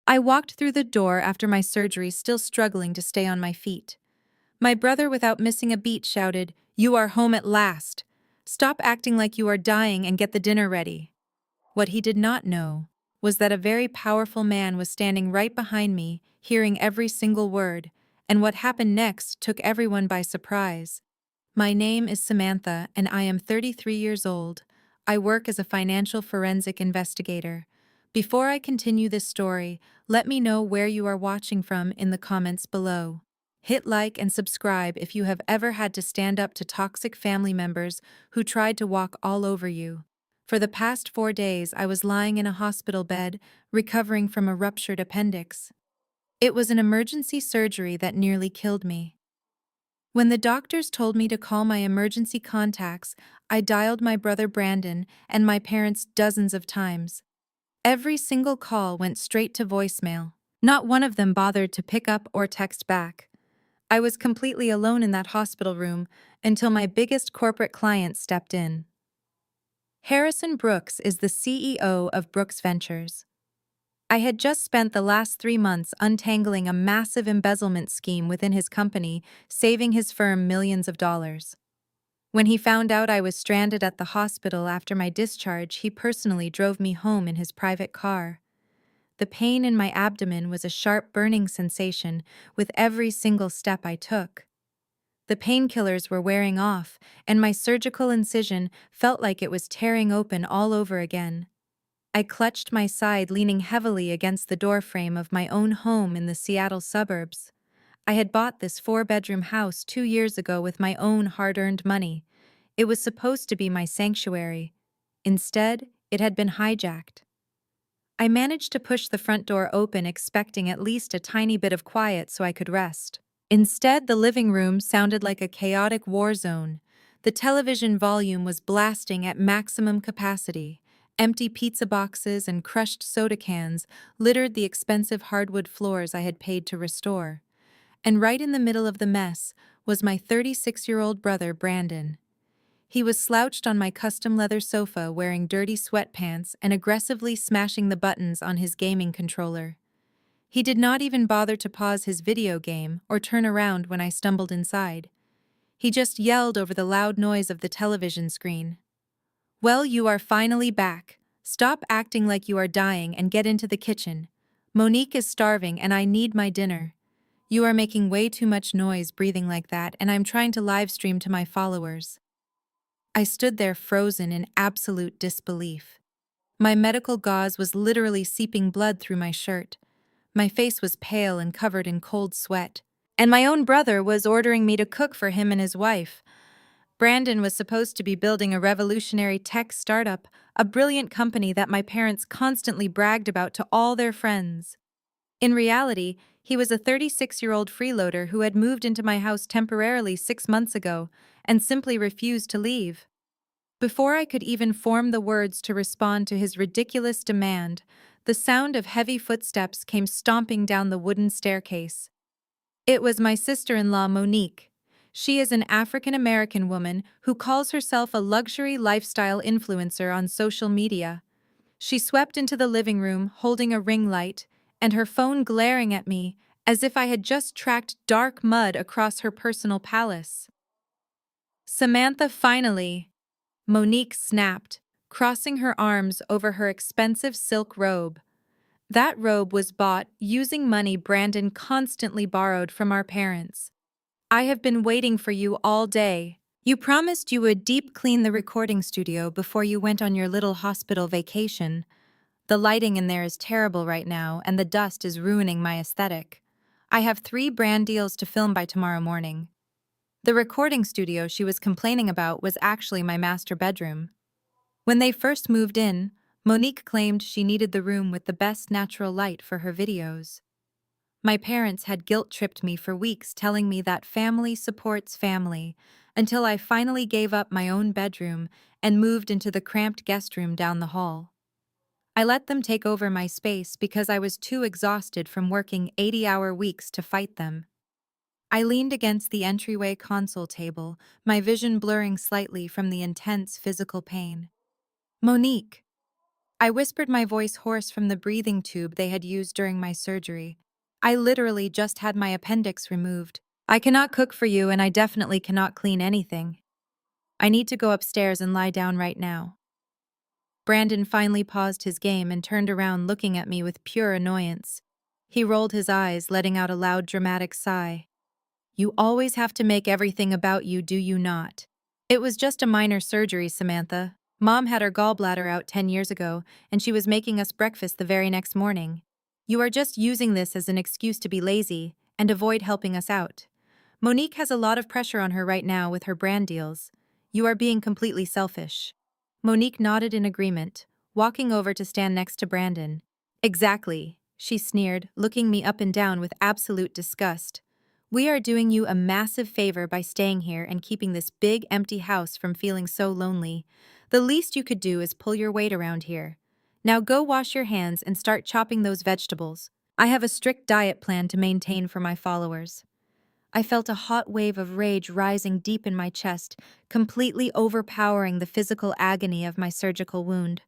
I walked through the door after my surgery, still struggling to stay on my feet. My brother, without missing a beat, shouted, "You are home at last. Stop acting like you are dying and get the dinner ready." What he did not know was that a very powerful man was standing right behind me, hearing every single word, and what happened next took everyone by surprise. My name is Samantha, and I am 33 years old. I work as a financial forensic investigator. Before I continue this story, let me know where you are watching from in the comments below. Hit like and subscribe if you have ever had to stand up to toxic family members who tried to walk all over you. For the past 4 days, I was lying in a hospital bed, recovering from a ruptured appendix. It was an emergency surgery that nearly killed me. When the doctors told me to call my emergency contacts, I dialed my brother Brandon and my parents dozens of times. Every single call went straight to voicemail. Not one of them bothered to pick up or text back. I was completely alone in that hospital room until my biggest corporate client stepped in. Harrison Brooks is the CEO of Brooks Ventures. I had just spent the last 3 months untangling a massive embezzlement scheme within his company, saving his firm millions of dollars. When he found out I was stranded at the hospital after my discharge, he personally drove me home in his private car. The pain in my abdomen was a sharp burning sensation with every single step I took. The painkillers were wearing off, and my surgical incision felt like it was tearing open all over again. I clutched my side, leaning heavily against the doorframe of my own home in the Seattle suburbs. I had bought this 4-bedroom house 2 years ago with my own hard-earned money. It was supposed to be my sanctuary. Instead, it had been hijacked. I managed to push the front door open, expecting at least a tiny bit of quiet so I could rest. Instead, the living room sounded like a chaotic war zone. The television volume was blasting at maximum capacity. Empty pizza boxes and crushed soda cans littered the expensive hardwood floors I had paid to restore. And right in the middle of the mess was my 36-year-old brother, Brandon. He was slouched on my custom leather sofa, wearing dirty sweatpants and aggressively smashing the buttons on his gaming controller. He did not even bother to pause his video game or turn around when I stumbled inside. He just yelled over the loud noise of the television screen. "Well, you are finally back. Stop acting like you are dying and get into the kitchen. Monique is starving and I need my dinner. You are making way too much noise breathing like that, and I'm trying to live stream to my followers." I stood there frozen in absolute disbelief. My medical gauze was literally seeping blood through my shirt. My face was pale and covered in cold sweat. And my own brother was ordering me to cook for him and his wife. Brandon was supposed to be building a revolutionary tech startup, a brilliant company that my parents constantly bragged about to all their friends. In reality, he was a 36-year-old freeloader who had moved into my house temporarily 6 months ago and simply refused to leave. Before I could even form the words to respond to his ridiculous demand, the sound of heavy footsteps came stomping down the wooden staircase. It was my sister-in-law, Monique. She is an African-American woman who calls herself a luxury lifestyle influencer on social media. She swept into the living room holding a ring light and her phone glaring at me as if I had just tracked dark mud across her personal palace. "Samantha, finally!" Monique snapped, crossing her arms over her expensive silk robe. That robe was bought using money Brandon constantly borrowed from our parents. "I have been waiting for you all day. You promised you would deep clean the recording studio before you went on your little hospital vacation. The lighting in there is terrible right now, and the dust is ruining my aesthetic. I have 3 brand deals to film by tomorrow morning." The recording studio she was complaining about was actually my master bedroom. When they first moved in, Monique claimed she needed the room with the best natural light for her videos. My parents had guilt-tripped me for weeks, telling me that family supports family, until I finally gave up my own bedroom and moved into the cramped guest room down the hall. I let them take over my space because I was too exhausted from working 80-hour weeks to fight them. I leaned against the entryway console table, my vision blurring slightly from the intense physical pain. "Monique!" I whispered, my voice hoarse from the breathing tube they had used during my surgery. I literally just had my appendix removed. I cannot cook for you, and I definitely cannot clean anything. I need to go upstairs and lie down right now. Brandon finally paused his game and turned around, looking at me with pure annoyance. He rolled his eyes, letting out a loud, dramatic sigh. You always have to make everything about you, do you not? It was just a minor surgery, Samantha. Mom had her gallbladder out 10 years ago, and she was making us breakfast the very next morning. You are just using this as an excuse to be lazy and avoid helping us out. Monique has a lot of pressure on her right now with her brand deals. You are being completely selfish. Monique nodded in agreement, walking over to stand next to Brandon. Exactly, she sneered, looking me up and down with absolute disgust. We are doing you a massive favor by staying here and keeping this big, empty house from feeling so lonely. The least you could do is pull your weight around here. Now go wash your hands and start chopping those vegetables. I have a strict diet plan to maintain for my followers. I felt a hot wave of rage rising deep in my chest, completely overpowering the physical agony of my surgical wound.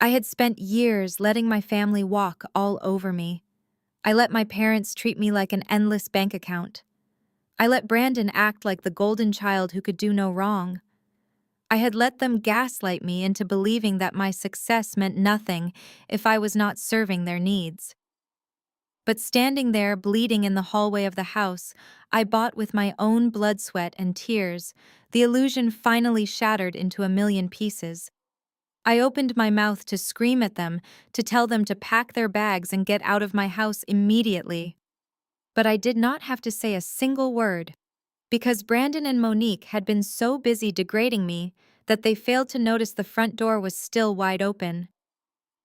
I had spent years letting my family walk all over me. I let my parents treat me like an endless bank account. I let Brandon act like the golden child who could do no wrong. I had let them gaslight me into believing that my success meant nothing if I was not serving their needs. But standing there bleeding in the hallway of the house, I bought with my own blood, sweat, and tears, the illusion finally shattered into a million pieces. I opened my mouth to scream at them, to tell them to pack their bags and get out of my house immediately. But I did not have to say a single word, because Brandon and Monique had been so busy degrading me that they failed to notice the front door was still wide open.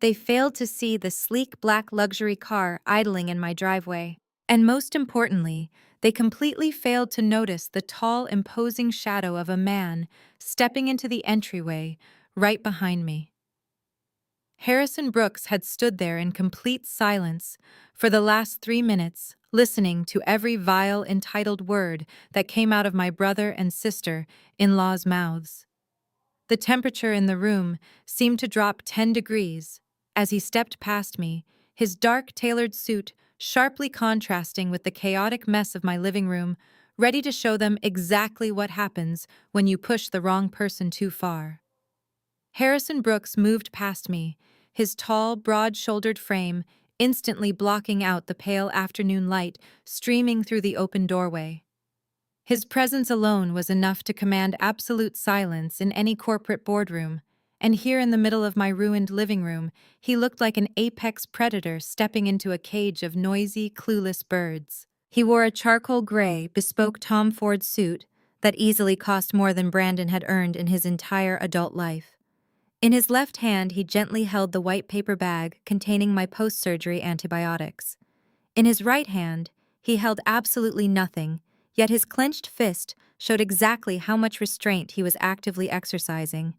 They failed to see the sleek black luxury car idling in my driveway. And most importantly, they completely failed to notice the tall, imposing shadow of a man stepping into the entryway right behind me. Harrison Brooks had stood there in complete silence for the last 3 minutes, listening to every vile, entitled word that came out of my brother and sister-in-law's mouths. The temperature in the room seemed to drop 10 degrees as he stepped past me, his dark, tailored suit sharply contrasting with the chaotic mess of my living room, ready to show them exactly what happens when you push the wrong person too far. Harrison Brooks moved past me, his tall, broad-shouldered frame instantly blocking out the pale afternoon light streaming through the open doorway. His presence alone was enough to command absolute silence in any corporate boardroom, and here in the middle of my ruined living room, he looked like an apex predator stepping into a cage of noisy, clueless birds. He wore a charcoal gray, bespoke Tom Ford suit that easily cost more than Brandon had earned in his entire adult life. In his left hand, he gently held the white paper bag containing my post-surgery antibiotics. In his right hand, he held absolutely nothing, yet his clenched fist showed exactly how much restraint he was actively exercising.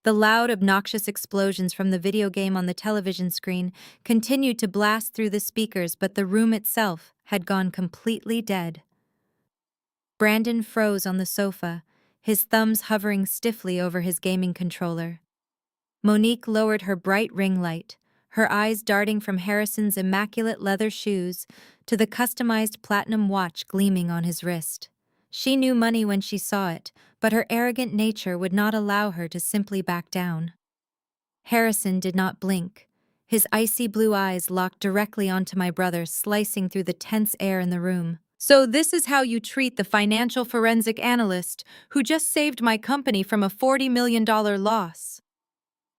The loud, obnoxious explosions from the video game on the television screen continued to blast through the speakers, but the room itself had gone completely dead. Brandon froze on the sofa, his thumbs hovering stiffly over his gaming controller. Monique lowered her bright ring light, her eyes darting from Harrison's immaculate leather shoes to the customized platinum watch gleaming on his wrist. She knew money when she saw it, but her arrogant nature would not allow her to simply back down. Harrison did not blink, his icy blue eyes locked directly onto my brother, slicing through the tense air in the room. So this is how you treat the financial forensic analyst who just saved my company from a $40 million loss.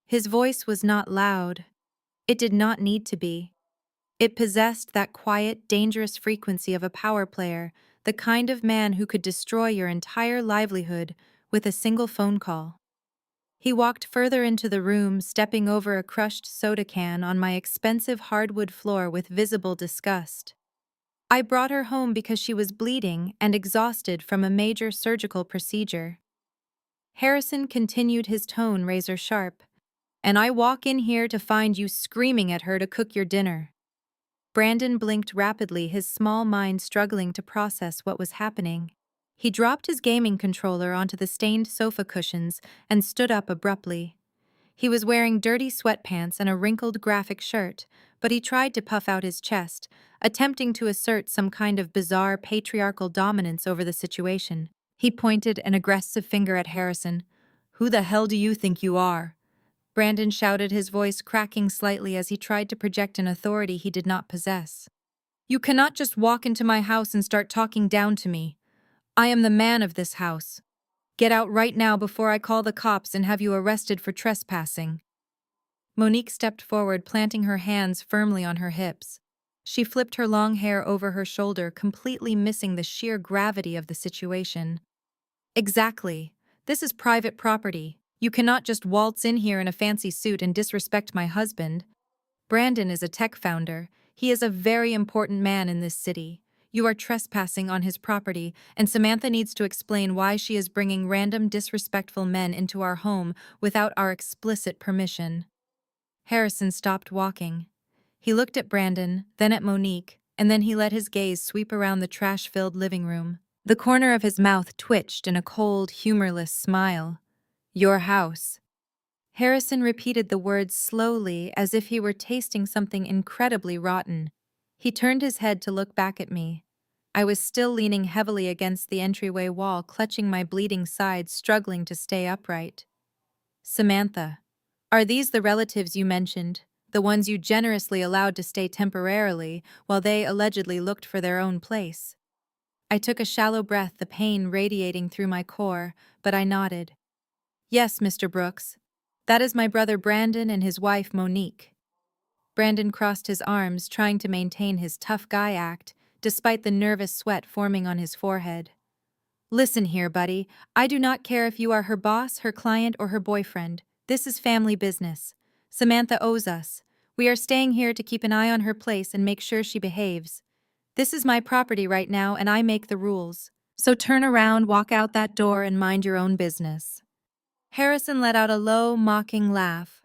His voice was not loud. It did not need to be. It possessed that quiet, dangerous frequency of a power player, the kind of man who could destroy your entire livelihood with a single phone call. He walked further into the room, stepping over a crushed soda can on my expensive hardwood floor with visible disgust. I brought her home because she was bleeding and exhausted from a major surgical procedure. Harrison continued, his tone razor sharp. And I walk in here to find you screaming at her to cook your dinner. Brandon blinked rapidly, his small mind struggling to process what was happening. He dropped his gaming controller onto the stained sofa cushions and stood up abruptly. He was wearing dirty sweatpants and a wrinkled graphic shirt, but he tried to puff out his chest, attempting to assert some kind of bizarre patriarchal dominance over the situation. He pointed an aggressive finger at Harrison. "Who the hell do you think you are?" Brandon shouted, his voice cracking slightly as he tried to project an authority he did not possess. "You cannot just walk into my house and start talking down to me. I am the man of this house. Get out right now before I call the cops and have you arrested for trespassing." Monique stepped forward, planting her hands firmly on her hips. She flipped her long hair over her shoulder, completely missing the sheer gravity of the situation. "Exactly. This is private property. You cannot just waltz in here in a fancy suit and disrespect my husband. Brandon is a tech founder. He is a very important man in this city. You are trespassing on his property, and Samantha needs to explain why she is bringing random disrespectful men into our home without our explicit permission." Harrison stopped walking. He looked at Brandon, then at Monique, and then he let his gaze sweep around the trash-filled living room. The corner of his mouth twitched in a cold, humorless smile. "Your house." Harrison repeated the words slowly, as if he were tasting something incredibly rotten. He turned his head to look back at me. I was still leaning heavily against the entryway wall, clutching my bleeding side, struggling to stay upright. "Samantha, are these the relatives you mentioned, the ones you generously allowed to stay temporarily while they allegedly looked for their own place?" I took a shallow breath, the pain radiating through my core, but I nodded. "Yes, Mr. Brooks. That is my brother Brandon and his wife Monique." Brandon crossed his arms, trying to maintain his tough guy act, despite the nervous sweat forming on his forehead. "Listen here, buddy. I do not care if you are her boss, her client, or her boyfriend. This is family business. Samantha owes us. We are staying here to keep an eye on her place and make sure she behaves. This is my property right now, and I make the rules. So turn around, walk out that door, and mind your own business." Harrison let out a low, mocking laugh.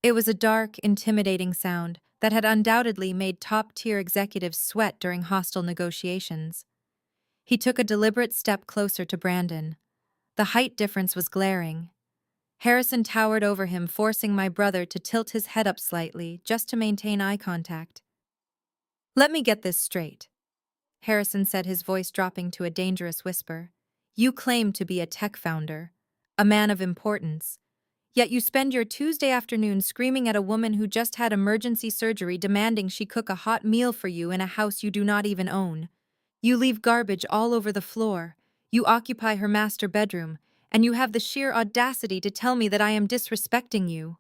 It was a dark, intimidating sound that had undoubtedly made top-tier executives sweat during hostile negotiations. He took a deliberate step closer to Brandon. The height difference was glaring. Harrison towered over him, forcing my brother to tilt his head up slightly just to maintain eye contact. "Let me get this straight," Harrison said, his voice dropping to a dangerous whisper. "You claim to be a tech founder, a man of importance, yet you spend your Tuesday afternoon screaming at a woman who just had emergency surgery, demanding she cook a hot meal for you in a house you do not even own. You leave garbage all over the floor. You occupy her master bedroom, and you have the sheer audacity to tell me that I am disrespecting you."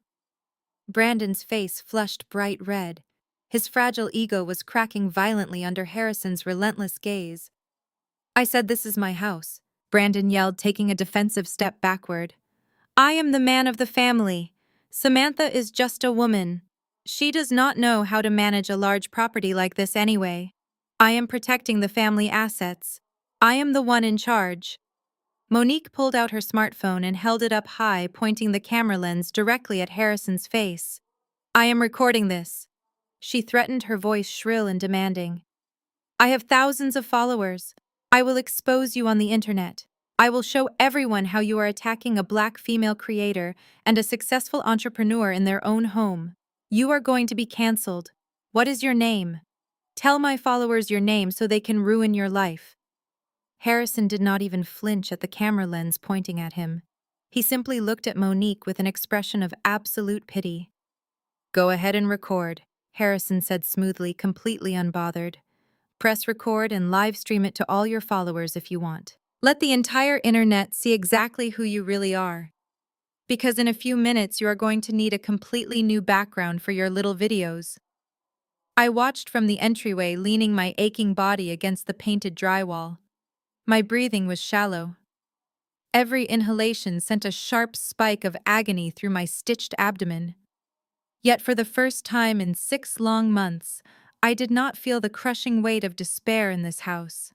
Brandon's face flushed bright red. His fragile ego was cracking violently under Harrison's relentless gaze. "I said this is my house," Brandon yelled, taking a defensive step backward. "I am the man of the family. Samantha is just a woman. She does not know how to manage a large property like this anyway. I am protecting the family assets. I am the one in charge." Monique pulled out her smartphone and held it up high, pointing the camera lens directly at Harrison's face. "I am recording this," she threatened, her voice shrill and demanding. "I have thousands of followers. I will expose you on the internet. I will show everyone how you are attacking a Black female creator and a successful entrepreneur in their own home. You are going to be cancelled. What is your name? Tell my followers your name so they can ruin your life." Harrison did not even flinch at the camera lens pointing at him. He simply looked at Monique with an expression of absolute pity. "Go ahead and record," Harrison said smoothly, completely unbothered. "Press record and live stream it to all your followers if you want. Let the entire internet see exactly who you really are. Because in a few minutes you are going to need a completely new background for your little videos." I watched from the entryway, leaning my aching body against the painted drywall. My breathing was shallow. Every inhalation sent a sharp spike of agony through my stitched abdomen. Yet for the first time in 6 long months, I did not feel the crushing weight of despair in this house.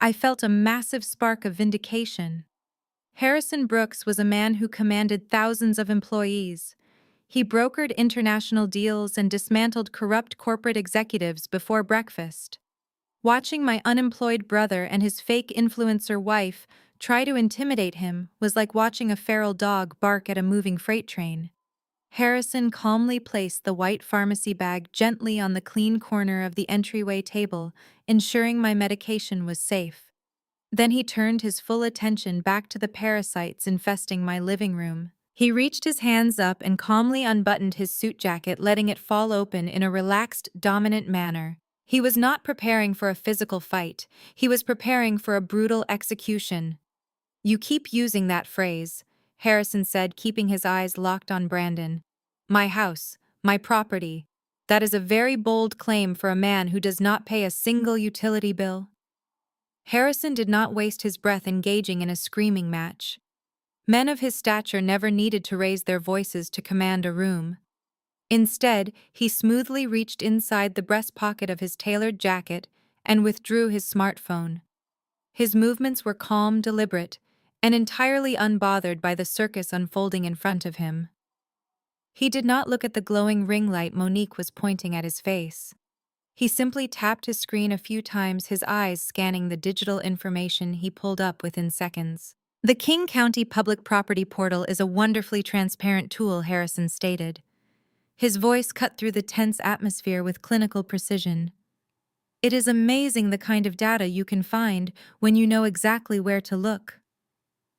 I felt a massive spark of vindication. Harrison Brooks was a man who commanded thousands of employees. He brokered international deals and dismantled corrupt corporate executives before breakfast. Watching my unemployed brother and his fake influencer wife try to intimidate him was like watching a feral dog bark at a moving freight train. Harrison calmly placed the white pharmacy bag gently on the clean corner of the entryway table, ensuring my medication was safe. Then he turned his full attention back to the parasites infesting my living room. He reached his hands up and calmly unbuttoned his suit jacket, letting it fall open in a relaxed, dominant manner. He was not preparing for a physical fight. He was preparing for a brutal execution. "You keep using that phrase," Harrison said, keeping his eyes locked on Brandon. "My house, my property. That is a very bold claim for a man who does not pay a single utility bill." Harrison did not waste his breath engaging in a screaming match. Men of his stature never needed to raise their voices to command a room. Instead, he smoothly reached inside the breast pocket of his tailored jacket and withdrew his smartphone. His movements were calm, deliberate, and entirely unbothered by the circus unfolding in front of him. He did not look at the glowing ring light Monique was pointing at his face. He simply tapped his screen a few times, his eyes scanning the digital information he pulled up within seconds. "The King County Public Property Portal is a wonderfully transparent tool," Harrison stated. His voice cut through the tense atmosphere with clinical precision. "It is amazing the kind of data you can find when you know exactly where to look.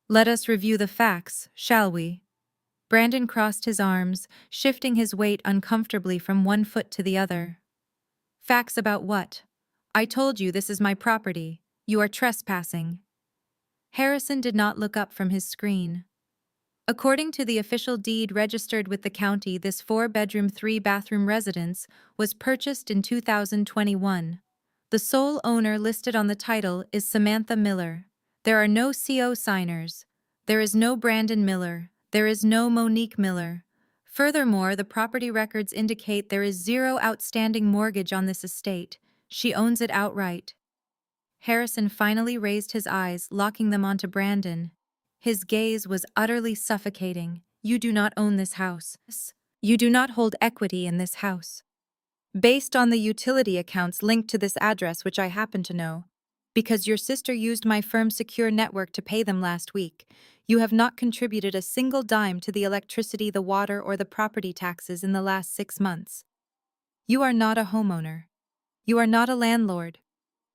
Let us review the facts, shall we?" Brandon crossed his arms, shifting his weight uncomfortably from one foot to the other. "Facts about what? I told you this is my property. You are trespassing." Harrison did not look up from his screen. According to the official deed registered with the county, this 4-bedroom, 3-bathroom residence was purchased in 2021. The sole owner listed on the title is Samantha Miller. There are no CO signers. There is no Brandon Miller. There is no Monique Miller. Furthermore, the property records indicate there is zero outstanding mortgage on this estate. She owns it outright. Harrison finally raised his eyes, locking them onto Brandon. His gaze was utterly suffocating. "You do not own this house. You do not hold equity in this house. Based on the utility accounts linked to this address, which I happen to know, because your sister used my firm's secure network to pay them last week, you have not contributed a single dime to the electricity, the water, or the property taxes in the last 6 months. You are not a homeowner. You are not a landlord.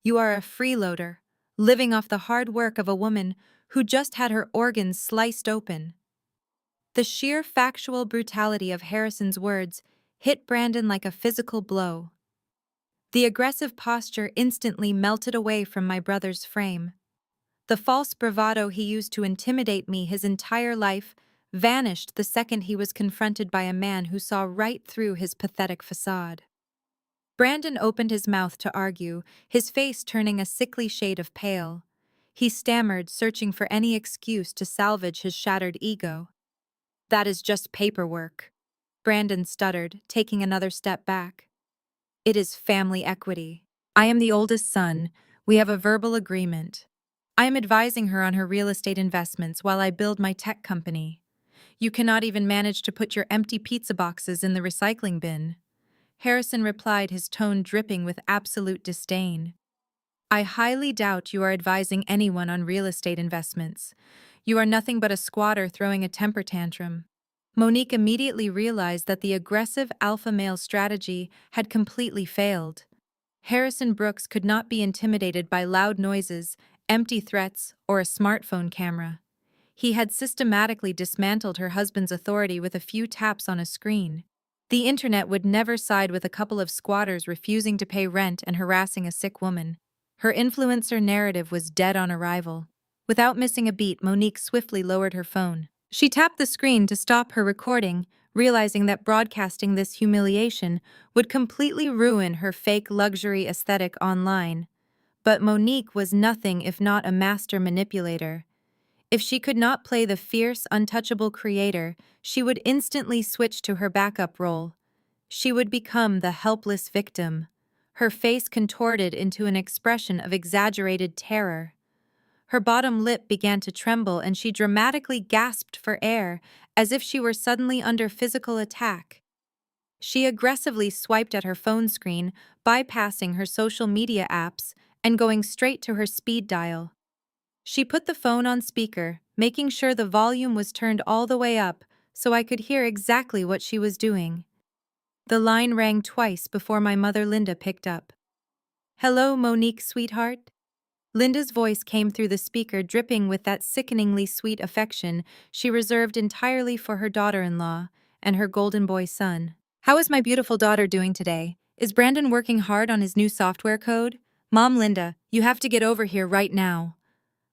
You are a freeloader, living off the hard work of a woman who just had her organs sliced open." The sheer factual brutality of Harrison's words hit Brandon like a physical blow. The aggressive posture instantly melted away from my brother's frame. The false bravado he used to intimidate me his entire life vanished the second he was confronted by a man who saw right through his pathetic facade. Brandon opened his mouth to argue, his face turning a sickly shade of pale. He stammered, searching for any excuse to salvage his shattered ego. "That is just paperwork," Brandon stuttered, taking another step back. "It is family equity. I am the oldest son. We have a verbal agreement. I am advising her on her real estate investments while I build my tech company. You cannot even manage to put your empty pizza boxes in the recycling bin." Harrison replied, his tone dripping with absolute disdain. "I highly doubt you are advising anyone on real estate investments. You are nothing but a squatter throwing a temper tantrum." Monique immediately realized that the aggressive alpha male strategy had completely failed. Harrison Brooks could not be intimidated by loud noises, empty threats, or a smartphone camera. He had systematically dismantled her husband's authority with a few taps on a screen. The internet would never side with a couple of squatters refusing to pay rent and harassing a sick woman. Her influencer narrative was dead on arrival. Without missing a beat, Monique swiftly lowered her phone. She tapped the screen to stop her recording, realizing that broadcasting this humiliation would completely ruin her fake luxury aesthetic online. But Monique was nothing if not a master manipulator. If she could not play the fierce, untouchable creator, she would instantly switch to her backup role. She would become the helpless victim, her face contorted into an expression of exaggerated terror. Her bottom lip began to tremble and she dramatically gasped for air, as if she were suddenly under physical attack. She aggressively swiped at her phone screen, bypassing her social media apps and going straight to her speed dial. She put the phone on speaker, making sure the volume was turned all the way up so I could hear exactly what she was doing. The line rang twice before my mother Linda picked up. "Hello, Monique, sweetheart?" Linda's voice came through the speaker, dripping with that sickeningly sweet affection she reserved entirely for her daughter-in-law and her golden boy son. "How is my beautiful daughter doing today? Is Brandon working hard on his new software code? Mom, Linda, you have to get over here right now,"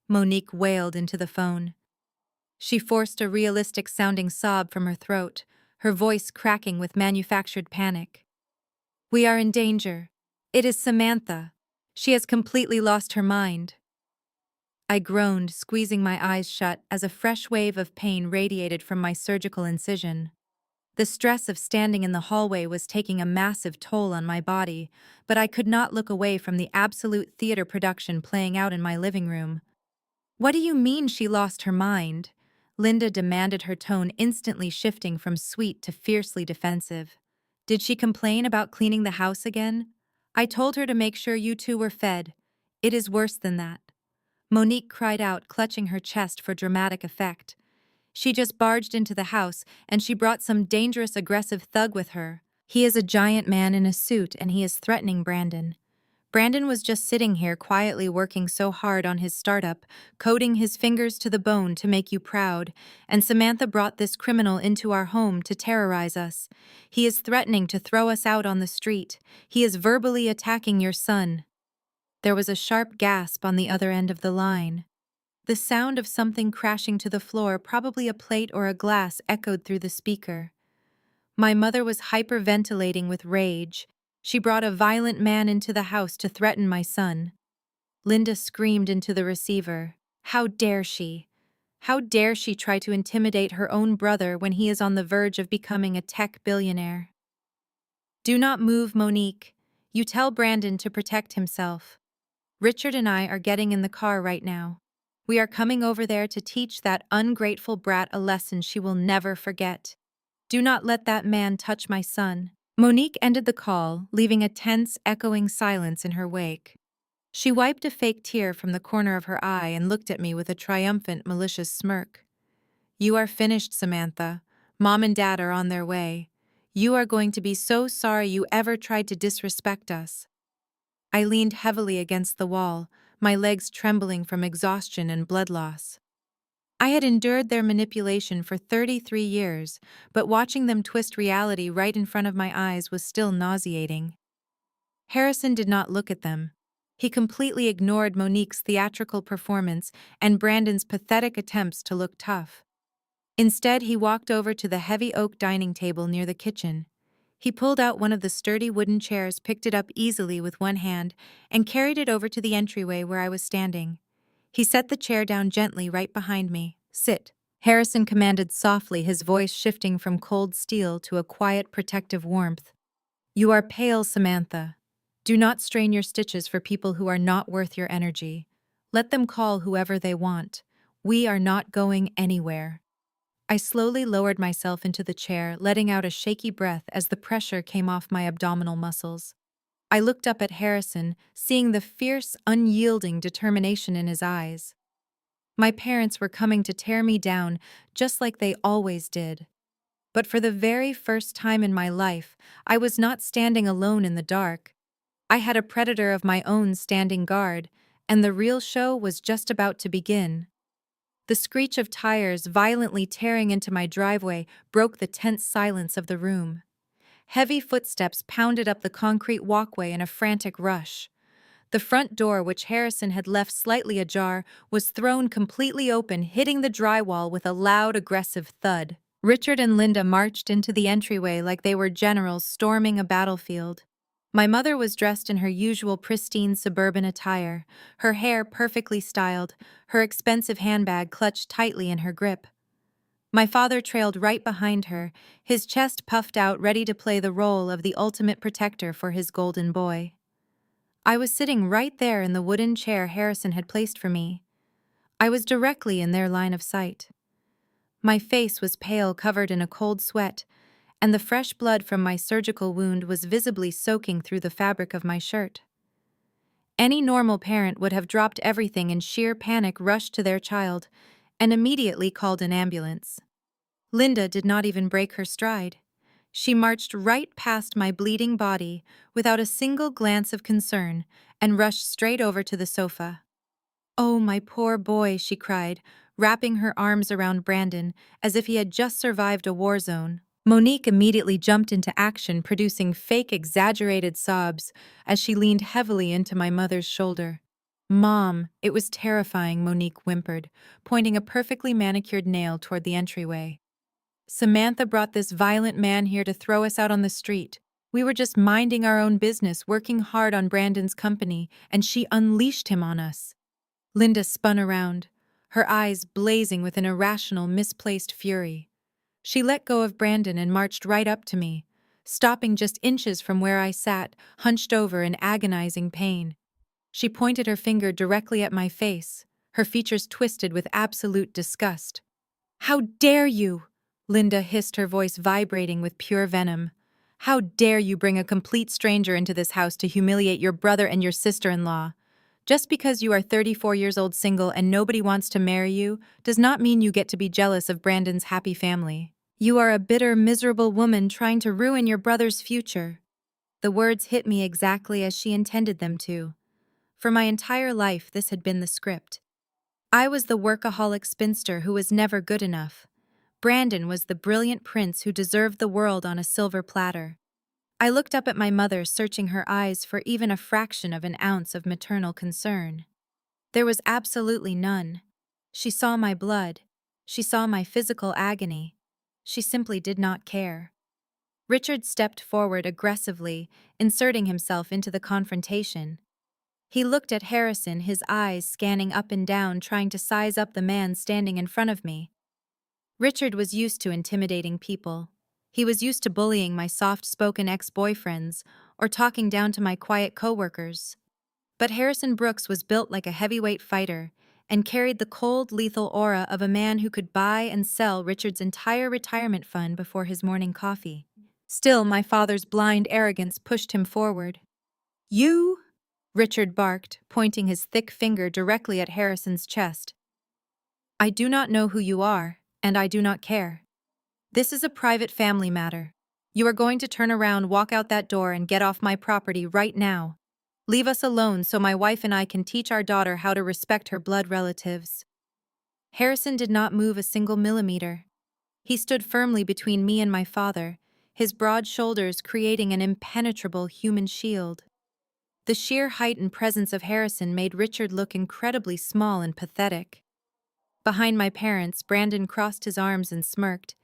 Monique wailed into the phone. She forced a realistic-sounding sob from her throat, her voice cracking with manufactured panic. "We are in danger. It is Samantha. She has completely lost her mind." I groaned, squeezing my eyes shut as a fresh wave of pain radiated from my surgical incision. The stress of standing in the hallway was taking a massive toll on my body, but I could not look away from the absolute theater production playing out in my living room. "What do you mean she lost her mind?" Linda demanded, her tone instantly shifting from sweet to fiercely defensive. "Did she complain about cleaning the house again? I told her to make sure you two were fed. It is worse than that." Monique cried out, clutching her chest for dramatic effect. "She just barged into the house, and she brought some dangerous, aggressive thug with her. He is a giant man in a suit, and he is threatening Brandon. Brandon was just sitting here quietly working so hard on his startup, coding his fingers to the bone to make you proud, and Samantha brought this criminal into our home to terrorize us. He is threatening to throw us out on the street. He is verbally attacking your son." There was a sharp gasp on the other end of the line. The sound of something crashing to the floor, probably a plate or a glass, echoed through the speaker. My mother was hyperventilating with rage. She brought a violent man into the house to threaten my son. Linda screamed into the receiver. "How dare she? How dare she try to intimidate her own brother when he is on the verge of becoming a tech billionaire?" "Do not move, Monique. You tell Brandon to protect himself. Richard and I are getting in the car right now. We are coming over there to teach that ungrateful brat a lesson she will never forget. Do not let that man touch my son." Monique ended the call, leaving a tense, echoing silence in her wake. She wiped a fake tear from the corner of her eye and looked at me with a triumphant, malicious smirk. "You are finished, Samantha. Mom and Dad are on their way. You are going to be so sorry you ever tried to disrespect us." I leaned heavily against the wall, my legs trembling from exhaustion and blood loss. I had endured their manipulation for 33 years, but watching them twist reality right in front of my eyes was still nauseating. Harrison did not look at them. He completely ignored Monique's theatrical performance and Brandon's pathetic attempts to look tough. Instead, he walked over to the heavy oak dining table near the kitchen. He pulled out one of the sturdy wooden chairs, picked it up easily with one hand, and carried it over to the entryway where I was standing. He set the chair down gently right behind me. "Sit," Harrison commanded softly, his voice shifting from cold steel to a quiet, protective warmth. "You are pale, Samantha. Do not strain your stitches for people who are not worth your energy. Let them call whoever they want. We are not going anywhere." I slowly lowered myself into the chair, letting out a shaky breath as the pressure came off my abdominal muscles. I looked up at Harrison, seeing the fierce, unyielding determination in his eyes. My parents were coming to tear me down, just like they always did. But for the very first time in my life, I was not standing alone in the dark. I had a predator of my own standing guard, and the real show was just about to begin. The screech of tires violently tearing into my driveway broke the tense silence of the room. Heavy footsteps pounded up the concrete walkway in a frantic rush. The front door, which Harrison had left slightly ajar, was thrown completely open, hitting the drywall with a loud, aggressive thud. Richard and Linda marched into the entryway like they were generals storming a battlefield. My mother was dressed in her usual pristine suburban attire, her hair perfectly styled, her expensive handbag clutched tightly in her grip. My father trailed right behind her, his chest puffed out, ready to play the role of the ultimate protector for his golden boy. I was sitting right there in the wooden chair Harrison had placed for me. I was directly in their line of sight. My face was pale, covered in a cold sweat, and the fresh blood from my surgical wound was visibly soaking through the fabric of my shirt. Any normal parent would have dropped everything in sheer panic, rushed to their child, and immediately called an ambulance. Linda did not even break her stride. She marched right past my bleeding body without a single glance of concern and rushed straight over to the sofa. "Oh, my poor boy," she cried, wrapping her arms around Brandon as if he had just survived a war zone. Monique immediately jumped into action, producing fake exaggerated sobs as she leaned heavily into my mother's shoulder. "Mom," it was terrifying, Monique whimpered, pointing a perfectly manicured nail toward the entryway. "Samantha brought this violent man here to throw us out on the street. We were just minding our own business, working hard on Brandon's company, and she unleashed him on us." Linda spun around, her eyes blazing with an irrational, misplaced fury. She let go of Brandon and marched right up to me, stopping just inches from where I sat, hunched over in agonizing pain. She pointed her finger directly at my face, her features twisted with absolute disgust. "How dare you!" Linda hissed, her voice vibrating with pure venom. "How dare you bring a complete stranger into this house to humiliate your brother and your sister-in-law? Just because you are 34 years old single and nobody wants to marry you does not mean you get to be jealous of Brandon's happy family. You are a bitter, miserable woman trying to ruin your brother's future." The words hit me exactly as she intended them to. For my entire life, this had been the script. I was the workaholic spinster who was never good enough. Brandon was the brilliant prince who deserved the world on a silver platter. I looked up at my mother, searching her eyes for even a fraction of an ounce of maternal concern. There was absolutely none. She saw my blood. She saw my physical agony. She simply did not care. Richard stepped forward aggressively, inserting himself into the confrontation. He looked at Harrison, his eyes scanning up and down, trying to size up the man standing in front of me. Richard was used to intimidating people. He was used to bullying my soft-spoken ex-boyfriends or talking down to my quiet coworkers. But Harrison Brooks was built like a heavyweight fighter and carried the cold, lethal aura of a man who could buy and sell Richard's entire retirement fund before his morning coffee. Still, my father's blind arrogance pushed him forward. "You?" Richard barked, pointing his thick finger directly at Harrison's chest. "I do not know who you are, and I do not care. This is a private family matter. You are going to turn around, walk out that door, and get off my property right now. Leave us alone so my wife and I can teach our daughter how to respect her blood relatives." Harrison did not move a single millimeter. He stood firmly between me and my father, his broad shoulders creating an impenetrable human shield. The sheer height and presence of Harrison made Richard look incredibly small and pathetic. Behind my parents, Brandon crossed his arms and smirked.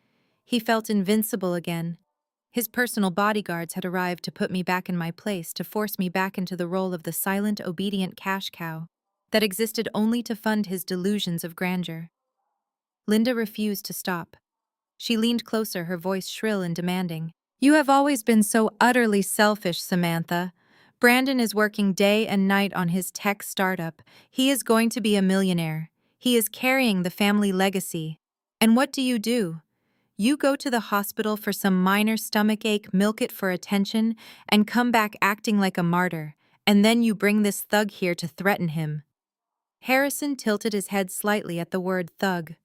He felt invincible again. His personal bodyguards had arrived to put me back in my place, to force me back into the role of the silent, obedient cash cow that existed only to fund his delusions of grandeur. Linda refused to stop. She leaned closer, her voice shrill and demanding. "You have always been so utterly selfish, Samantha. Brandon is working day and night on his tech startup. He is going to be a millionaire. He is carrying the family legacy. And what do? You go to the hospital for some minor stomach ache, milk it for attention, and come back acting like a martyr. And then you bring this thug here to threaten him." Harrison tilted his head slightly at the word thug.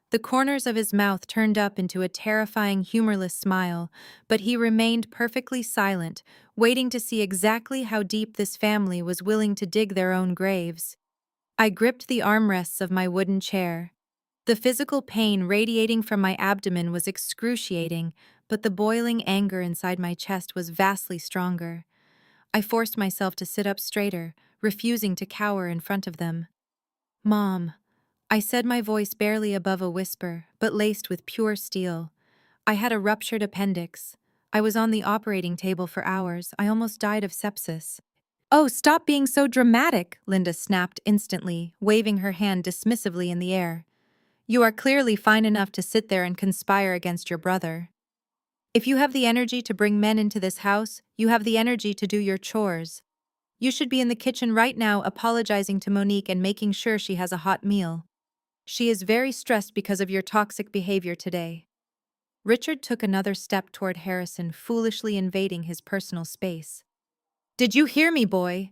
The corners of his mouth turned up into a terrifying, humorless smile, but he remained perfectly silent, waiting to see exactly how deep this family was willing to dig their own graves. I gripped the armrests of my wooden chair. The physical pain radiating from my abdomen was excruciating, but the boiling anger inside my chest was vastly stronger. I forced myself to sit up straighter, refusing to cower in front of them. "Mom," I said, my voice barely above a whisper, but laced with pure steel. "I had a ruptured appendix. I was on the operating table for hours. I almost died of sepsis." "Oh, stop being so dramatic," Linda snapped instantly, waving her hand dismissively in the air. "You are clearly fine enough to sit there and conspire against your brother. If you have the energy to bring men into this house, you have the energy to do your chores. You should be in the kitchen right now apologizing to Monique and making sure she has a hot meal. She is very stressed because of your toxic behavior today." Richard took another step toward Harrison, foolishly invading his personal space. "Did you hear me, boy?"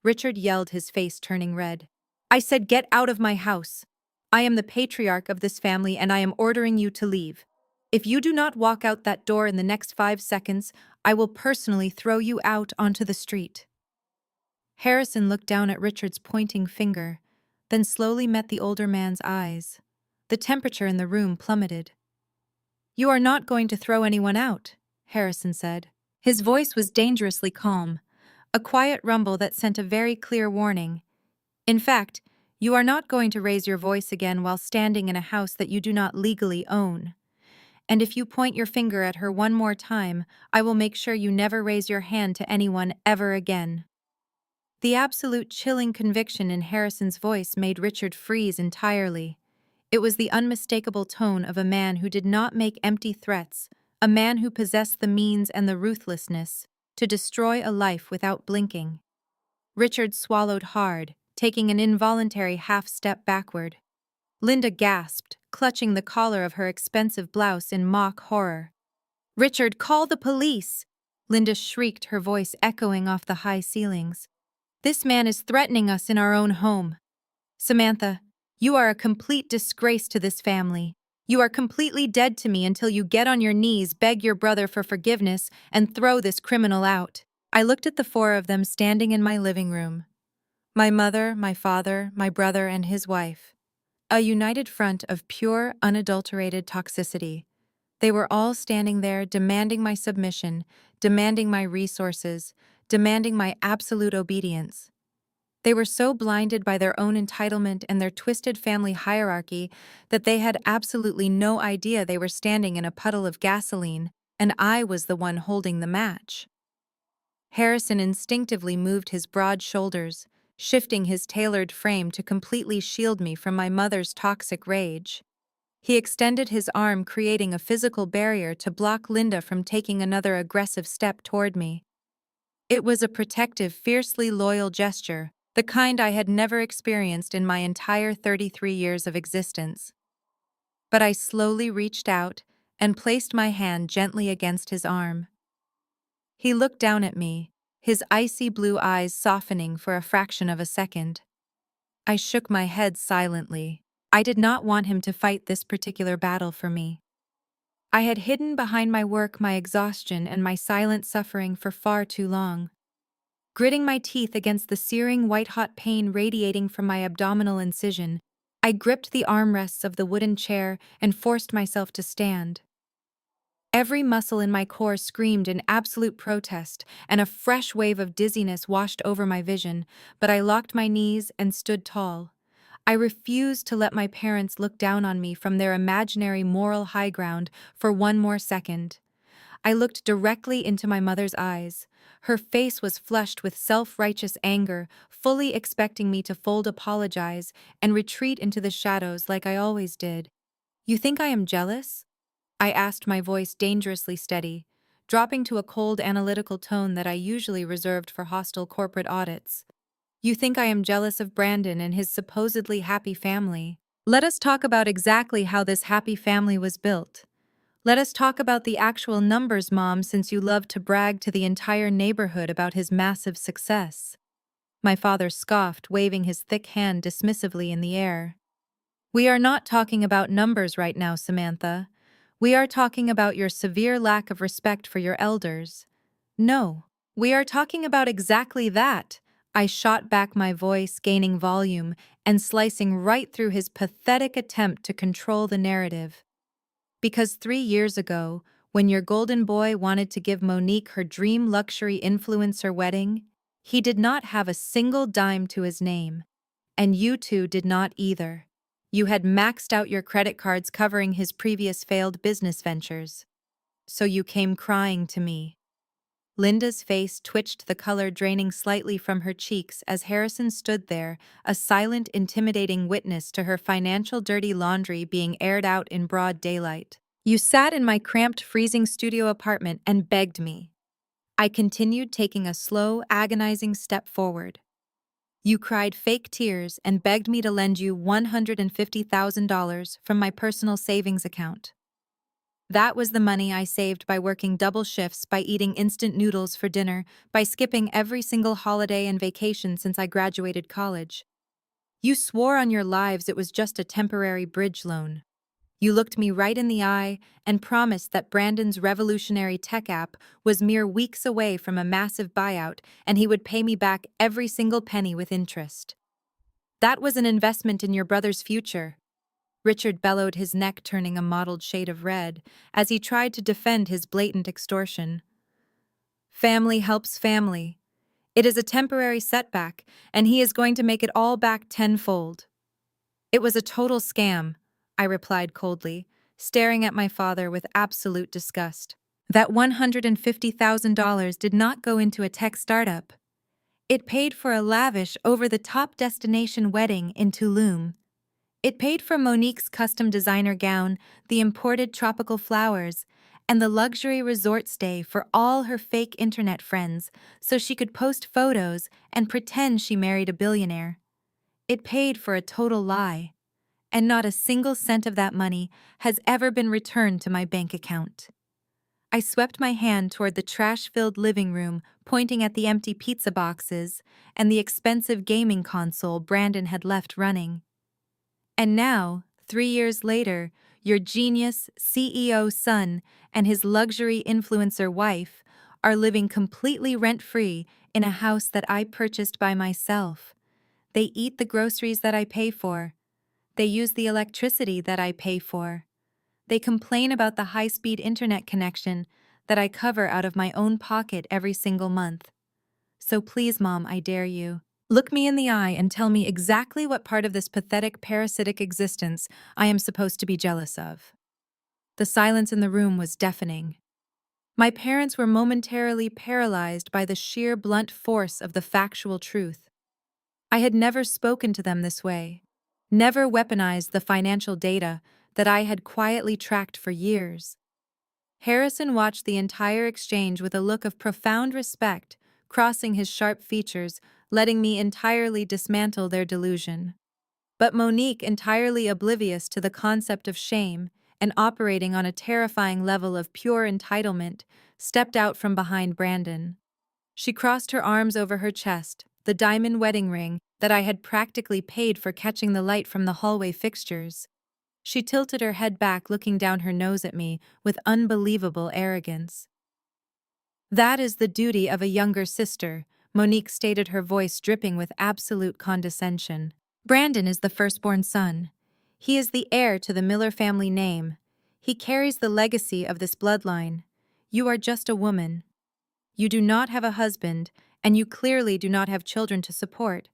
Richard yelled, his face turning red. "I said get out of my house. I am the patriarch of this family and I am ordering you to leave." If you do not walk out that door in the next 5 seconds, I will personally throw you out onto the street." Harrison looked down at Richard's pointing finger, then slowly met the older man's eyes. The temperature in the room plummeted. "You are not going to throw anyone out," Harrison said. His voice was dangerously calm, a quiet rumble that sent a very clear warning. "In fact, you are not going to raise your voice again while standing in a house that you do not legally own. And if you point your finger at her one more time, I will make sure you never raise your hand to anyone ever again." The absolute chilling conviction in Harrison's voice made Richard freeze entirely. It was the unmistakable tone of a man who did not make empty threats, a man who possessed the means and the ruthlessness to destroy a life without blinking. Richard swallowed hard, taking an involuntary half-step backward. Linda gasped, clutching the collar of her expensive blouse in mock horror. "Richard, call the police!" Linda shrieked, her voice echoing off the high ceilings. "This man is threatening us in our own home. Samantha, you are a complete disgrace to this family. You are completely dead to me until you get on your knees, beg your brother for forgiveness, and throw this criminal out." I looked at the four of them standing in my living room. My mother, my father, my brother, and his wife. A united front of pure, unadulterated toxicity. They were all standing there demanding my submission, demanding my resources, demanding my absolute obedience. They were so blinded by their own entitlement and their twisted family hierarchy that they had absolutely no idea they were standing in a puddle of gasoline, and I was the one holding the match. Harrison instinctively moved his broad shoulders, shifting his tailored frame to completely shield me from my mother's toxic rage. He extended his arm, creating a physical barrier to block Linda from taking another aggressive step toward me. It was a protective, fiercely loyal gesture, the kind I had never experienced in my entire 33 years of existence. But I slowly reached out and placed my hand gently against his arm. He looked down at me, his icy blue eyes softening for a fraction of a second. I shook my head silently. I did not want him to fight this particular battle for me. I had hidden behind my work, my exhaustion, and my silent suffering for far too long. Gritting my teeth against the searing white-hot pain radiating from my abdominal incision, I gripped the armrests of the wooden chair and forced myself to stand. Every muscle in my core screamed in absolute protest, and a fresh wave of dizziness washed over my vision, but I locked my knees and stood tall. I refused to let my parents look down on me from their imaginary moral high ground for one more second. I looked directly into my mother's eyes. Her face was flushed with self-righteous anger, fully expecting me to apologize, and retreat into the shadows like I always did. "You think I am jealous?" I asked, my voice dangerously steady, dropping to a cold analytical tone that I usually reserved for hostile corporate audits. "You think I am jealous of Brandon and his supposedly happy family? Let us talk about exactly how this happy family was built. Let us talk about the actual numbers, Mom, since you love to brag to the entire neighborhood about his massive success." My father scoffed, waving his thick hand dismissively in the air. "We are not talking about numbers right now, Samantha. We are talking about your severe lack of respect for your elders." "No, we are talking about exactly that." I shot back, my voice gaining volume and slicing right through his pathetic attempt to control the narrative. "Because 3 years ago, when your golden boy wanted to give Monique her dream luxury influencer wedding, he did not have a single dime to his name. And you two did not either. You had maxed out your credit cards covering his previous failed business ventures. So you came crying to me." Linda's face twitched, the color draining slightly from her cheeks as Harrison stood there, a silent, intimidating witness to her financial dirty laundry being aired out in broad daylight. "You sat in my cramped, freezing studio apartment and begged me." I continued, taking a slow, agonizing step forward. "You cried fake tears and begged me to lend you $150,000 from my personal savings account. That was the money I saved by working double shifts, by eating instant noodles for dinner, by skipping every single holiday and vacation since I graduated college. You swore on your lives it was just a temporary bridge loan. You looked me right in the eye and promised that Brandon's revolutionary tech app was mere weeks away from a massive buyout and he would pay me back every single penny with interest. That was an investment in your brother's future. Richard bellowed, his neck turning a mottled shade of red as he tried to defend his blatant extortion. Family helps family. It is a temporary setback, and he is going to make it all back tenfold. It was a total scam, I replied coldly, staring at my father with absolute disgust. That $150,000 did not go into a tech startup. It paid for a lavish, over-the-top destination wedding in Tulum. It paid for Monique's custom designer gown, the imported tropical flowers, and the luxury resort stay for all her fake internet friends so she could post photos and pretend she married a billionaire. It paid for a total lie, and not a single cent of that money has ever been returned to my bank account. I swept my hand toward the trash-filled living room, pointing at the empty pizza boxes and the expensive gaming console Brandon had left running. And now, 3 years later, your genius CEO son and his luxury influencer wife are living completely rent-free in a house that I purchased by myself. They eat the groceries that I pay for. They use the electricity that I pay for. They complain about the high-speed internet connection that I cover out of my own pocket every single month. So please, Mom, I dare you. Look me in the eye and tell me exactly what part of this pathetic parasitic existence I am supposed to be jealous of. The silence in the room was deafening. My parents were momentarily paralyzed by the sheer blunt force of the factual truth. I had never spoken to them this way, never weaponized the financial data that I had quietly tracked for years. Harrison watched the entire exchange with a look of profound respect, crossing his sharp features, letting me entirely dismantle their delusion. But Monique, entirely oblivious to the concept of shame and operating on a terrifying level of pure entitlement, stepped out from behind Brandon. She crossed her arms over her chest, the diamond wedding ring that I had practically paid for catching the light from the hallway fixtures. She tilted her head back, looking down her nose at me with unbelievable arrogance. That is the duty of a younger sister, Monique stated, her voice dripping with absolute condescension. Brandon is the firstborn son. He is the heir to the Miller family name. He carries the legacy of this bloodline. You are just a woman. You do not have a husband, and you clearly do not have children to support.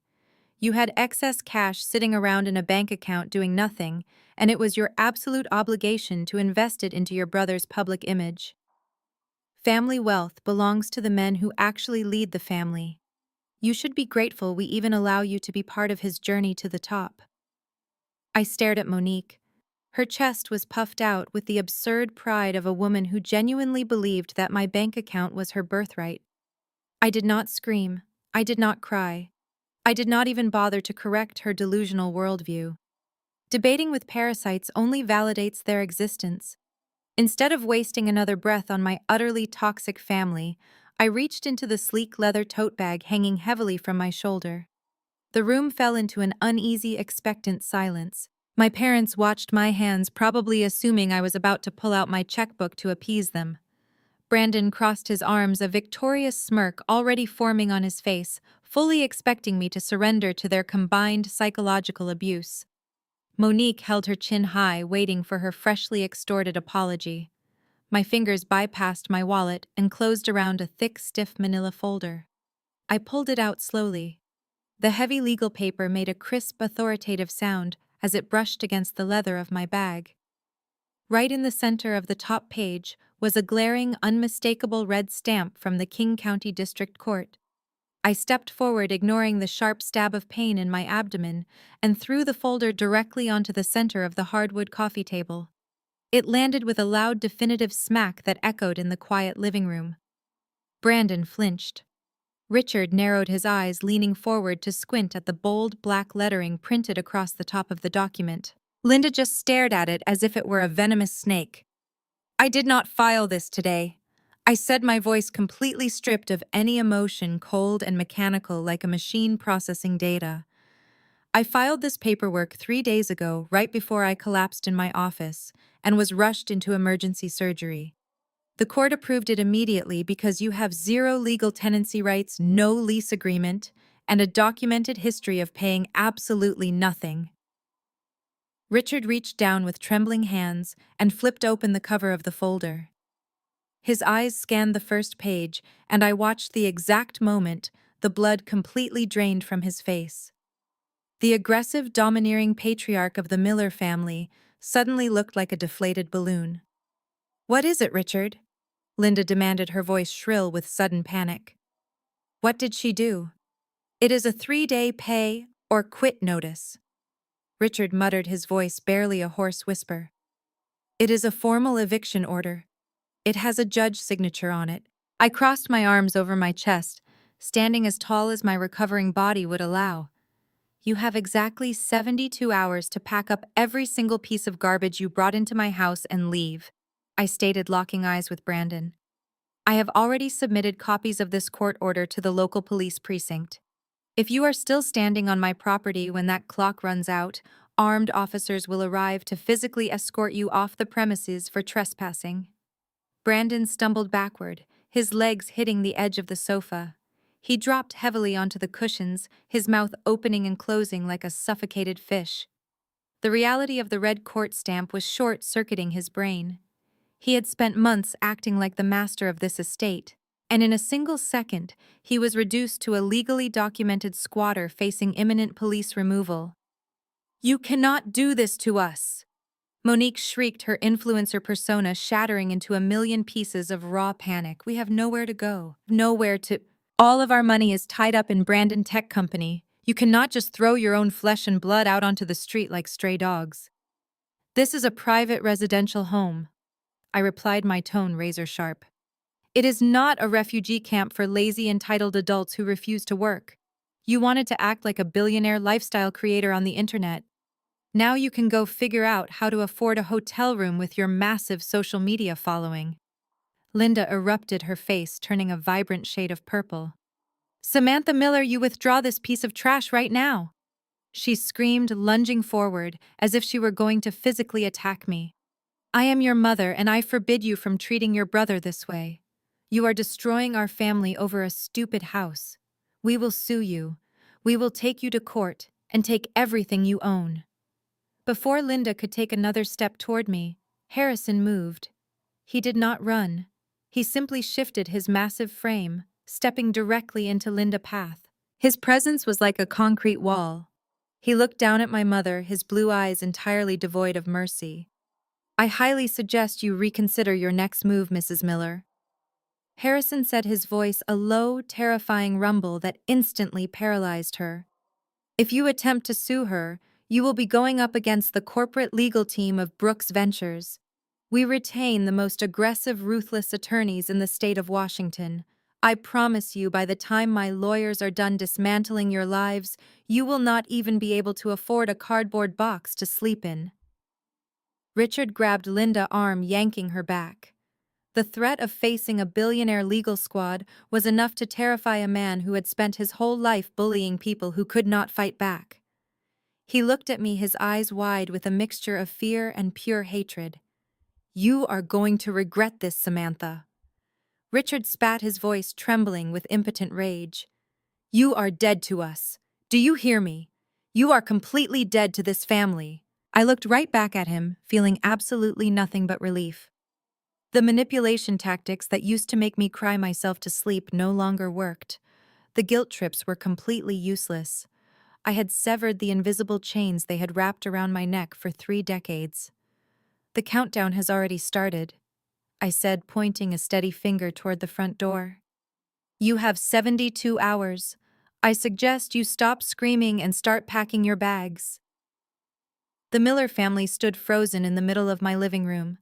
You had excess cash sitting around in a bank account doing nothing, and it was your absolute obligation to invest it into your brother's public image. Family wealth belongs to the men who actually lead the family. You should be grateful we even allow you to be part of his journey to the top. I stared at Monique. Her chest was puffed out with the absurd pride of a woman who genuinely believed that my bank account was her birthright. I did not scream. I did not cry. I did not even bother to correct her delusional worldview. Debating with parasites only validates their existence. Instead of wasting another breath on my utterly toxic family, I reached into the sleek leather tote bag hanging heavily from my shoulder. The room fell into an uneasy, expectant silence. My parents watched my hands, probably assuming I was about to pull out my checkbook to appease them. Brandon crossed his arms, a victorious smirk already forming on his face, fully expecting me to surrender to their combined psychological abuse. Monique held her chin high, waiting for her freshly extorted apology. My fingers bypassed my wallet and closed around a thick, stiff manila folder. I pulled it out slowly. The heavy legal paper made a crisp, authoritative sound as it brushed against the leather of my bag. Right in the center of the top page was a glaring, unmistakable red stamp from the King County District Court. I stepped forward, ignoring the sharp stab of pain in my abdomen, and threw the folder directly onto the center of the hardwood coffee table. It landed with a loud, definitive smack that echoed in the quiet living room. Brandon flinched. Richard narrowed his eyes, leaning forward to squint at the bold black lettering printed across the top of the document. Linda just stared at it as if it were a venomous snake. I did not file this today. I said, my voice completely stripped of any emotion, cold and mechanical like a machine processing data. I filed this paperwork 3 days ago, right before I collapsed in my office, and was rushed into emergency surgery. The court approved it immediately because you have zero legal tenancy rights, no lease agreement, and a documented history of paying absolutely nothing. Richard reached down with trembling hands and flipped open the cover of the folder. His eyes scanned the first page, and I watched the exact moment the blood completely drained from his face. The aggressive, domineering patriarch of the Miller family suddenly looked like a deflated balloon. "What is it, Richard?" Linda demanded, her voice shrill with sudden panic. "What did she do?" "It is a 3-day pay or quit notice." Richard muttered, his voice barely a hoarse whisper. "It is a formal eviction order. It has a judge signature on it." I crossed my arms over my chest, standing as tall as my recovering body would allow. "You have exactly 72 hours to pack up every single piece of garbage you brought into my house and leave," I stated, locking eyes with Brandon. "I have already submitted copies of this court order to the local police precinct. If you are still standing on my property when that clock runs out, armed officers will arrive to physically escort you off the premises for trespassing." Brandon stumbled backward, his legs hitting the edge of the sofa. He dropped heavily onto the cushions, his mouth opening and closing like a suffocated fish. The reality of the red court stamp was short-circuiting his brain. He had spent months acting like the master of this estate, and in a single second, he was reduced to a legally documented squatter facing imminent police removal. "You cannot do this to us!" Monique shrieked, her influencer persona shattering into a million pieces of raw panic. "We have nowhere to go. Nowhere to... All of our money is tied up in Brandon Tech Company. You cannot just throw your own flesh and blood out onto the street like stray dogs." "This is a private residential home," I replied, my tone razor-sharp. "It is not a refugee camp for lazy, entitled adults who refuse to work. You wanted to act like a billionaire lifestyle creator on the internet. Now you can go figure out how to afford a hotel room with your massive social media following." Linda erupted, her face turning a vibrant shade of purple. "Samantha Miller, you withdraw this piece of trash right now!" she screamed, lunging forward as if she were going to physically attack me. "I am your mother, and I forbid you from treating your brother this way. You are destroying our family over a stupid house. We will sue you. We will take you to court and take everything you own." Before Linda could take another step toward me, Harrison moved. He did not run. He simply shifted his massive frame, stepping directly into Linda's path. His presence was like a concrete wall. He looked down at my mother, his blue eyes entirely devoid of mercy. "I highly suggest you reconsider your next move, Mrs. Miller." Harrison said, his voice a low, terrifying rumble that instantly paralyzed her. "If you attempt to sue her, you will be going up against the corporate legal team of Brooks Ventures. We retain the most aggressive, ruthless attorneys in the state of Washington. I promise you, by the time my lawyers are done dismantling your lives, you will not even be able to afford a cardboard box to sleep in." Richard grabbed Linda's arm, yanking her back. The threat of facing a billionaire legal squad was enough to terrify a man who had spent his whole life bullying people who could not fight back. He looked at me, his eyes wide with a mixture of fear and pure hatred. "You are going to regret this, Samantha." Richard spat, his voice trembling with impotent rage. "You are dead to us. Do you hear me? You are completely dead to this family." I looked right back at him, feeling absolutely nothing but relief. The manipulation tactics that used to make me cry myself to sleep no longer worked. The guilt trips were completely useless. I had severed the invisible chains they had wrapped around my neck for 3 decades. "The countdown has already started," I said, pointing a steady finger toward the front door. "You have 72 hours. I suggest you stop screaming and start packing your bags." The Miller family stood frozen in the middle of my living room.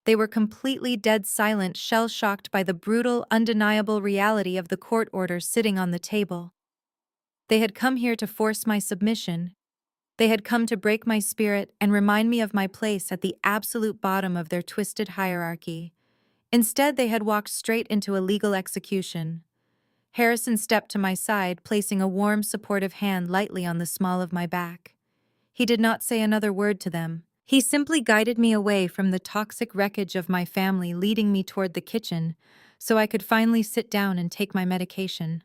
They were completely dead silent, shell-shocked by the brutal, undeniable reality of the court order sitting on the table. They had come here to force my submission. They had come to break my spirit and remind me of my place at the absolute bottom of their twisted hierarchy. Instead, they had walked straight into a legal execution. Harrison stepped to my side, placing a warm, supportive hand lightly on the small of my back. He did not say another word to them. He simply guided me away from the toxic wreckage of my family, leading me toward the kitchen, so I could finally sit down and take my medication.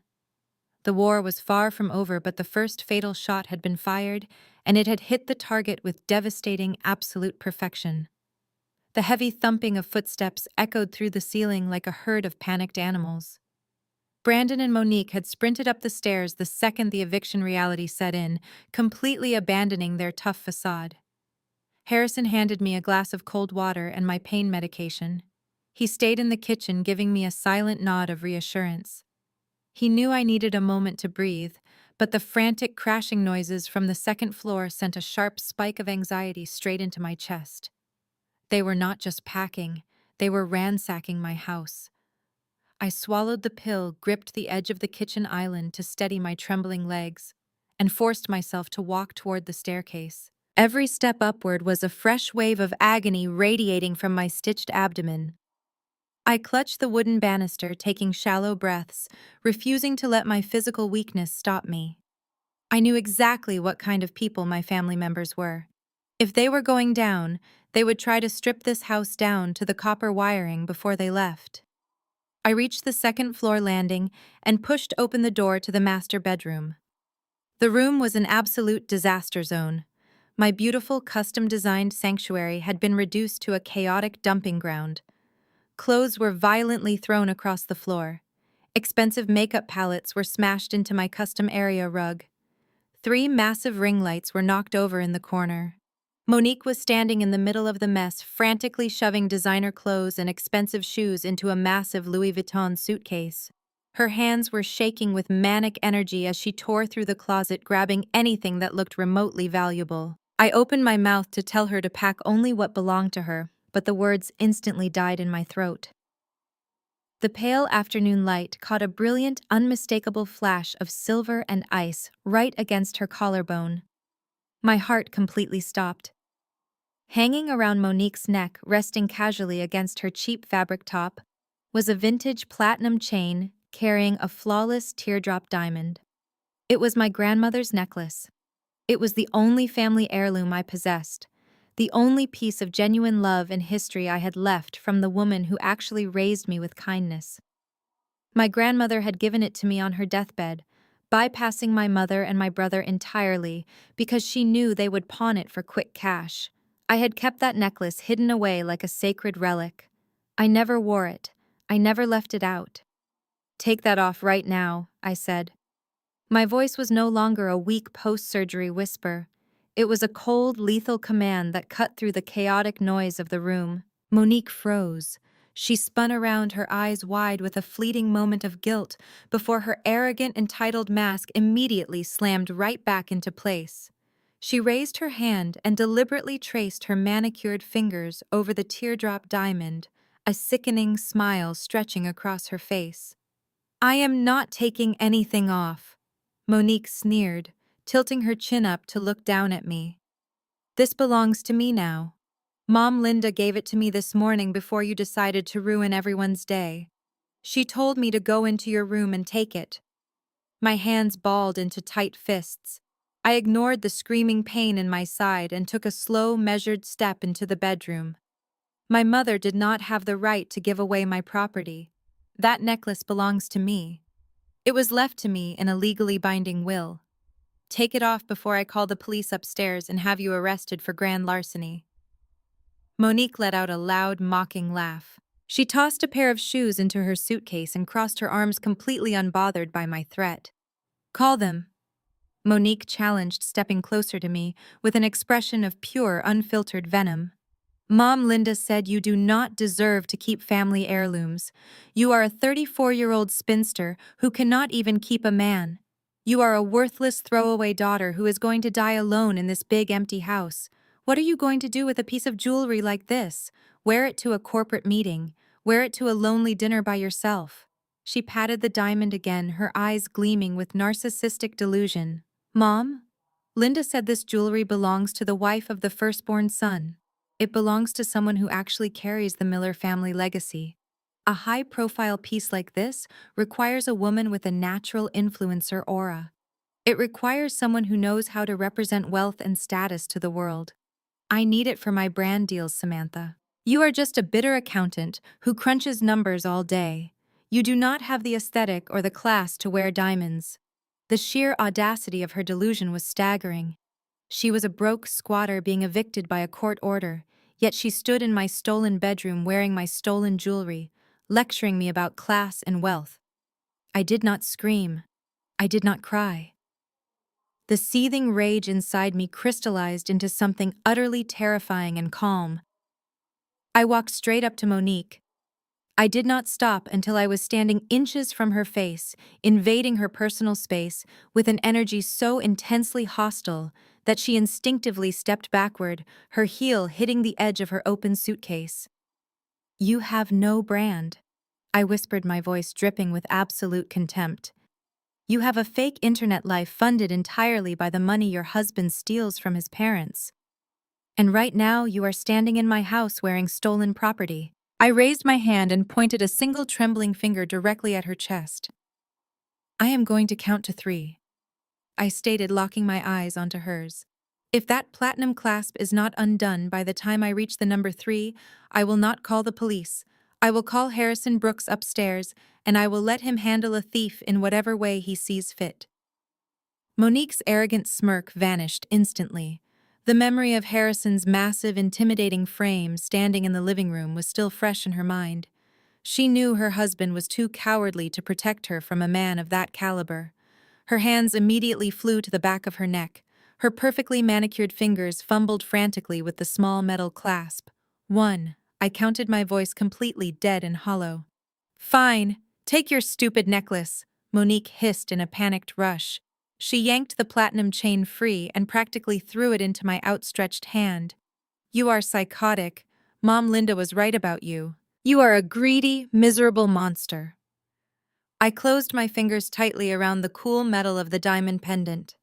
The war was far from over, but the first fatal shot had been fired, and it had hit the target with devastating, absolute perfection. The heavy thumping of footsteps echoed through the ceiling like a herd of panicked animals. Brandon and Monique had sprinted up the stairs the second the eviction reality set in, completely abandoning their tough facade. Harrison handed me a glass of cold water and my pain medication. He stayed in the kitchen, giving me a silent nod of reassurance. He knew I needed a moment to breathe, but the frantic crashing noises from the second floor sent a sharp spike of anxiety straight into my chest. They were not just packing, they were ransacking my house. I swallowed the pill, gripped the edge of the kitchen island to steady my trembling legs, and forced myself to walk toward the staircase. Every step upward was a fresh wave of agony radiating from my stitched abdomen. I clutched the wooden banister, taking shallow breaths, refusing to let my physical weakness stop me. I knew exactly what kind of people my family members were. If they were going down, they would try to strip this house down to the copper wiring before they left. I reached the second-floor landing and pushed open the door to the master bedroom. The room was an absolute disaster zone. My beautiful, custom-designed sanctuary had been reduced to a chaotic dumping ground. Clothes were violently thrown across the floor. Expensive makeup palettes were smashed into my custom area rug. 3 massive ring lights were knocked over in the corner. Monique was standing in the middle of the mess, frantically shoving designer clothes and expensive shoes into a massive Louis Vuitton suitcase. Her hands were shaking with manic energy as she tore through the closet, grabbing anything that looked remotely valuable. I opened my mouth to tell her to pack only what belonged to her, but the words instantly died in my throat. The pale afternoon light caught a brilliant, unmistakable flash of silver and ice right against her collarbone. My heart completely stopped. Hanging around Monique's neck, resting casually against her cheap fabric top, was a vintage platinum chain carrying a flawless teardrop diamond. It was my grandmother's necklace. It was the only family heirloom I possessed, the only piece of genuine love and history I had left from the woman who actually raised me with kindness. My grandmother had given it to me on her deathbed, bypassing my mother and my brother entirely because she knew they would pawn it for quick cash. I had kept that necklace hidden away like a sacred relic. I never wore it. I never left it out. "Take that off right now," I said. My voice was no longer a weak post-surgery whisper. It was a cold, lethal command that cut through the chaotic noise of the room. Monique froze. She spun around, her eyes wide with a fleeting moment of guilt before her arrogant, entitled mask immediately slammed right back into place. She raised her hand and deliberately traced her manicured fingers over the teardrop diamond, a sickening smile stretching across her face. "I am not taking anything off," Monique sneered, tilting her chin up to look down at me. "This belongs to me now. Mom Linda gave it to me this morning before you decided to ruin everyone's day. She told me to go into your room and take it." My hands balled into tight fists. I ignored the screaming pain in my side and took a slow, measured step into the bedroom. My mother did not have the right to give away my property. That necklace belongs to me. It was left to me in a legally binding will. "Take it off before I call the police upstairs and have you arrested for grand larceny." Monique let out a loud, mocking laugh. She tossed a pair of shoes into her suitcase and crossed her arms, completely unbothered by my threat. "Call them," Monique challenged, stepping closer to me with an expression of pure, unfiltered venom. "Mom Linda said you do not deserve to keep family heirlooms. You are a 34-year-old spinster who cannot even keep a man. You are a worthless throwaway daughter who is going to die alone in this big empty house. What are you going to do with a piece of jewelry like this? Wear it to a corporate meeting. Wear it to a lonely dinner by yourself." She patted the diamond again, her eyes gleaming with narcissistic delusion. "Mom, Linda said this jewelry belongs to the wife of the firstborn son. It belongs to someone who actually carries the Miller family legacy. A high-profile piece like this requires a woman with a natural influencer aura. It requires someone who knows how to represent wealth and status to the world. I need it for my brand deals, Samantha. You are just a bitter accountant who crunches numbers all day. You do not have the aesthetic or the class to wear diamonds. The sheer audacity of her delusion was staggering. She was a broke squatter being evicted by a court order, yet she stood in my stolen bedroom wearing my stolen jewelry, lecturing me about class and wealth. I did not scream. I did not cry. The seething rage inside me crystallized into something utterly terrifying and calm. I walked straight up to Monique. I did not stop until I was standing inches from her face, invading her personal space with an energy so intensely hostile that she instinctively stepped backward, her heel hitting the edge of her open suitcase. "You have no brand," I whispered, my voice dripping with absolute contempt. "You have a fake internet life funded entirely by the money your husband steals from his parents. And right now you are standing in my house wearing stolen property." I raised my hand and pointed a single trembling finger directly at her chest. "I am going to count to 3. I stated, locking my eyes onto hers. "If that platinum clasp is not undone by the time I reach the number 3, I will not call the police. I will call Harrison Brooks upstairs, and I will let him handle a thief in whatever way he sees fit." Monique's arrogant smirk vanished instantly. The memory of Harrison's massive, intimidating frame standing in the living room was still fresh in her mind. She knew her husband was too cowardly to protect her from a man of that caliber. Her hands immediately flew to the back of her neck. Her perfectly manicured fingers fumbled frantically with the small metal clasp. 1. I counted, my voice completely dead and hollow. "Fine, take your stupid necklace," Monique hissed in a panicked rush. She yanked the platinum chain free and practically threw it into my outstretched hand. "You are psychotic. Mom Linda was right about you. You are a greedy, miserable monster." I closed my fingers tightly around the cool metal of the diamond pendant.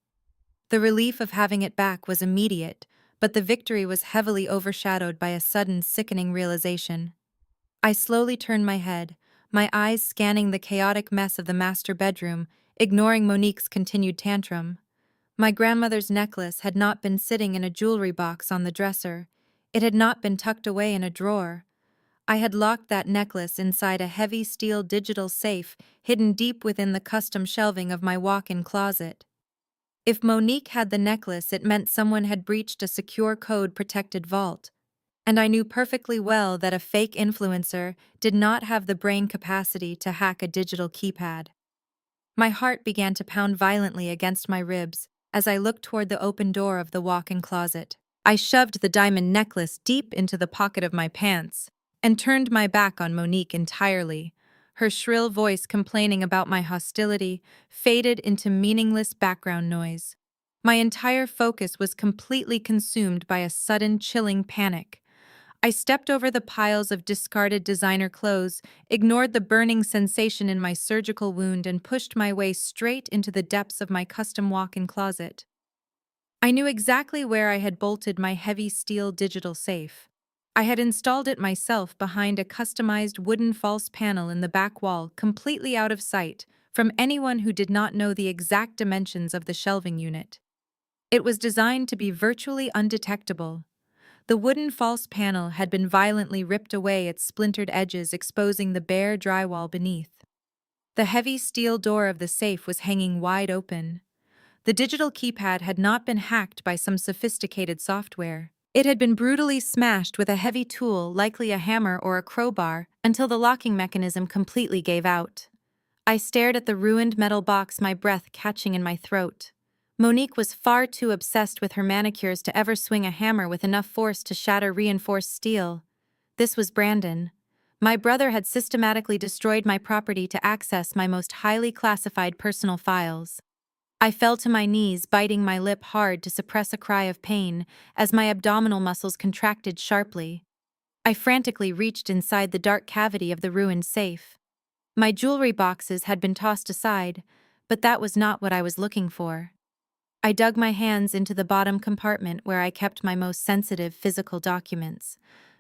The relief of having it back was immediate, but the victory was heavily overshadowed by a sudden, sickening realization. I slowly turned my head, my eyes scanning the chaotic mess of the master bedroom, ignoring Monique's continued tantrum. My grandmother's necklace had not been sitting in a jewelry box on the dresser. It had not been tucked away in a drawer. I had locked that necklace inside a heavy steel digital safe hidden deep within the custom shelving of my walk-in closet. If Monique had the necklace, it meant someone had breached a secure code-protected vault. And I knew perfectly well that a fake influencer did not have the brain capacity to hack a digital keypad. My heart began to pound violently against my ribs as I looked toward the open door of the walk-in closet. I shoved the diamond necklace deep into the pocket of my pants and turned my back on Monique entirely. Her shrill voice complaining about my hostility faded into meaningless background noise. My entire focus was completely consumed by a sudden, chilling panic. I stepped over the piles of discarded designer clothes, ignored the burning sensation in my surgical wound, and pushed my way straight into the depths of my custom walk-in closet. I knew exactly where I had bolted my heavy steel digital safe. I had installed it myself behind a customized wooden false panel in the back wall, completely out of sight from anyone who did not know the exact dimensions of the shelving unit. It was designed to be virtually undetectable. The wooden false panel had been violently ripped away, its splintered edges exposing the bare drywall beneath. The heavy steel door of the safe was hanging wide open. The digital keypad had not been hacked by some sophisticated software. It had been brutally smashed with a heavy tool, likely a hammer or a crowbar, until the locking mechanism completely gave out. I stared at the ruined metal box, my breath catching in my throat. Monique was far too obsessed with her manicures to ever swing a hammer with enough force to shatter reinforced steel. This was Brandon. My brother had systematically destroyed my property to access my most highly classified personal files. I fell to my knees, biting my lip hard to suppress a cry of pain as my abdominal muscles contracted sharply. I frantically reached inside the dark cavity of the ruined safe. My jewelry boxes had been tossed aside, but that was not what I was looking for. I dug my hands into the bottom compartment where I kept my most sensitive physical documents,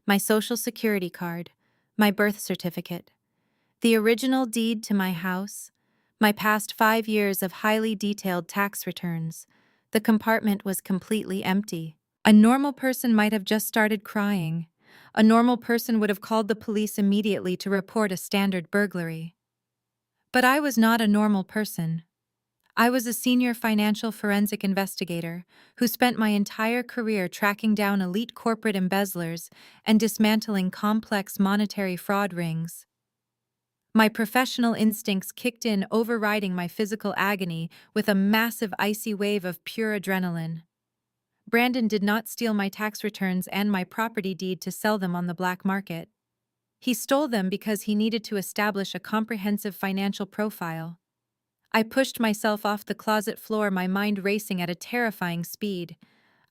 my social security card, my birth certificate. The original deed to my house, my past 5 years of highly detailed tax returns. The compartment was completely empty. A normal person might have just started crying. A normal person would have called the police immediately to report a standard burglary. But I was not a normal person. I was a senior financial forensic investigator who spent my entire career tracking down elite corporate embezzlers and dismantling complex monetary fraud rings. My professional instincts kicked in, overriding my physical agony with a massive icy wave of pure adrenaline. Brandon did not steal my tax returns and my property deed to sell them on the black market. He stole them because he needed to establish a comprehensive financial profile. I pushed myself off the closet floor, my mind racing at a terrifying speed.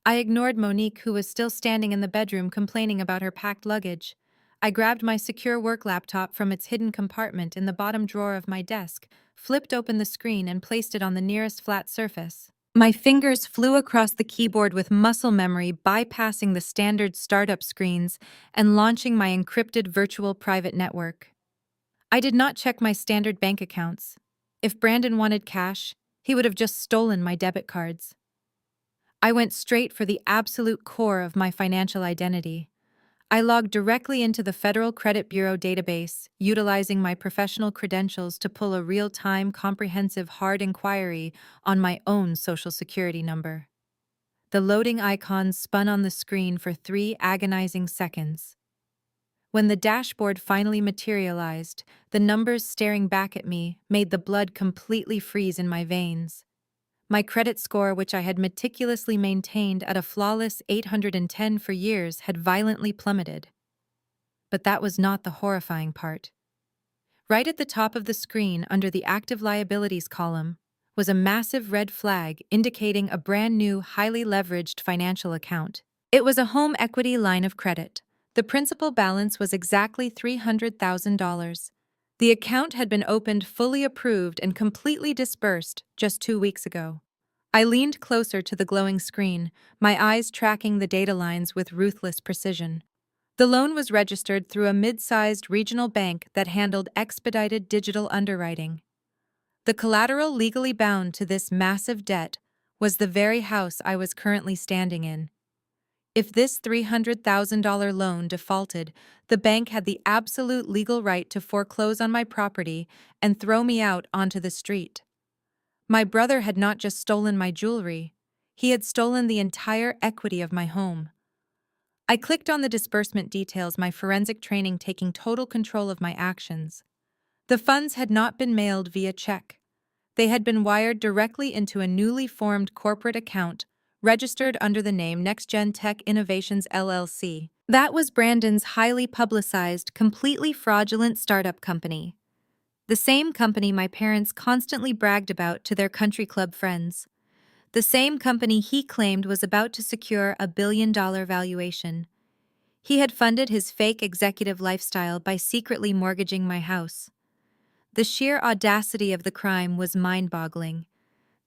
I ignored Monique, who was still standing in the bedroom complaining about her packed luggage. I grabbed my secure work laptop from its hidden compartment in the bottom drawer of my desk, flipped open the screen, and placed it on the nearest flat surface. My fingers flew across the keyboard with muscle memory, bypassing the standard startup screens and launching my encrypted virtual private network. I did not check my standard bank accounts. If Brandon wanted cash, he would have just stolen my debit cards. I went straight for the absolute core of my financial identity. I logged directly into the Federal Credit Bureau database, utilizing my professional credentials to pull a real-time, comprehensive hard inquiry on my own Social Security number. The loading icons spun on the screen for 3 agonizing seconds. When the dashboard finally materialized, the numbers staring back at me made the blood completely freeze in my veins. My credit score, which I had meticulously maintained at a flawless 810 for years, had violently plummeted. But that was not the horrifying part. Right at the top of the screen, under the active liabilities column, was a massive red flag indicating a brand new, highly leveraged financial account. It was a home equity line of credit. The principal balance was exactly $300,000. The account had been opened, fully approved, and completely disbursed just 2 weeks ago. I leaned closer to the glowing screen, my eyes tracking the data lines with ruthless precision. The loan was registered through a mid-sized regional bank that handled expedited digital underwriting. The collateral legally bound to this massive debt was the very house I was currently standing in. If this $300,000 loan defaulted, the bank had the absolute legal right to foreclose on my property and throw me out onto the street. My brother had not just stolen my jewelry, he had stolen the entire equity of my home. I clicked on the disbursement details, my forensic training taking total control of my actions. The funds had not been mailed via check. They had been wired directly into a newly formed corporate account registered under the name NextGen Tech Innovations LLC. That was Brandon's highly publicized, completely fraudulent startup company. The same company my parents constantly bragged about to their country club friends. The same company he claimed was about to secure a billion-dollar valuation. He had funded his fake executive lifestyle by secretly mortgaging my house. The sheer audacity of the crime was mind-boggling.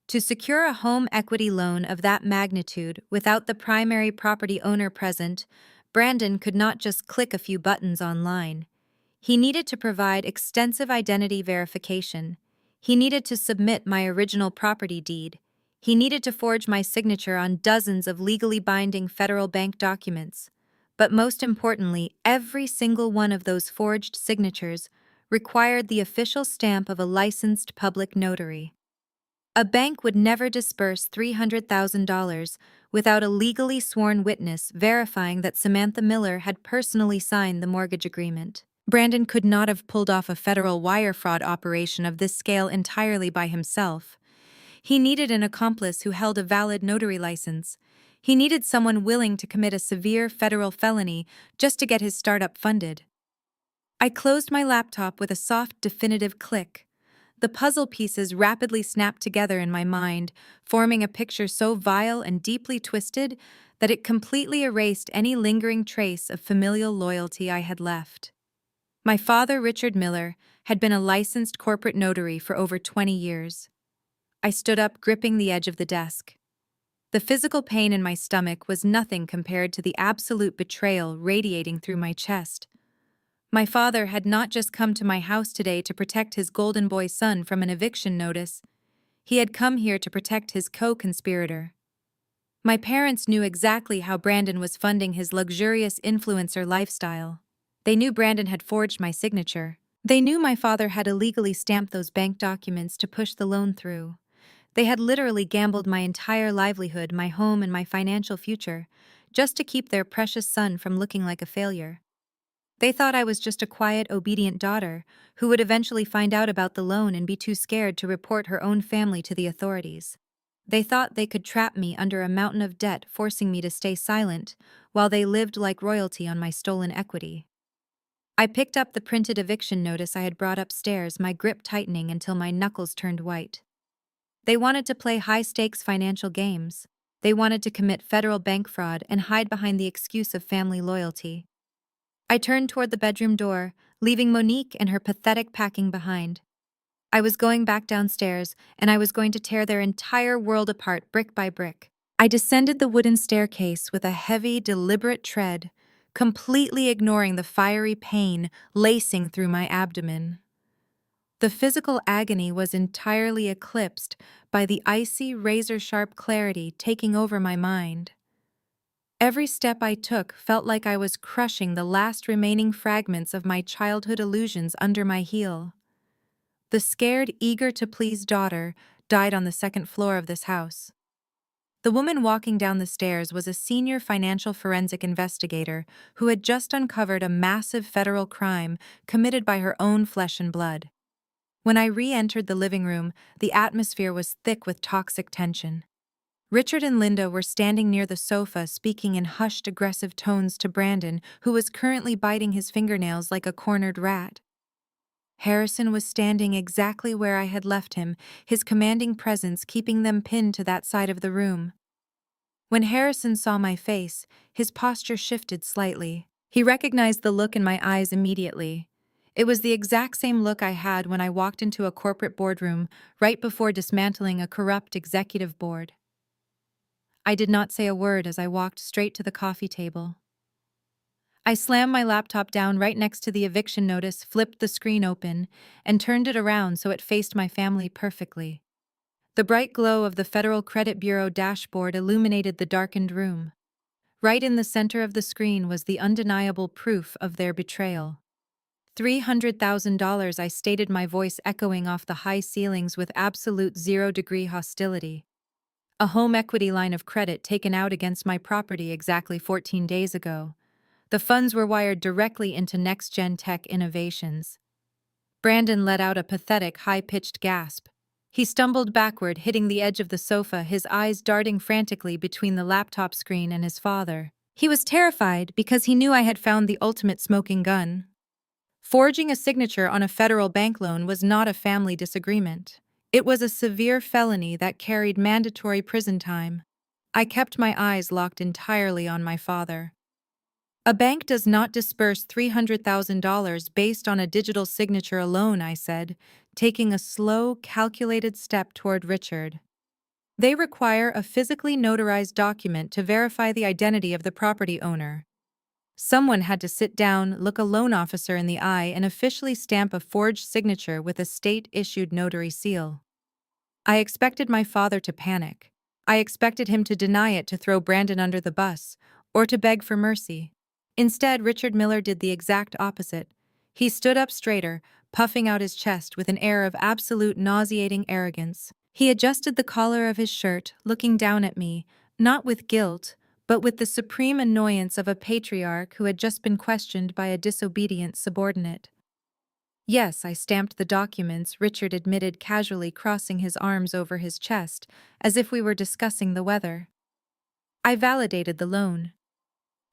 To secure a home equity loan of that magnitude without the primary property owner present, Brandon could not just click a few buttons online. He needed to provide extensive identity verification. He needed to submit my original property deed. He needed to forge my signature on dozens of legally binding federal bank documents. But most importantly, every single one of those forged signatures required the official stamp of a licensed public notary. A bank would never disburse $300,000 without a legally sworn witness verifying that Samantha Miller had personally signed the mortgage agreement. Brandon could not have pulled off a federal wire fraud operation of this scale entirely by himself. He needed an accomplice who held a valid notary license. He needed someone willing to commit a severe federal felony just to get his startup funded. I closed my laptop with a soft, definitive click. The puzzle pieces rapidly snapped together in my mind, forming a picture so vile and deeply twisted that it completely erased any lingering trace of familial loyalty I had left. My father, Richard Miller, had been a licensed corporate notary for over 20 years. I stood up, gripping the edge of the desk. The physical pain in my stomach was nothing compared to the absolute betrayal radiating through my chest. My father had not just come to my house today to protect his golden boy son from an eviction notice. He had come here to protect his co-conspirator. My parents knew exactly how Brandon was funding his luxurious influencer lifestyle. They knew Brandon had forged my signature. They knew my father had illegally stamped those bank documents to push the loan through. They had literally gambled my entire livelihood, my home, and my financial future, just to keep their precious son from looking like a failure. They thought I was just a quiet, obedient daughter who would eventually find out about the loan and be too scared to report her own family to the authorities. They thought they could trap me under a mountain of debt, forcing me to stay silent, while they lived like royalty on my stolen equity. I picked up the printed eviction notice I had brought upstairs, my grip tightening until my knuckles turned white. They wanted to play high-stakes financial games. They wanted to commit federal bank fraud and hide behind the excuse of family loyalty. I turned toward the bedroom door, leaving Monique and her pathetic packing behind. I was going back downstairs, and I was going to tear their entire world apart brick by brick. I descended the wooden staircase with a heavy, deliberate tread, completely ignoring the fiery pain lacing through my abdomen. The physical agony was entirely eclipsed by the icy, razor-sharp clarity taking over my mind. Every step I took felt like I was crushing the last remaining fragments of my childhood illusions under my heel. The scared, eager-to-please daughter died on the second floor of this house. The woman walking down the stairs was a senior financial forensic investigator who had just uncovered a massive federal crime committed by her own flesh and blood. When I re-entered the living room, the atmosphere was thick with toxic tension. Richard and Linda were standing near the sofa speaking in hushed, aggressive tones to Brandon, who was currently biting his fingernails like a cornered rat. Harrison was standing exactly where I had left him, his commanding presence keeping them pinned to that side of the room. When Harrison saw my face, his posture shifted slightly. He recognized the look in my eyes immediately. It was the exact same look I had when I walked into a corporate boardroom right before dismantling a corrupt executive board. I did not say a word as I walked straight to the coffee table. I slammed my laptop down right next to the eviction notice, flipped the screen open, and turned it around so it faced my family perfectly. The bright glow of the Federal Credit Bureau dashboard illuminated the darkened room. Right in the center of the screen was the undeniable proof of their betrayal. $300,000, I stated, my voice echoing off the high ceilings with absolute zero-degree hostility. A home equity line of credit taken out against my property exactly 14 days ago. The funds were wired directly into next-gen tech innovations. Brandon let out a pathetic, high-pitched gasp. He stumbled backward, hitting the edge of the sofa, his eyes darting frantically between the laptop screen and his father. He was terrified because he knew I had found the ultimate smoking gun. Forging a signature on a federal bank loan was not a family disagreement. It was a severe felony that carried mandatory prison time. I kept my eyes locked entirely on my father. A bank does not disperse $300,000 based on a digital signature alone, I said, taking a slow, calculated step toward Richard. They require a physically notarized document to verify the identity of the property owner. Someone had to sit down, look a loan officer in the eye, and officially stamp a forged signature with a state-issued notary seal. I expected my father to panic. I expected him to deny it, to throw Brandon under the bus, or to beg for mercy. Instead, Richard Miller did the exact opposite. He stood up straighter, puffing out his chest with an air of absolute nauseating arrogance. He adjusted the collar of his shirt, looking down at me, not with guilt, but with the supreme annoyance of a patriarch who had just been questioned by a disobedient subordinate. Yes, I stamped the documents, Richard admitted, casually crossing his arms over his chest, as if we were discussing the weather. I validated the loan.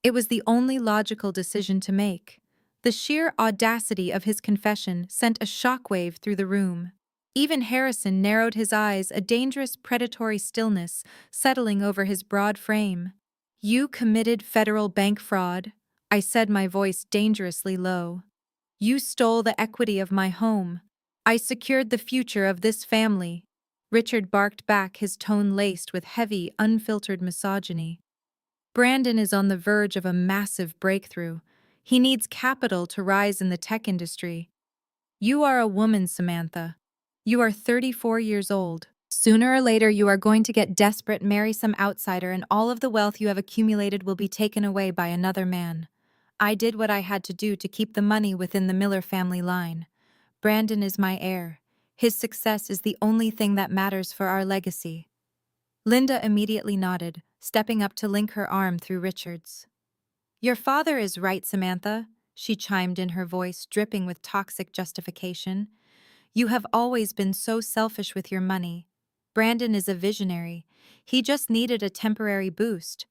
It was the only logical decision to make. The sheer audacity of his confession sent a shockwave through the room. Even Harrison narrowed his eyes, a dangerous predatory stillness settling over his broad frame. "You committed federal bank fraud," I said, my voice dangerously low. "You stole the equity of my home. I secured the future of this family." Richard barked back, his tone laced with heavy, unfiltered misogyny. "Brandon is on the verge of a massive breakthrough. He needs capital to rise in the tech industry. You are a woman, Samantha. You are 34 years old. Sooner or later, you are going to get desperate, marry some outsider, and all of the wealth you have accumulated will be taken away by another man. I did what I had to do to keep the money within the Miller family line. Brandon is my heir. His success is the only thing that matters for our legacy. Linda immediately nodded, stepping up to link her arm through Richard's. Your father is right, Samantha, she chimed in, her voice dripping with toxic justification. You have always been so selfish with your money. Brandon is a visionary. He just needed a temporary boost.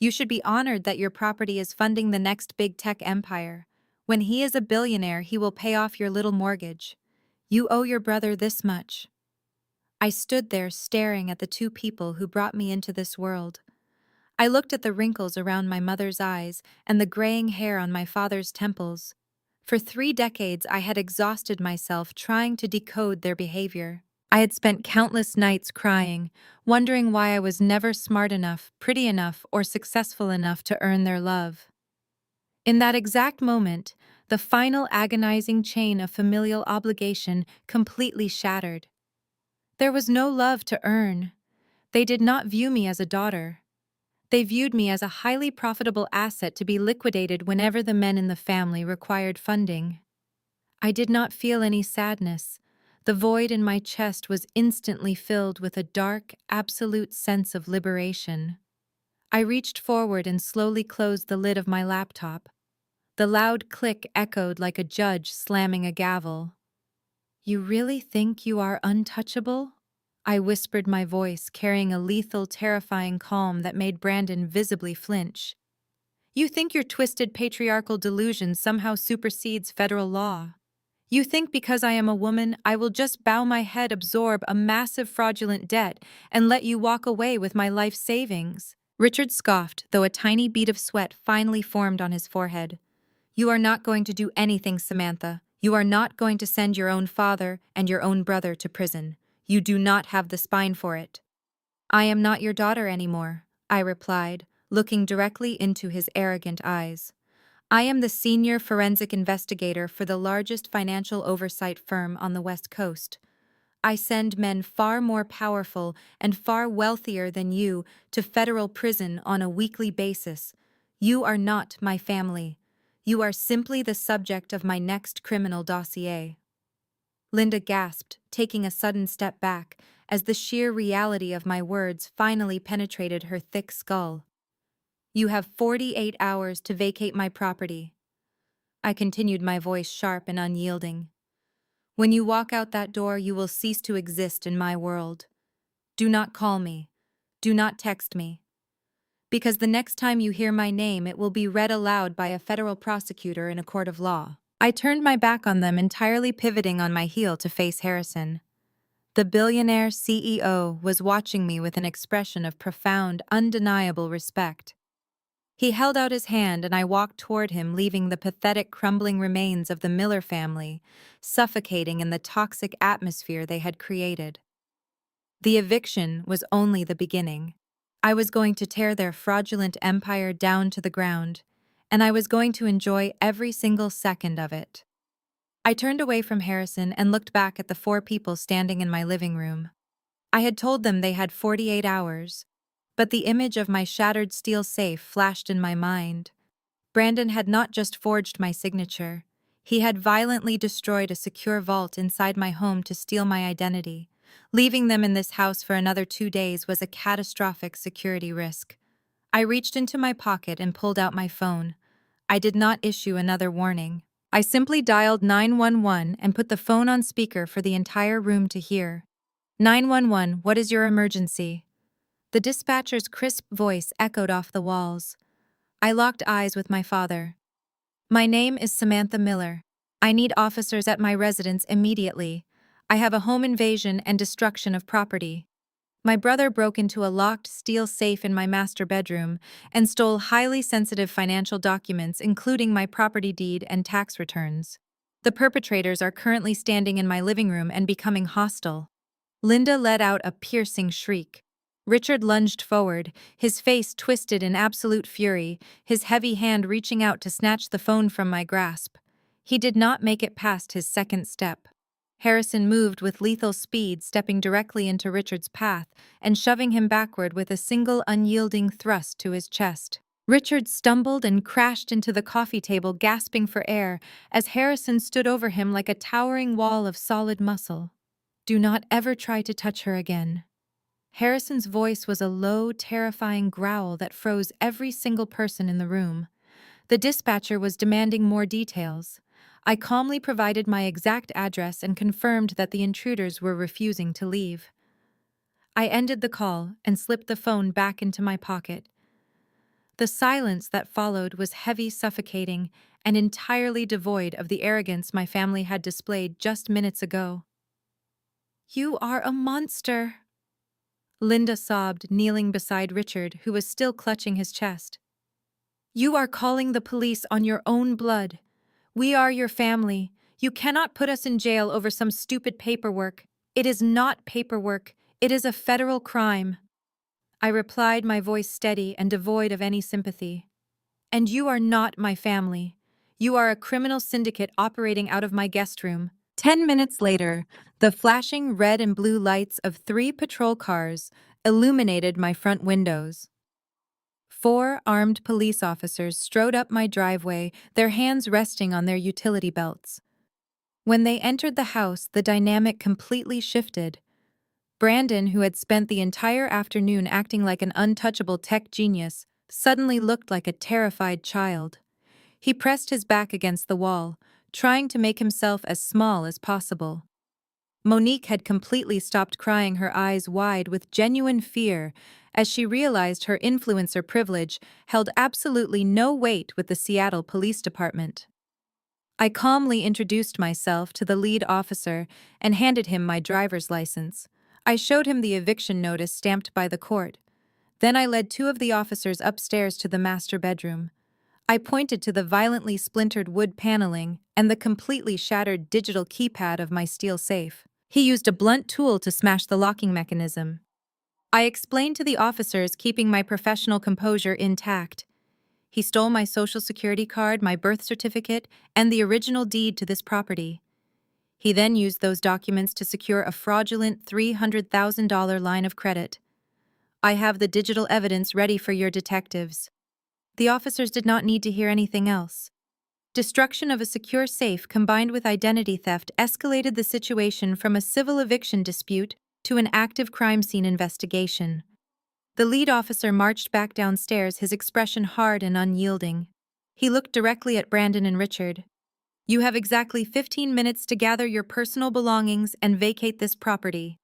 You should be honored that your property is funding the next big tech empire. When he is a billionaire, he will pay off your little mortgage. You owe your brother this much. I stood there staring at the two people who brought me into this world. I looked at the wrinkles around my mother's eyes and the graying hair on my father's temples. For 3 decades, I had exhausted myself trying to decode their behavior. I had spent countless nights crying, wondering why I was never smart enough, pretty enough, or successful enough to earn their love. In that exact moment, the final agonizing chain of familial obligation completely shattered. There was no love to earn. They did not view me as a daughter. They viewed me as a highly profitable asset to be liquidated whenever the men in the family required funding. I did not feel any sadness. The void in my chest was instantly filled with a dark, absolute sense of liberation. I reached forward and slowly closed the lid of my laptop. The loud click echoed like a judge slamming a gavel. You really think you are untouchable? I whispered, my voice carrying a lethal, terrifying calm that made Brandon visibly flinch. You think your twisted patriarchal delusion somehow supersedes federal law. You think because I am a woman, I will just bow my head, absorb a massive fraudulent debt, and let you walk away with my life savings? Richard scoffed, though a tiny bead of sweat finally formed on his forehead. You are not going to do anything, Samantha. You are not going to send your own father and your own brother to prison. You do not have the spine for it. I am not your daughter anymore, I replied, looking directly into his arrogant eyes. I am the senior forensic investigator for the largest financial oversight firm on the West Coast. I send men far more powerful and far wealthier than you to federal prison on a weekly basis. You are not my family. You are simply the subject of my next criminal dossier. Linda gasped, taking a sudden step back, as the sheer reality of my words finally penetrated her thick skull. You have 48 hours to vacate my property. I continued, my voice sharp and unyielding. When you walk out that door, you will cease to exist in my world. Do not call me. Do not text me. Because the next time you hear my name, it will be read aloud by a federal prosecutor in a court of law. I turned my back on them, entirely pivoting on my heel to face Harrison. The billionaire CEO was watching me with an expression of profound, undeniable respect. He held out his hand and I walked toward him, leaving the pathetic, crumbling remains of the Miller family, suffocating in the toxic atmosphere they had created. The eviction was only the beginning. I was going to tear their fraudulent empire down to the ground, and I was going to enjoy every single second of it. I turned away from Harrison and looked back at the 4 people standing in my living room. I had told them they had 48 hours, but the image of my shattered steel safe flashed in my mind. Brandon had not just forged my signature. He had violently destroyed a secure vault inside my home to steal my identity. Leaving them in this house for another 2 days was a catastrophic security risk. I reached into my pocket and pulled out my phone. I did not issue another warning. I simply dialed 911 and put the phone on speaker for the entire room to hear. 911, what is your emergency? The dispatcher's crisp voice echoed off the walls. I locked eyes with my father. My name is Samantha Miller. I need officers at my residence immediately. I have a home invasion and destruction of property. My brother broke into a locked steel safe in my master bedroom and stole highly sensitive financial documents, including my property deed and tax returns. The perpetrators are currently standing in my living room and becoming hostile. Linda let out a piercing shriek. Richard lunged forward, his face twisted in absolute fury, his heavy hand reaching out to snatch the phone from my grasp. He did not make it past his second step. Harrison moved with lethal speed, stepping directly into Richard's path and shoving him backward with a single unyielding thrust to his chest. Richard stumbled and crashed into the coffee table, gasping for air, as Harrison stood over him like a towering wall of solid muscle. "Do not ever try to touch her again." Harrison's voice was a low, terrifying growl that froze every single person in the room. The dispatcher was demanding more details. I calmly provided my exact address and confirmed that the intruders were refusing to leave. I ended the call and slipped the phone back into my pocket. The silence that followed was heavy, suffocating, and entirely devoid of the arrogance my family had displayed just minutes ago. "You are a monster," Linda sobbed, kneeling beside Richard, who was still clutching his chest. "You are calling the police on your own blood. We are your family. You cannot put us in jail over some stupid paperwork. It is not paperwork. It is a federal crime." I replied, my voice steady and devoid of any sympathy. "And you are not my family. You are a criminal syndicate operating out of my guest room." 10 minutes later, the flashing red and blue lights of 3 patrol cars illuminated my front windows. 4 armed police officers strode up my driveway, their hands resting on their utility belts. When they entered the house, the dynamic completely shifted. Brandon, who had spent the entire afternoon acting like an untouchable tech genius, suddenly looked like a terrified child. He pressed his back against the wall, trying to make himself as small as possible. Monique had completely stopped crying, her eyes wide with genuine fear, as she realized her influencer privilege held absolutely no weight with the Seattle Police Department. I calmly introduced myself to the lead officer and handed him my driver's license. I showed him the eviction notice stamped by the court. Then I led 2 of the officers upstairs to the master bedroom. I pointed to the violently splintered wood paneling and the completely shattered digital keypad of my steel safe. He used a blunt tool to smash the locking mechanism. I explained to the officers, keeping my professional composure intact. He stole my social security card, my birth certificate, and the original deed to this property. He then used those documents to secure a fraudulent $300,000 line of credit. "I have the digital evidence ready for your detectives." The officers did not need to hear anything else. Destruction of a secure safe combined with identity theft escalated the situation from a civil eviction dispute to an active crime scene investigation. The lead officer marched back downstairs, his expression hard and unyielding. He looked directly at Brandon and Richard. "You have exactly 15 minutes to gather your personal belongings and vacate this property."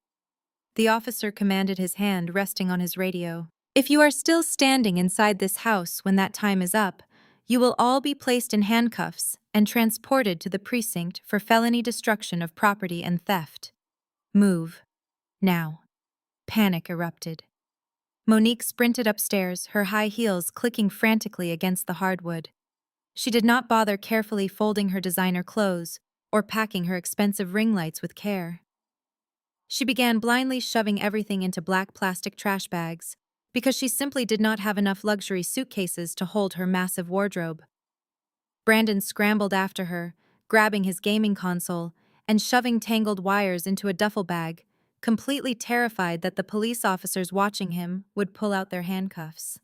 The officer commanded, his hand resting on his radio. "If you are still standing inside this house when that time is up, you will all be placed in handcuffs and transported to the precinct for felony destruction of property and theft. Move. Now." Panic erupted. Monique sprinted upstairs, her high heels clicking frantically against the hardwood. She did not bother carefully folding her designer clothes or packing her expensive ring lights with care. She began blindly shoving everything into black plastic trash bags, because she simply did not have enough luxury suitcases to hold her massive wardrobe. Brandon scrambled after her, grabbing his gaming console and shoving tangled wires into a duffel bag, completely terrified that the police officers watching him would pull out their handcuffs.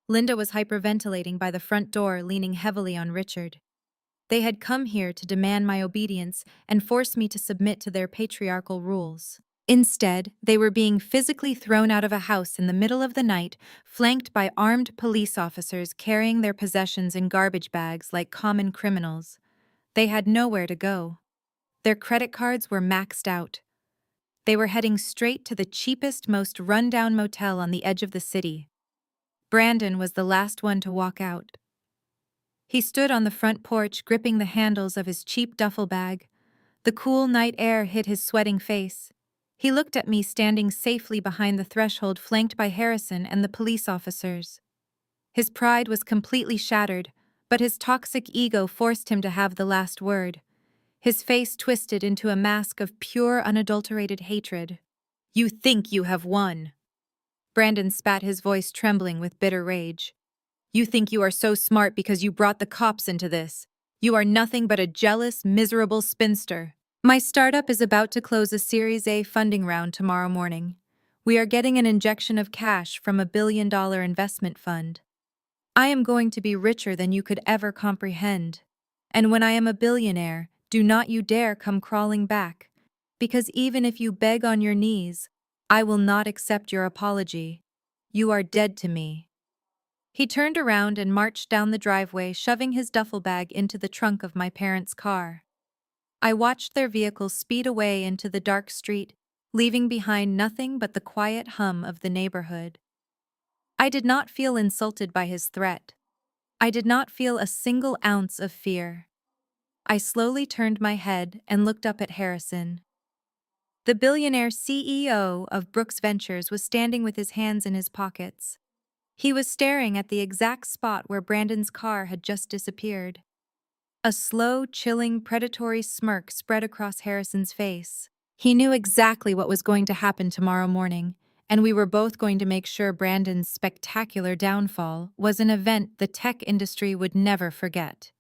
Linda was hyperventilating by the front door, leaning heavily on Richard. They had come here to demand my obedience and force me to submit to their patriarchal rules. Instead, they were being physically thrown out of a house in the middle of the night, flanked by armed police officers carrying their possessions in garbage bags like common criminals. They had nowhere to go. Their credit cards were maxed out. They were heading straight to the cheapest, most run-down motel on the edge of the city. Brandon was the last one to walk out. He stood on the front porch, gripping the handles of his cheap duffel bag. The cool night air hit his sweating face. He looked at me standing safely behind the threshold, flanked by Harrison and the police officers. His pride was completely shattered, but his toxic ego forced him to have the last word. His face twisted into a mask of pure, unadulterated hatred. "You think you have won." Brandon spat, his voice trembling with bitter rage. You think you are so smart because you brought the cops into this. You are nothing but a jealous, miserable spinster. My startup is about to close a Series A funding round tomorrow morning. We are getting an injection of cash from a billion-dollar investment fund. I am going to be richer than you could ever comprehend. And when I am a billionaire, do not you dare come crawling back, because even if you beg on your knees, I will not accept your apology. You are dead to me. He turned around and marched down the driveway, shoving his duffel bag into the trunk of my parents' car. I watched their vehicle speed away into the dark street, leaving behind nothing but the quiet hum of the neighborhood. I did not feel insulted by his threat. I did not feel a single ounce of fear. I slowly turned my head and looked up at Harrison. The billionaire CEO of Brooks Ventures was standing with his hands in his pockets. He was staring at the exact spot where Brandon's car had just disappeared. A slow, chilling, predatory smirk spread across Harrison's face. He knew exactly what was going to happen tomorrow morning, and we were both going to make sure Brandon's spectacular downfall was an event the tech industry would never forget.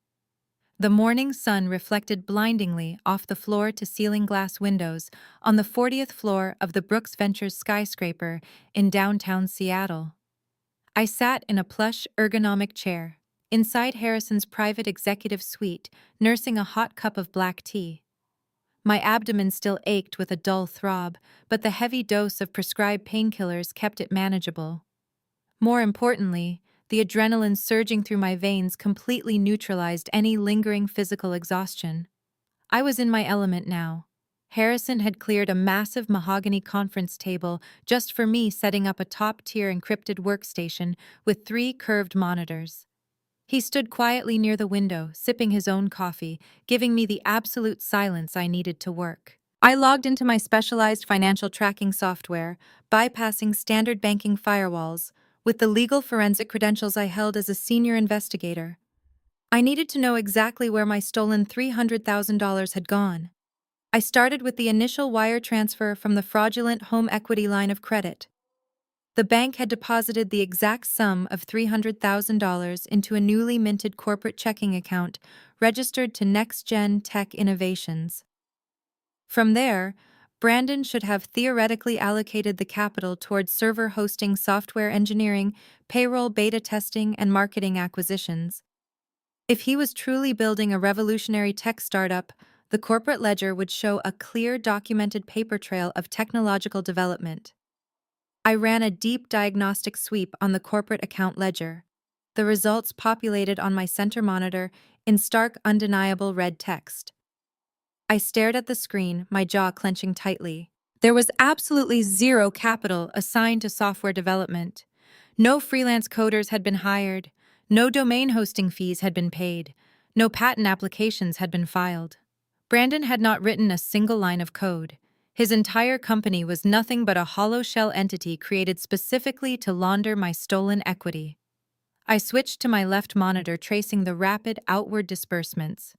The morning sun reflected blindingly off the floor-to-ceiling glass windows on the 40th floor of the Brooks Ventures skyscraper in downtown Seattle. I sat in a plush, ergonomic chair, inside Harrison's private executive suite, nursing a hot cup of black tea. My abdomen still ached with a dull throb, but the heavy dose of prescribed painkillers kept it manageable. More importantly, the adrenaline surging through my veins completely neutralized any lingering physical exhaustion. I was in my element now. Harrison had cleared a massive mahogany conference table just for me, setting up a top-tier encrypted workstation with 3 curved monitors. He stood quietly near the window, sipping his own coffee, giving me the absolute silence I needed to work. I logged into my specialized financial tracking software, bypassing standard banking firewalls, with the legal forensic credentials I held as a senior investigator. I needed to know exactly where my stolen $300,000 had gone. I started with the initial wire transfer from the fraudulent home equity line of credit. The bank had deposited the exact sum of $300,000 into a newly minted corporate checking account registered to Next Gen Tech Innovations. From there, Brandon should have theoretically allocated the capital towards server hosting, software engineering, payroll, beta testing, and marketing acquisitions. If he was truly building a revolutionary tech startup, the corporate ledger would show a clear, documented paper trail of technological development. I ran a deep diagnostic sweep on the corporate account ledger. The results populated on my center monitor in stark, undeniable red text. I stared at the screen, my jaw clenching tightly. There was absolutely zero capital assigned to software development. No freelance coders had been hired. No domain hosting fees had been paid. No patent applications had been filed. Brandon had not written a single line of code. His entire company was nothing but a hollow shell entity created specifically to launder my stolen equity. I switched to my left monitor, tracing the rapid outward disbursements.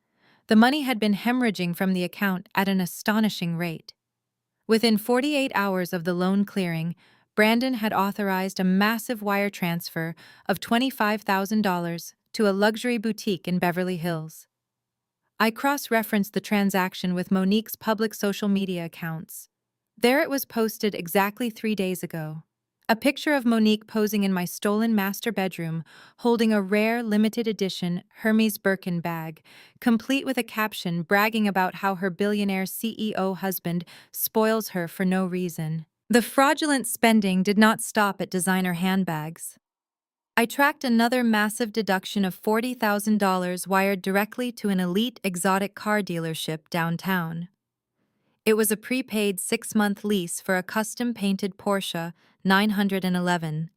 The money had been hemorrhaging from the account at an astonishing rate. Within 48 hours of the loan clearing, Brandon had authorized a massive wire transfer of $25,000 to a luxury boutique in Beverly Hills. I cross-referenced the transaction with Monique's public social media accounts. There it was, posted exactly 3 days ago. A picture of Monique posing in my stolen master bedroom, holding a rare limited edition Hermes Birkin bag, complete with a caption bragging about how her billionaire CEO husband spoils her for no reason. The fraudulent spending did not stop at designer handbags. I tracked another massive deduction of $40,000 wired directly to an elite exotic car dealership downtown. It was a prepaid 6-month lease for a custom-painted Porsche 911.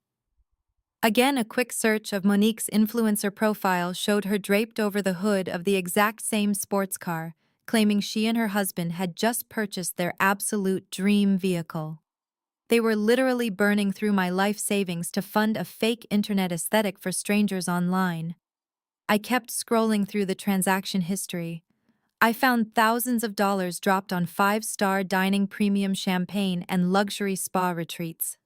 Again, a quick search of Monique's influencer profile showed her draped over the hood of the exact same sports car, claiming she and her husband had just purchased their absolute dream vehicle. They were literally burning through my life savings to fund a fake internet aesthetic for strangers online. I kept scrolling through the transaction history. I found thousands of dollars dropped on 5-star dining, premium champagne, and luxury spa retreats.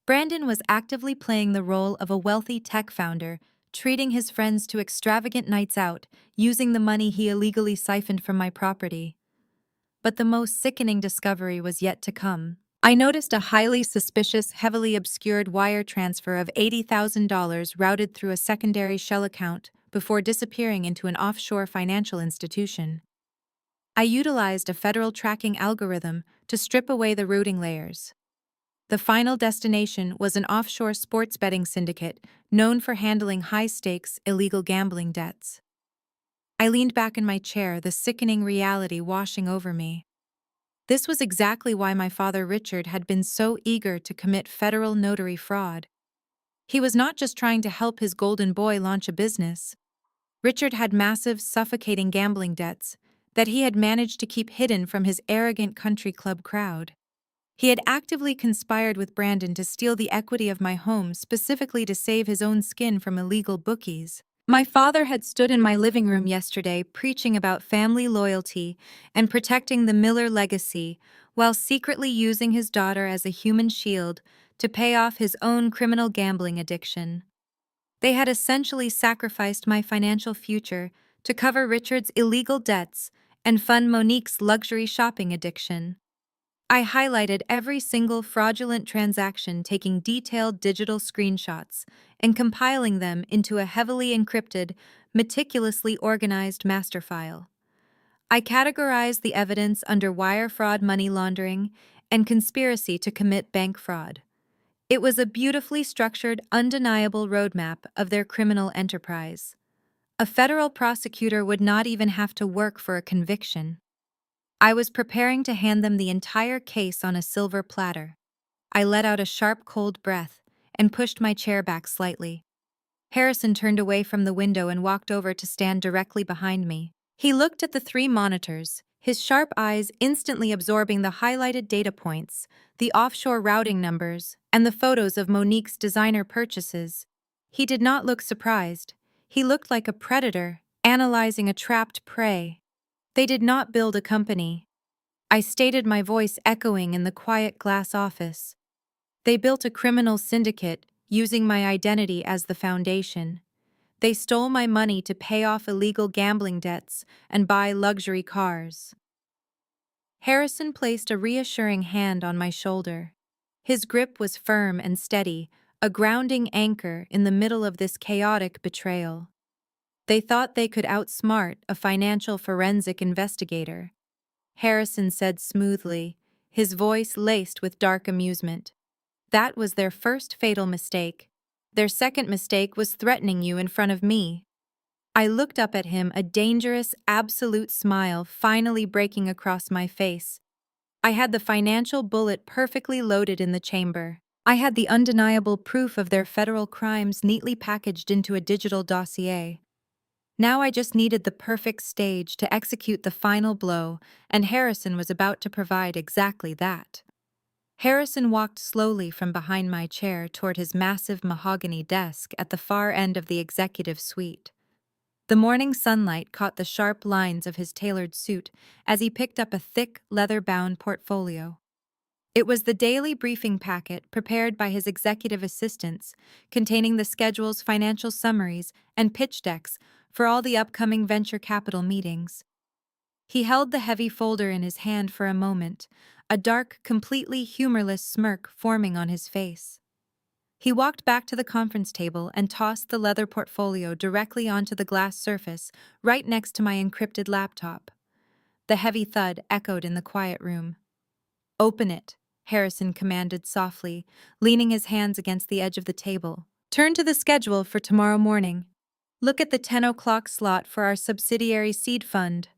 Brandon was actively playing the role of a wealthy tech founder, treating his friends to extravagant nights out, using the money he illegally siphoned from my property. But the most sickening discovery was yet to come. I noticed a highly suspicious, heavily obscured wire transfer of $80,000 routed through a secondary shell account before disappearing into an offshore financial institution. I utilized a federal tracking algorithm to strip away the routing layers. The final destination was an offshore sports betting syndicate known for handling high-stakes, illegal gambling debts. I leaned back in my chair, the sickening reality washing over me. This was exactly why my father Richard had been so eager to commit federal notary fraud. He was not just trying to help his golden boy launch a business. Richard had massive, suffocating gambling debts that he had managed to keep hidden from his arrogant country club crowd. He had actively conspired with Brandon to steal the equity of my home specifically to save his own skin from illegal bookies. My father had stood in my living room yesterday preaching about family loyalty and protecting the Miller legacy while secretly using his daughter as a human shield to pay off his own criminal gambling addiction. They had essentially sacrificed my financial future to cover Richard's illegal debts and fund Monique's luxury shopping addiction. I highlighted every single fraudulent transaction, taking detailed digital screenshots and compiling them into a heavily encrypted, meticulously organized master file. I categorized the evidence under wire fraud, money laundering, and conspiracy to commit bank fraud. It was a beautifully structured, undeniable roadmap of their criminal enterprise. A federal prosecutor would not even have to work for a conviction. I was preparing to hand them the entire case on a silver platter. I let out a sharp, cold breath and pushed my chair back slightly. Harrison turned away from the window and walked over to stand directly behind me. He looked at the three monitors, his sharp eyes instantly absorbing the highlighted data points, the offshore routing numbers, and the photos of Monique's designer purchases. He did not look surprised. He looked like a predator, analyzing a trapped prey. They did not build a company. I stated, my voice echoing in the quiet glass office. They built a criminal syndicate, using my identity as the foundation. They stole my money to pay off illegal gambling debts and buy luxury cars. Harrison placed a reassuring hand on my shoulder. His grip was firm and steady, a grounding anchor in the middle of this chaotic betrayal. They thought they could outsmart a financial forensic investigator, Harrison said smoothly, his voice laced with dark amusement. That was their first fatal mistake. Their second mistake was threatening you in front of me. I looked up at him, a dangerous, absolute smile finally breaking across my face. I had the financial bullet perfectly loaded in the chamber. I had the undeniable proof of their federal crimes neatly packaged into a digital dossier. Now I just needed the perfect stage to execute the final blow, and Harrison was about to provide exactly that. Harrison walked slowly from behind my chair toward his massive mahogany desk at the far end of the executive suite. The morning sunlight caught the sharp lines of his tailored suit as he picked up a thick, leather-bound portfolio. It was the daily briefing packet prepared by his executive assistants, containing the schedule's financial summaries and pitch decks for all the upcoming venture capital meetings. He held the heavy folder in his hand for a moment, a dark, completely humorless smirk forming on his face. He walked back to the conference table and tossed the leather portfolio directly onto the glass surface right next to my encrypted laptop. The heavy thud echoed in the quiet room. "Open it," Harrison commanded softly, leaning his hands against the edge of the table. "Turn to the schedule for tomorrow morning. Look at the 10 o'clock slot for our subsidiary seed fund."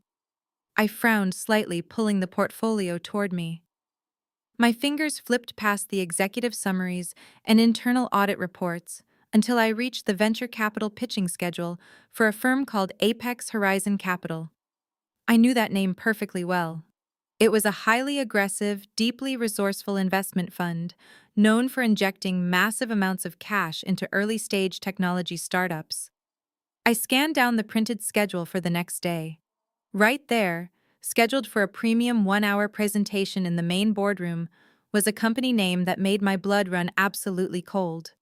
I frowned slightly, pulling the portfolio toward me. My fingers flipped past the executive summaries and internal audit reports until I reached the venture capital pitching schedule for a firm called Apex Horizon Capital. I knew that name perfectly well. It was a highly aggressive, deeply resourceful investment fund known for injecting massive amounts of cash into early-stage technology startups. I scanned down the printed schedule for the next day. Right there, scheduled for a premium one-hour presentation in the main boardroom, was a company name that made my blood run absolutely cold.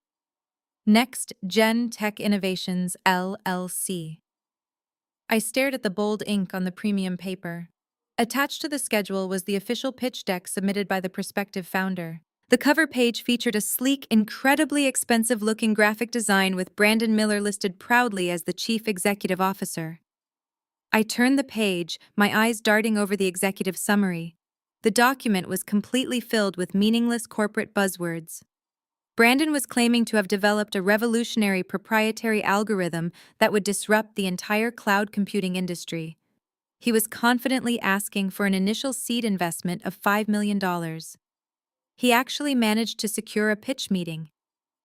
Next Gen Tech Innovations, LLC. I stared at the bold ink on the premium paper. Attached to the schedule was the official pitch deck submitted by the prospective founder. The cover page featured a sleek, incredibly expensive-looking graphic design with Brandon Miller listed proudly as the chief executive officer. I turned the page, my eyes darting over the executive summary. The document was completely filled with meaningless corporate buzzwords. Brandon was claiming to have developed a revolutionary proprietary algorithm that would disrupt the entire cloud computing industry. He was confidently asking for an initial seed investment of $5 million. He actually managed to secure a pitch meeting.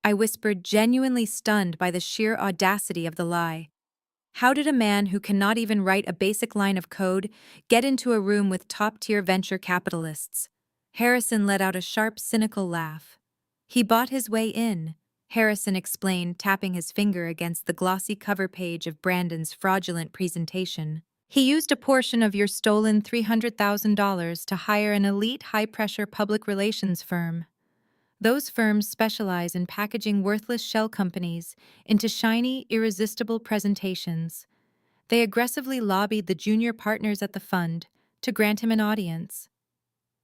I whispered, genuinely stunned by the sheer audacity of the lie. How did a man who cannot even write a basic line of code get into a room with top-tier venture capitalists? Harrison let out a sharp, cynical laugh. He bought his way in, Harrison explained, tapping his finger against the glossy cover page of Brandon's fraudulent presentation. He used a portion of your stolen $300,000 to hire an elite high-pressure public relations firm. Those firms specialize in packaging worthless shell companies into shiny, irresistible presentations. They aggressively lobbied the junior partners at the fund to grant him an audience.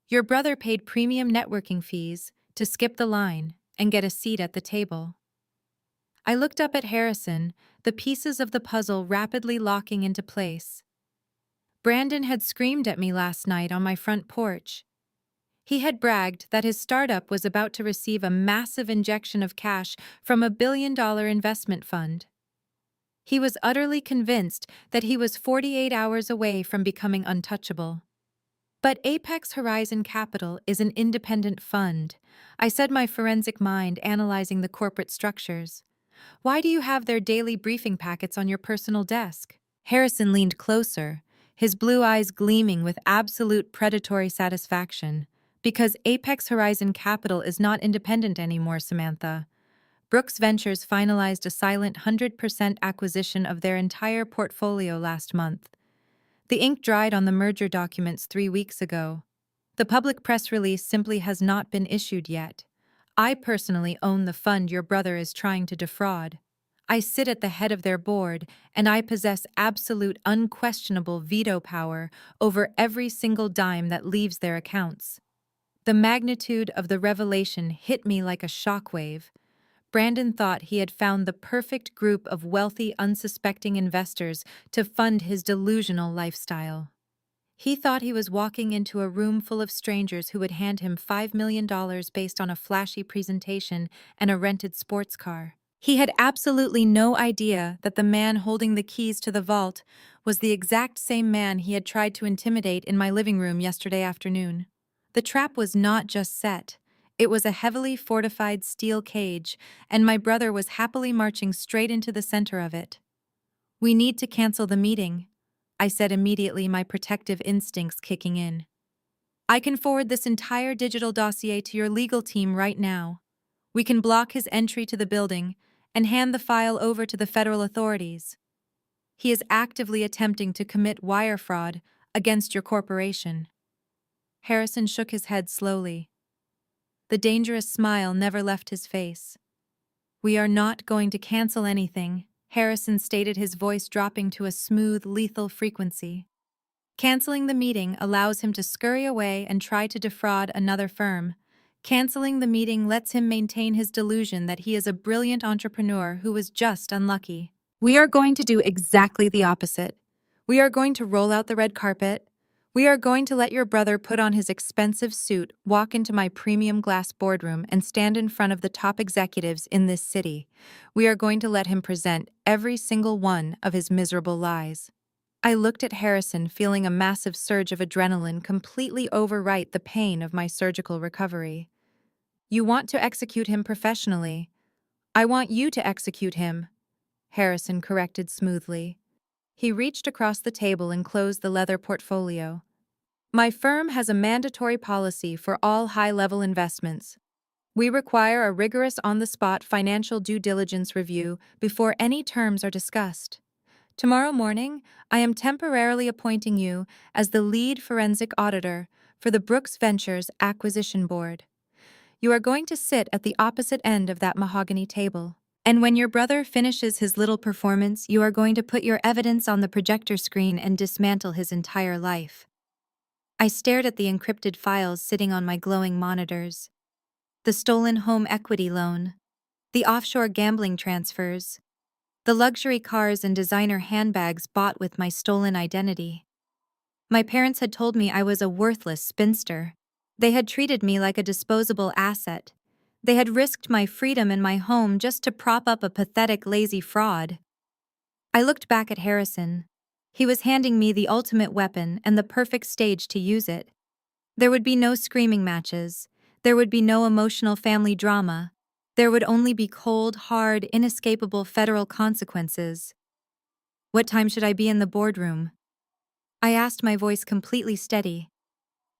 Your brother paid premium networking fees to skip the line and get a seat at the table. I looked up at Harrison, the pieces of the puzzle rapidly locking into place. Brandon had screamed at me last night on my front porch. He had bragged that his startup was about to receive a massive injection of cash from a billion-dollar investment fund. He was utterly convinced that he was 48 hours away from becoming untouchable. But Apex Horizon Capital is an independent fund, I said, my forensic mind analyzing the corporate structures. Why do you have their daily briefing packets on your personal desk? Harrison leaned closer, his blue eyes gleaming with absolute predatory satisfaction. Because Apex Horizon Capital is not independent anymore, Samantha. Brooks Ventures finalized a silent 100% acquisition of their entire portfolio last month. The ink dried on the merger documents 3 weeks ago. The public press release simply has not been issued yet. I personally own the fund your brother is trying to defraud. I sit at the head of their board, and I possess absolute, unquestionable veto power over every single dime that leaves their accounts. The magnitude of the revelation hit me like a shockwave. Brandon thought he had found the perfect group of wealthy, unsuspecting investors to fund his delusional lifestyle. He thought he was walking into a room full of strangers who would hand him $5 million based on a flashy presentation and a rented sports car. He had absolutely no idea that the man holding the keys to the vault was the exact same man he had tried to intimidate in my living room yesterday afternoon. The trap was not just set. It was a heavily fortified steel cage, and my brother was happily marching straight into the center of it. We need to cancel the meeting, I said immediately, my protective instincts kicking in. I can forward this entire digital dossier to your legal team right now. We can block his entry to the building and hand the file over to the federal authorities. He is actively attempting to commit wire fraud against your corporation. Harrison shook his head slowly. The dangerous smile never left his face. We are not going to cancel anything, Harrison stated, his voice dropping to a smooth, lethal frequency. Canceling the meeting allows him to scurry away and try to defraud another firm. Canceling the meeting lets him maintain his delusion that he is a brilliant entrepreneur who was just unlucky. We are going to do exactly the opposite. We are going to roll out the red carpet. We are going to let your brother put on his expensive suit, walk into my premium glass boardroom, and stand in front of the top executives in this city. We are going to let him present every single one of his miserable lies. I looked at Harrison, feeling a massive surge of adrenaline completely overwrite the pain of my surgical recovery. You want to execute him professionally. I want you to execute him, Harrison corrected smoothly. He reached across the table and closed the leather portfolio. My firm has a mandatory policy for all high-level investments. We require a rigorous on-the-spot financial due diligence review before any terms are discussed. Tomorrow morning, I am temporarily appointing you as the lead forensic auditor for the Brooks Ventures Acquisition Board. You are going to sit at the opposite end of that mahogany table. And when your brother finishes his little performance, you are going to put your evidence on the projector screen and dismantle his entire life. I stared at the encrypted files sitting on my glowing monitors. The stolen home equity loan, the offshore gambling transfers, the luxury cars and designer handbags bought with my stolen identity. My parents had told me I was a worthless spinster. They had treated me like a disposable asset. They had risked my freedom and my home just to prop up a pathetic, lazy fraud. I looked back at Harrison. He was handing me the ultimate weapon and the perfect stage to use it. There would be no screaming matches. There would be no emotional family drama. There would only be cold, hard, inescapable federal consequences. What time should I be in the boardroom? I asked, my voice completely steady.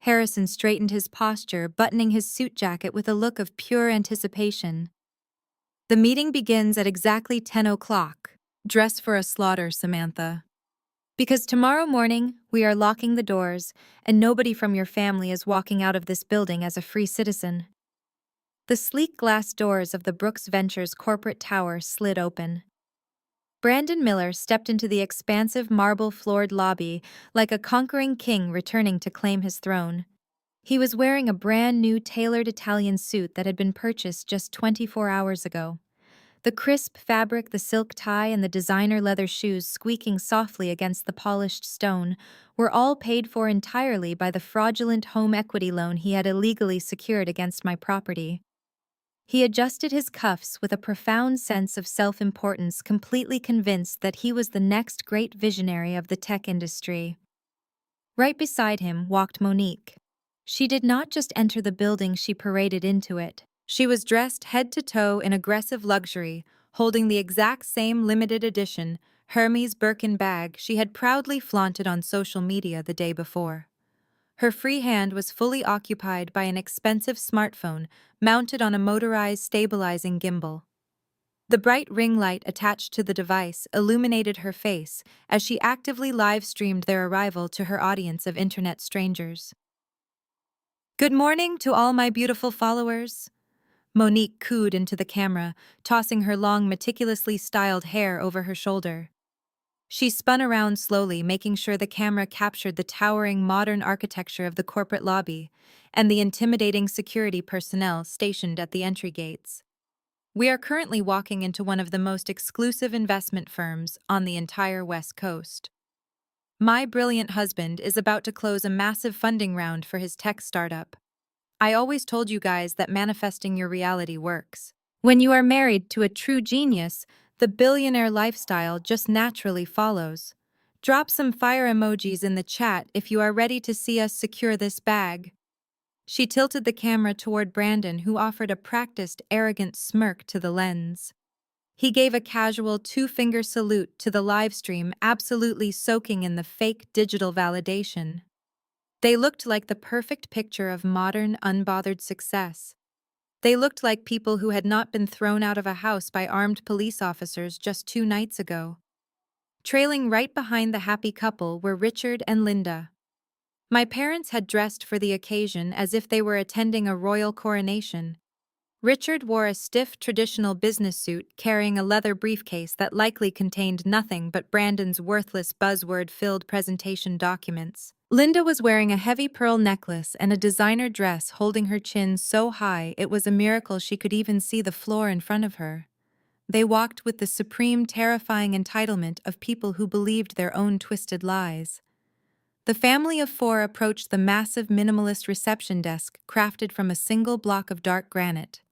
Harrison straightened his posture, buttoning his suit jacket with a look of pure anticipation. The meeting begins at exactly 10 o'clock. Dress for a slaughter, Samantha. Because tomorrow morning, we are locking the doors, and nobody from your family is walking out of this building as a free citizen. The sleek glass doors of the Brooks Ventures corporate tower slid open. Brandon Miller stepped into the expansive marble-floored lobby like a conquering king returning to claim his throne. He was wearing a brand-new tailored Italian suit that had been purchased just 24 hours ago. The crisp fabric, the silk tie, and the designer leather shoes squeaking softly against the polished stone were all paid for entirely by the fraudulent home equity loan he had illegally secured against my property. He adjusted his cuffs with a profound sense of self-importance, completely convinced that he was the next great visionary of the tech industry. Right beside him walked Monique. She did not just enter the building, she paraded into it. She was dressed head to toe in aggressive luxury, holding the exact same limited edition Hermes Birkin bag she had proudly flaunted on social media the day before. Her free hand was fully occupied by an expensive smartphone mounted on a motorized stabilizing gimbal. The bright ring light attached to the device illuminated her face as she actively live-streamed their arrival to her audience of internet strangers. "Good morning to all my beautiful followers," Monique cooed into the camera, tossing her long, meticulously styled hair over her shoulder. She spun around slowly, making sure the camera captured the towering modern architecture of the corporate lobby and the intimidating security personnel stationed at the entry gates. "We are currently walking into one of the most exclusive investment firms on the entire West Coast. My brilliant husband is about to close a massive funding round for his tech startup. I always told you guys that manifesting your reality works. When you are married to a true genius, the billionaire lifestyle just naturally follows. Drop some fire emojis in the chat if you are ready to see us secure this bag." She tilted the camera toward Brandon, who offered a practiced, arrogant smirk to the lens. He gave a casual two-finger salute to the livestream, absolutely soaking in the fake digital validation. They looked like the perfect picture of modern, unbothered success. They looked like people who had not been thrown out of a house by armed police officers just 2 nights ago. Trailing right behind the happy couple were Richard and Linda. My parents had dressed for the occasion as if they were attending a royal coronation. Richard wore a stiff, traditional business suit carrying a leather briefcase that likely contained nothing but Brandon's worthless buzzword-filled presentation documents. Linda was wearing a heavy pearl necklace and a designer dress, holding her chin so high it was a miracle she could even see the floor in front of her. They walked with the supreme, terrifying entitlement of people who believed their own twisted lies. The family of 4 approached the massive minimalist reception desk crafted from a single block of dark granite.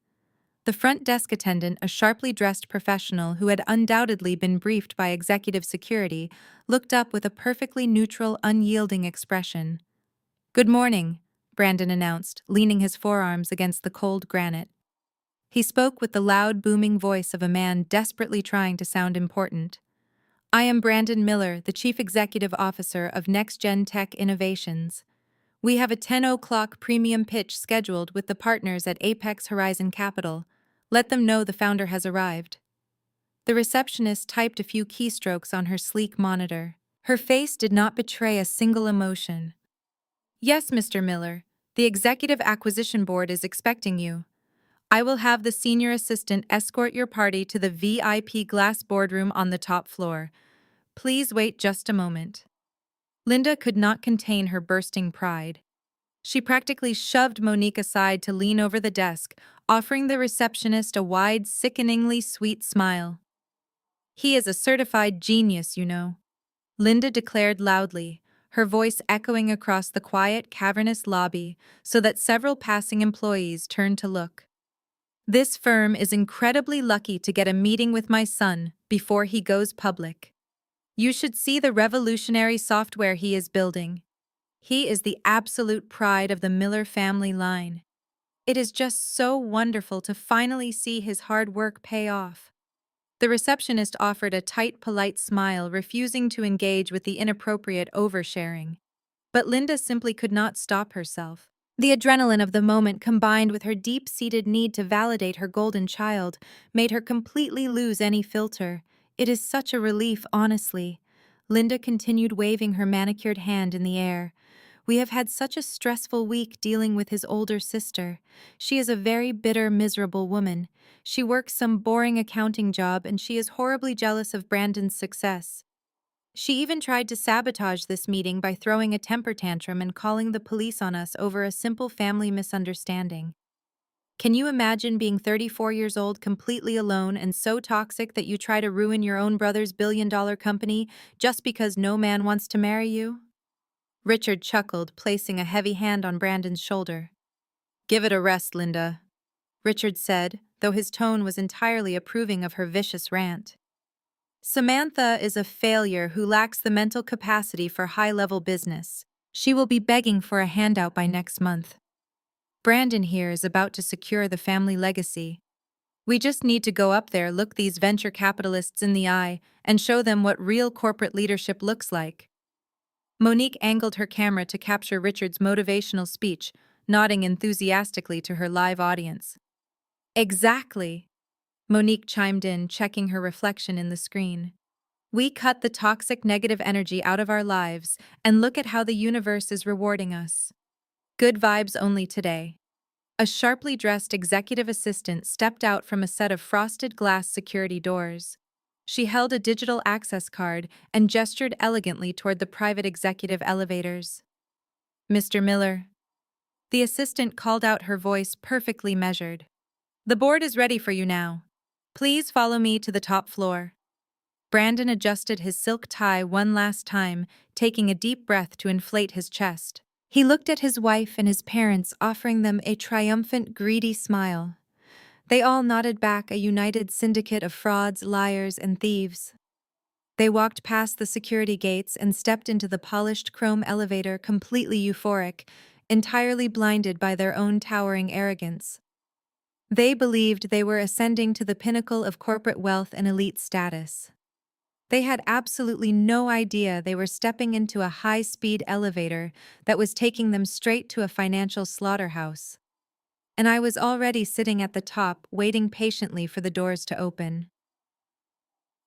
The front desk attendant, a sharply dressed professional who had undoubtedly been briefed by executive security, looked up with a perfectly neutral, unyielding expression. "Good morning," Brandon announced, leaning his forearms against the cold granite. He spoke with the loud, booming voice of a man desperately trying to sound important. "I am Brandon Miller, the Chief Executive Officer of Next Gen Tech Innovations. We have a 10 o'clock premium pitch scheduled with the partners at Apex Horizon Capital. Let them know the founder has arrived." The receptionist typed a few keystrokes on her sleek monitor. Her face did not betray a single emotion. Yes, Mr. Miller. The Executive Acquisition Board is expecting you. I will have the senior assistant escort your party to the VIP glass boardroom on the top floor. Please wait just a moment. Linda could not contain her bursting pride. She practically shoved Monique aside to lean over the desk, offering the receptionist a wide, sickeningly sweet smile. He is a certified genius, you know, Linda declared loudly, her voice echoing across the quiet, cavernous lobby so that several passing employees turned to look. This firm is incredibly lucky to get a meeting with my son before he goes public. You should see the revolutionary software he is building. He is the absolute pride of the Miller family line. It is just so wonderful to finally see his hard work pay off. The receptionist offered a tight, polite smile, refusing to engage with the inappropriate oversharing. But Linda simply could not stop herself. The adrenaline of the moment combined with her deep-seated need to validate her golden child made her completely lose any filter. It is such a relief, honestly. Linda continued waving her manicured hand in the air. We have had such a stressful week dealing with his older sister. She is a very bitter, miserable woman. She works some boring accounting job and she is horribly jealous of Brandon's success. She even tried to sabotage this meeting by throwing a temper tantrum and calling the police on us over a simple family misunderstanding. Can you imagine being 34 years old, completely alone, and so toxic that you try to ruin your own brother's billion-dollar company just because no man wants to marry you? Richard chuckled, placing a heavy hand on Brandon's shoulder. Give it a rest, Linda, Richard said, though his tone was entirely approving of her vicious rant. Samantha is a failure who lacks the mental capacity for high-level business. She will be begging for a handout by next month. Brandon here is about to secure the family legacy. We just need to go up there, look these venture capitalists in the eye, and show them what real corporate leadership looks like. Monique angled her camera to capture Richard's motivational speech, nodding enthusiastically to her live audience. Exactly, Monique chimed in, checking her reflection in the screen. We cut the toxic negative energy out of our lives and look at how the universe is rewarding us. Good vibes only today. A sharply dressed executive assistant stepped out from a set of frosted glass security doors. She held a digital access card and gestured elegantly toward the private executive elevators. Mr. Miller. The assistant called out, her voice perfectly measured. The board is ready for you now. Please follow me to the top floor. Brandon adjusted his silk tie one last time, taking a deep breath to inflate his chest. He looked at his wife and his parents, offering them a triumphant, greedy smile. They all nodded back, a united syndicate of frauds, liars, and thieves. They walked past the security gates and stepped into the polished chrome elevator, completely euphoric, entirely blinded by their own towering arrogance. They believed they were ascending to the pinnacle of corporate wealth and elite status. They had absolutely no idea they were stepping into a high-speed elevator that was taking them straight to a financial slaughterhouse. And I was already sitting at the top, waiting patiently for the doors to open.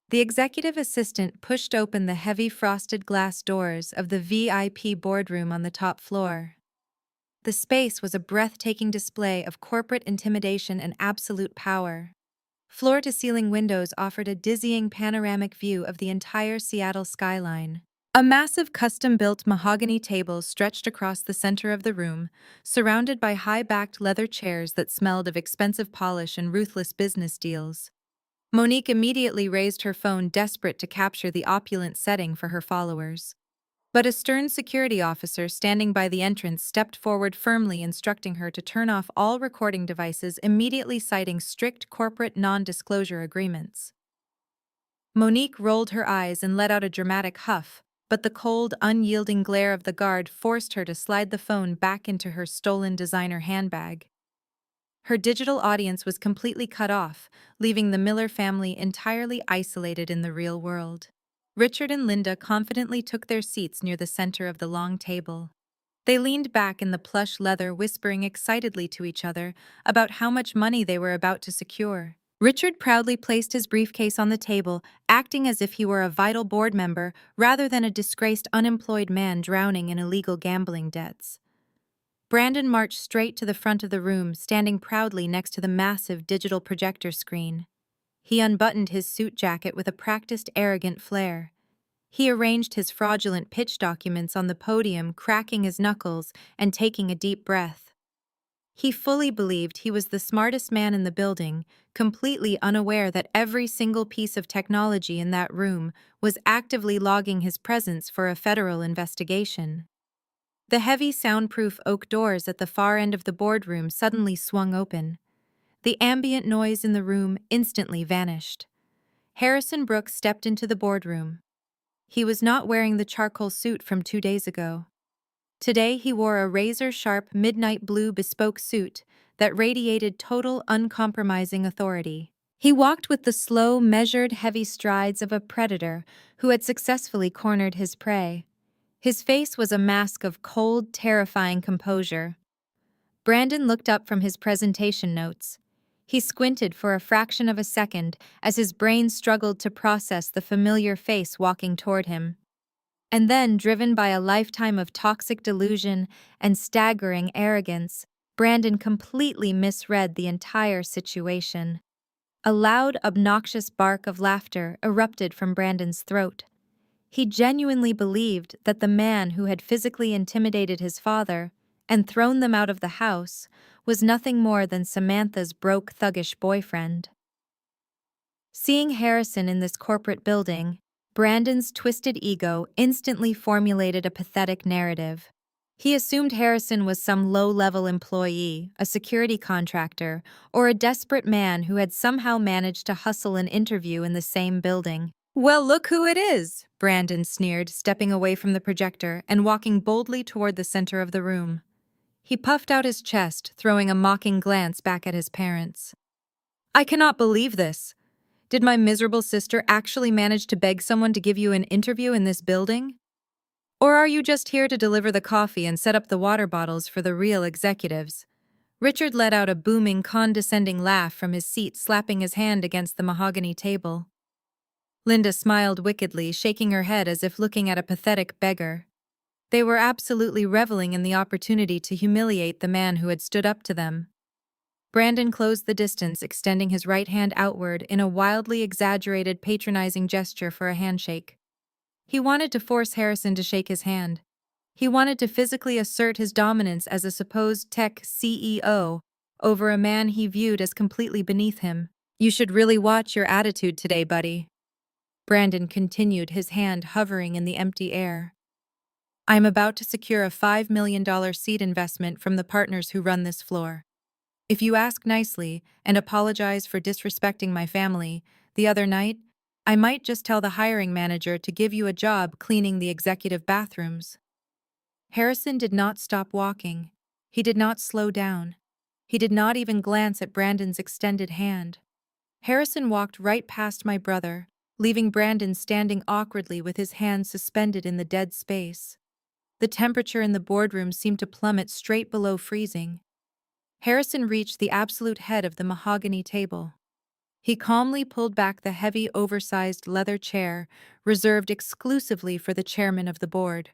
The executive assistant pushed open the heavy frosted glass doors of the VIP boardroom on the top floor. The space was a breathtaking display of corporate intimidation and absolute power. Floor-to-ceiling windows offered a dizzying panoramic view of the entire Seattle skyline. A massive custom-built mahogany table stretched across the center of the room, surrounded by high-backed leather chairs that smelled of expensive polish and ruthless business deals. Monique immediately raised her phone, desperate to capture the opulent setting for her followers. But a stern security officer standing by the entrance stepped forward, firmly instructing her to turn off all recording devices, immediately, citing strict corporate non-disclosure agreements. Monique rolled her eyes and let out a dramatic huff, but the cold, unyielding glare of the guard forced her to slide the phone back into her stolen designer handbag. Her digital audience was completely cut off, leaving the Miller family entirely isolated in the real world. Richard and Linda confidently took their seats near the center of the long table. They leaned back in the plush leather, whispering excitedly to each other about how much money they were about to secure. Richard proudly placed his briefcase on the table, acting as if he were a vital board member rather than a disgraced unemployed man drowning in illegal gambling debts. Brandon marched straight to the front of the room, standing proudly next to the massive digital projector screen. He unbuttoned his suit jacket with a practiced, arrogant flair. He arranged his fraudulent pitch documents on the podium, cracking his knuckles and taking a deep breath. He fully believed he was the smartest man in the building, completely unaware that every single piece of technology in that room was actively logging his presence for a federal investigation. The heavy soundproof oak doors at the far end of the boardroom suddenly swung open. The ambient noise in the room instantly vanished. Harrison Brooks stepped into the boardroom. He was not wearing the charcoal suit from 2 days ago. Today he wore a razor-sharp midnight blue bespoke suit that radiated total, uncompromising authority. He walked with the slow, measured, heavy strides of a predator who had successfully cornered his prey. His face was a mask of cold, terrifying composure. Brandon looked up from his presentation notes. He squinted for a fraction of a second as his brain struggled to process the familiar face walking toward him. And then, driven by a lifetime of toxic delusion and staggering arrogance, Brandon completely misread the entire situation. A loud, obnoxious bark of laughter erupted from Brandon's throat. He genuinely believed that the man who had physically intimidated his father and thrown them out of the house was nothing more than Samantha's broke, thuggish boyfriend. Seeing Harrison in this corporate building, Brandon's twisted ego instantly formulated a pathetic narrative. He assumed Harrison was some low-level employee, a security contractor, or a desperate man who had somehow managed to hustle an interview in the same building. "Well, look who it is," Brandon sneered, stepping away from the projector and walking boldly toward the center of the room. He puffed out his chest, throwing a mocking glance back at his parents. "I cannot believe this. Did my miserable sister actually manage to beg someone to give you an interview in this building? Or are you just here to deliver the coffee and set up the water bottles for the real executives?" Richard let out a booming, condescending laugh from his seat, slapping his hand against the mahogany table. Linda smiled wickedly, shaking her head as if looking at a pathetic beggar. They were absolutely reveling in the opportunity to humiliate the man who had stood up to them. Brandon closed the distance, extending his right hand outward in a wildly exaggerated, patronizing gesture for a handshake. He wanted to force Harrison to shake his hand. He wanted to physically assert his dominance as a supposed tech CEO over a man he viewed as completely beneath him. "You should really watch your attitude today, buddy." Brandon continued, his hand hovering in the empty air. "I am about to secure a $5 million seed investment from the partners who run this floor. If you ask nicely and apologize for disrespecting my family the other night, I might just tell the hiring manager to give you a job cleaning the executive bathrooms." Harrison did not stop walking. He did not slow down. He did not even glance at Brandon's extended hand. Harrison walked right past my brother, leaving Brandon standing awkwardly with his hands suspended in the dead space. The temperature in the boardroom seemed to plummet straight below freezing. Harrison reached the absolute head of the mahogany table. He calmly pulled back the heavy, oversized leather chair reserved exclusively for the chairman of the board.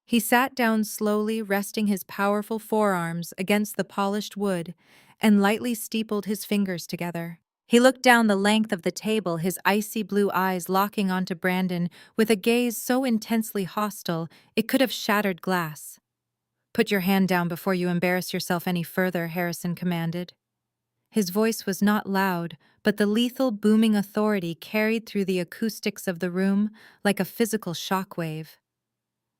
He sat down slowly, resting his powerful forearms against the polished wood, and lightly steepled his fingers together. He looked down the length of the table, his icy blue eyes locking onto Brandon with a gaze so intensely hostile it could have shattered glass. "Put your hand down before you embarrass yourself any further," Harrison commanded. His voice was not loud, but the lethal, booming authority carried through the acoustics of the room like a physical shockwave.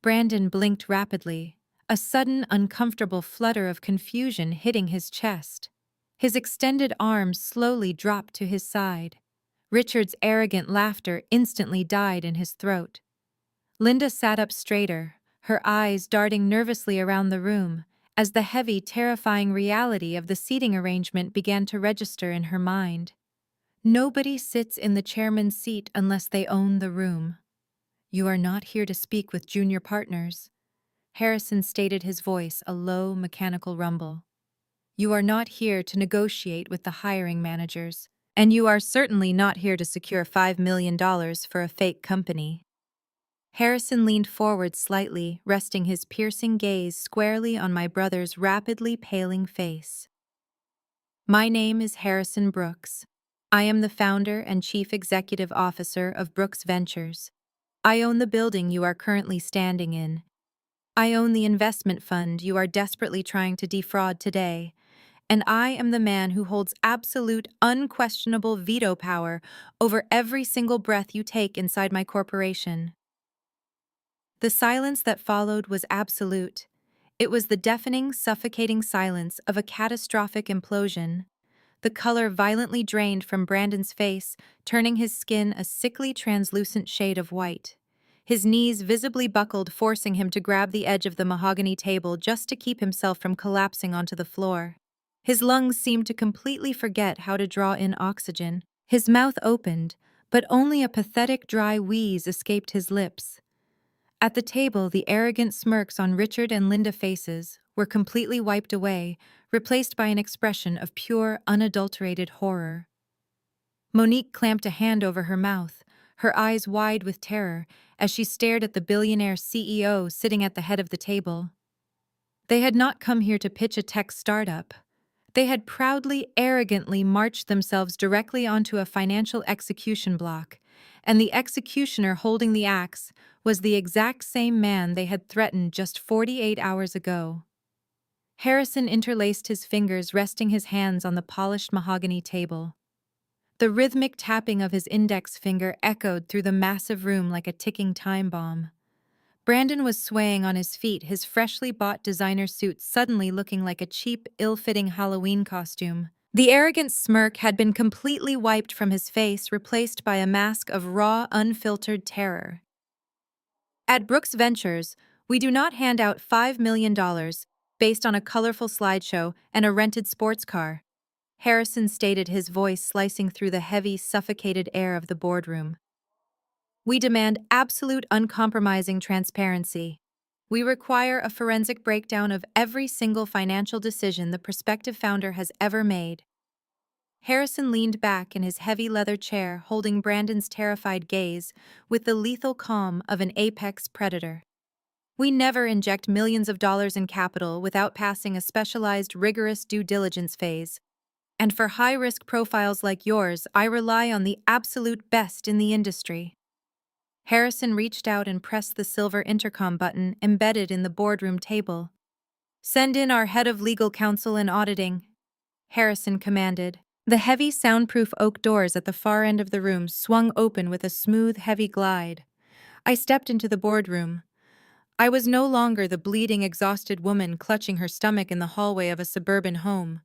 Brandon blinked rapidly, a sudden, uncomfortable flutter of confusion hitting his chest. His extended arms slowly dropped to his side. Richard's arrogant laughter instantly died in his throat. Linda sat up straighter, her eyes darting nervously around the room, as the heavy, terrifying reality of the seating arrangement began to register in her mind. Nobody sits in the chairman's seat unless they own the room. "You are not here to speak with junior partners," Harrison stated, his voice a low, mechanical rumble. "You are not here to negotiate with the hiring managers, and you are certainly not here to secure $5 million for a fake company." Harrison leaned forward slightly, resting his piercing gaze squarely on my brother's rapidly paling face. My name is Harrison Brooks. I am the founder and chief executive officer of Brooks Ventures. I own the building you are currently standing in. I own the investment fund you are desperately trying to defraud today. And I am the man who holds absolute, unquestionable veto power over every single breath you take inside my corporation. The silence that followed was absolute. It was the deafening, suffocating silence of a catastrophic implosion. The color violently drained from Brandon's face, turning his skin a sickly, translucent shade of white. His knees visibly buckled, forcing him to grab the edge of the mahogany table just to keep himself from collapsing onto the floor. His lungs seemed to completely forget how to draw in oxygen. His mouth opened, but only a pathetic dry wheeze escaped his lips. At the table, the arrogant smirks on Richard and Linda faces were completely wiped away, replaced by an expression of pure, unadulterated horror. Monique clamped a hand over her mouth, her eyes wide with terror, as she stared at the billionaire CEO sitting at the head of the table. They had not come here to pitch a tech startup. They had proudly, arrogantly marched themselves directly onto a financial execution block, and the executioner holding the axe was the exact same man they had threatened just 48 hours ago. Harrison interlaced his fingers, resting his hands on the polished mahogany table. The rhythmic tapping of his index finger echoed through the massive room like a ticking time bomb. Brandon was swaying on his feet, his freshly bought designer suit suddenly looking like a cheap, ill-fitting Halloween costume. The arrogant smirk had been completely wiped from his face, replaced by a mask of raw, unfiltered terror. At Brooks Ventures, we do not hand out $5 million based on a colorful slideshow and a rented sports car, Harrison stated, his voice slicing through the heavy, suffocated air of the boardroom. We demand absolute, uncompromising transparency. We require a forensic breakdown of every single financial decision the prospective founder has ever made. Harrison leaned back in his heavy leather chair, holding Brandon's terrified gaze with the lethal calm of an apex predator. We never inject millions of dollars in capital without passing a specialized, rigorous due diligence phase. And for high-risk profiles like yours, I rely on the absolute best in the industry. Harrison reached out and pressed the silver intercom button embedded in the boardroom table. Send in our head of legal counsel and auditing, Harrison commanded. The heavy, soundproof oak doors at the far end of the room swung open with a smooth, heavy glide. I stepped into the boardroom. I was no longer the bleeding, exhausted woman clutching her stomach in the hallway of a suburban home.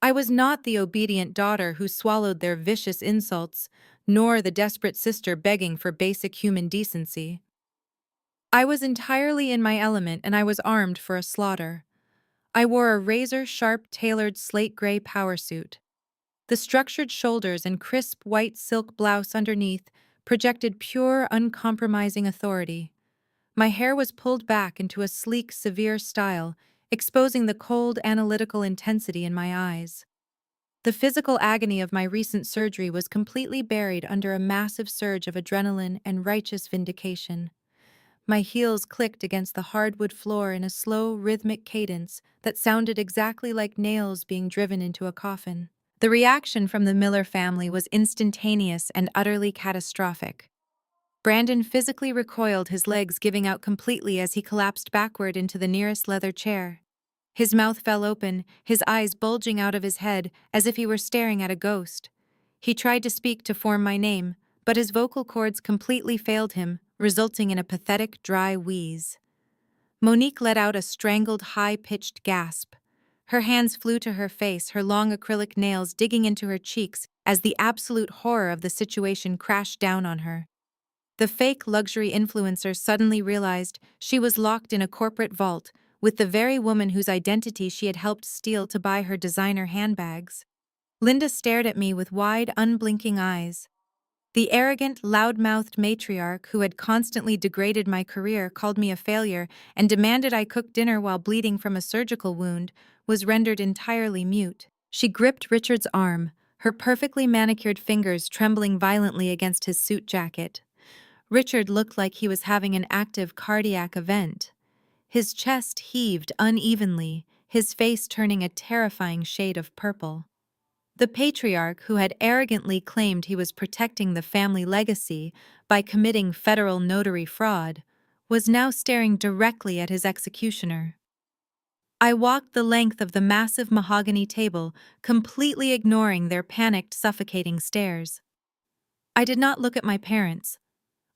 I was not the obedient daughter who swallowed their vicious insults, nor the desperate sister begging for basic human decency. I was entirely in my element, and I was armed for a slaughter. I wore a razor-sharp, tailored slate-gray power suit. The structured shoulders and crisp white silk blouse underneath projected pure, uncompromising authority. My hair was pulled back into a sleek, severe style, exposing the cold, analytical intensity in my eyes. The physical agony of my recent surgery was completely buried under a massive surge of adrenaline and righteous vindication. My heels clicked against the hardwood floor in a slow, rhythmic cadence that sounded exactly like nails being driven into a coffin. The reaction from the Miller family was instantaneous and utterly catastrophic. Brandon physically recoiled, his legs giving out completely as he collapsed backward into the nearest leather chair. His mouth fell open, his eyes bulging out of his head as if he were staring at a ghost. He tried to speak to form my name, but his vocal cords completely failed him, resulting in a pathetic, dry wheeze. Monique let out a strangled, high-pitched gasp. Her hands flew to her face, her long acrylic nails digging into her cheeks as the absolute horror of the situation crashed down on her. The fake luxury influencer suddenly realized she was locked in a corporate vault with the very woman whose identity she had helped steal to buy her designer handbags. Linda stared at me with wide, unblinking eyes. The arrogant, loud-mouthed matriarch who had constantly degraded my career, called me a failure, and demanded I cook dinner while bleeding from a surgical wound, was rendered entirely mute. She gripped Richard's arm, her perfectly manicured fingers trembling violently against his suit jacket. Richard looked like he was having an active cardiac event. His chest heaved unevenly, his face turning a terrifying shade of purple. The patriarch, who had arrogantly claimed he was protecting the family legacy by committing federal notary fraud, was now staring directly at his executioner. I walked the length of the massive mahogany table, completely ignoring their panicked, suffocating stares. I did not look at my parents.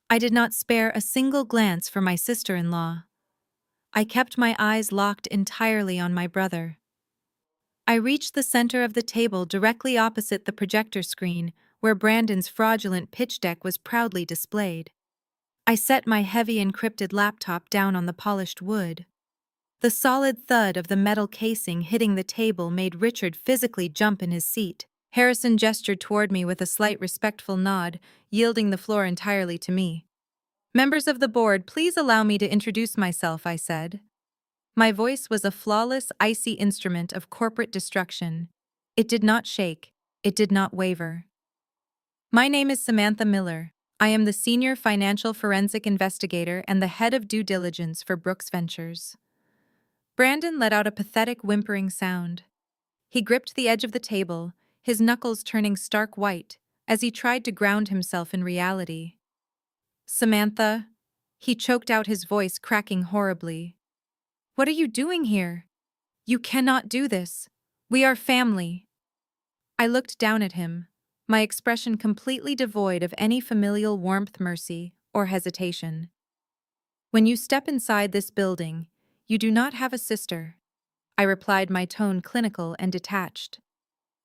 I did not spare a single glance for my sister-in-law. I kept my eyes locked entirely on my brother. I reached the center of the table directly opposite the projector screen, where Brandon's fraudulent pitch deck was proudly displayed. I set my heavy encrypted laptop down on the polished wood. The solid thud of the metal casing hitting the table made Richard physically jump in his seat. Harrison gestured toward me with a slight respectful nod, yielding the floor entirely to me. "Members of the board, please allow me to introduce myself," I said. My voice was a flawless, icy instrument of corporate destruction. It did not shake. It did not waver. "My name is Samantha Miller. I am the Senior Financial Forensic Investigator and the Head of Due Diligence for Brooks Ventures." Brandon let out a pathetic whimpering sound. He gripped the edge of the table, his knuckles turning stark white, as he tried to ground himself in reality. "Samantha," he choked out, his voice cracking horribly. "What are you doing here? You cannot do this. We are family." I looked down at him, my expression completely devoid of any familial warmth, mercy, or hesitation. "When you step inside this building, you do not have a sister," I replied, my tone clinical and detached.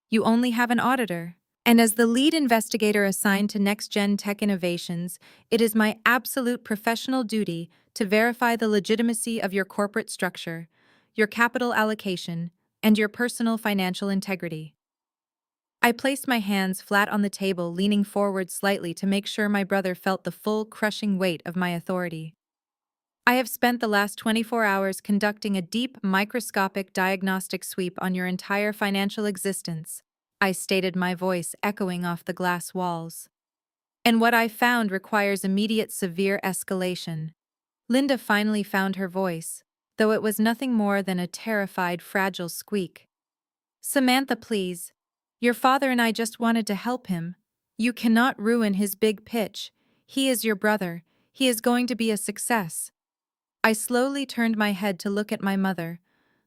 "You only have an auditor. And as the lead investigator assigned to next-gen tech innovations, it is my absolute professional duty to verify the legitimacy of your corporate structure, your capital allocation, and your personal financial integrity." I placed my hands flat on the table, leaning forward slightly to make sure my brother felt the full, crushing weight of my authority. "I have spent the last 24 hours conducting a deep, microscopic diagnostic sweep on your entire financial existence," I stated, my voice echoing off the glass walls. "And what I found requires immediate severe escalation." Linda finally found her voice, though it was nothing more than a terrified, fragile squeak. "Samantha, please. Your father and I just wanted to help him. You cannot ruin his big pitch. He is your brother. He is going to be a success." I slowly turned my head to look at my mother.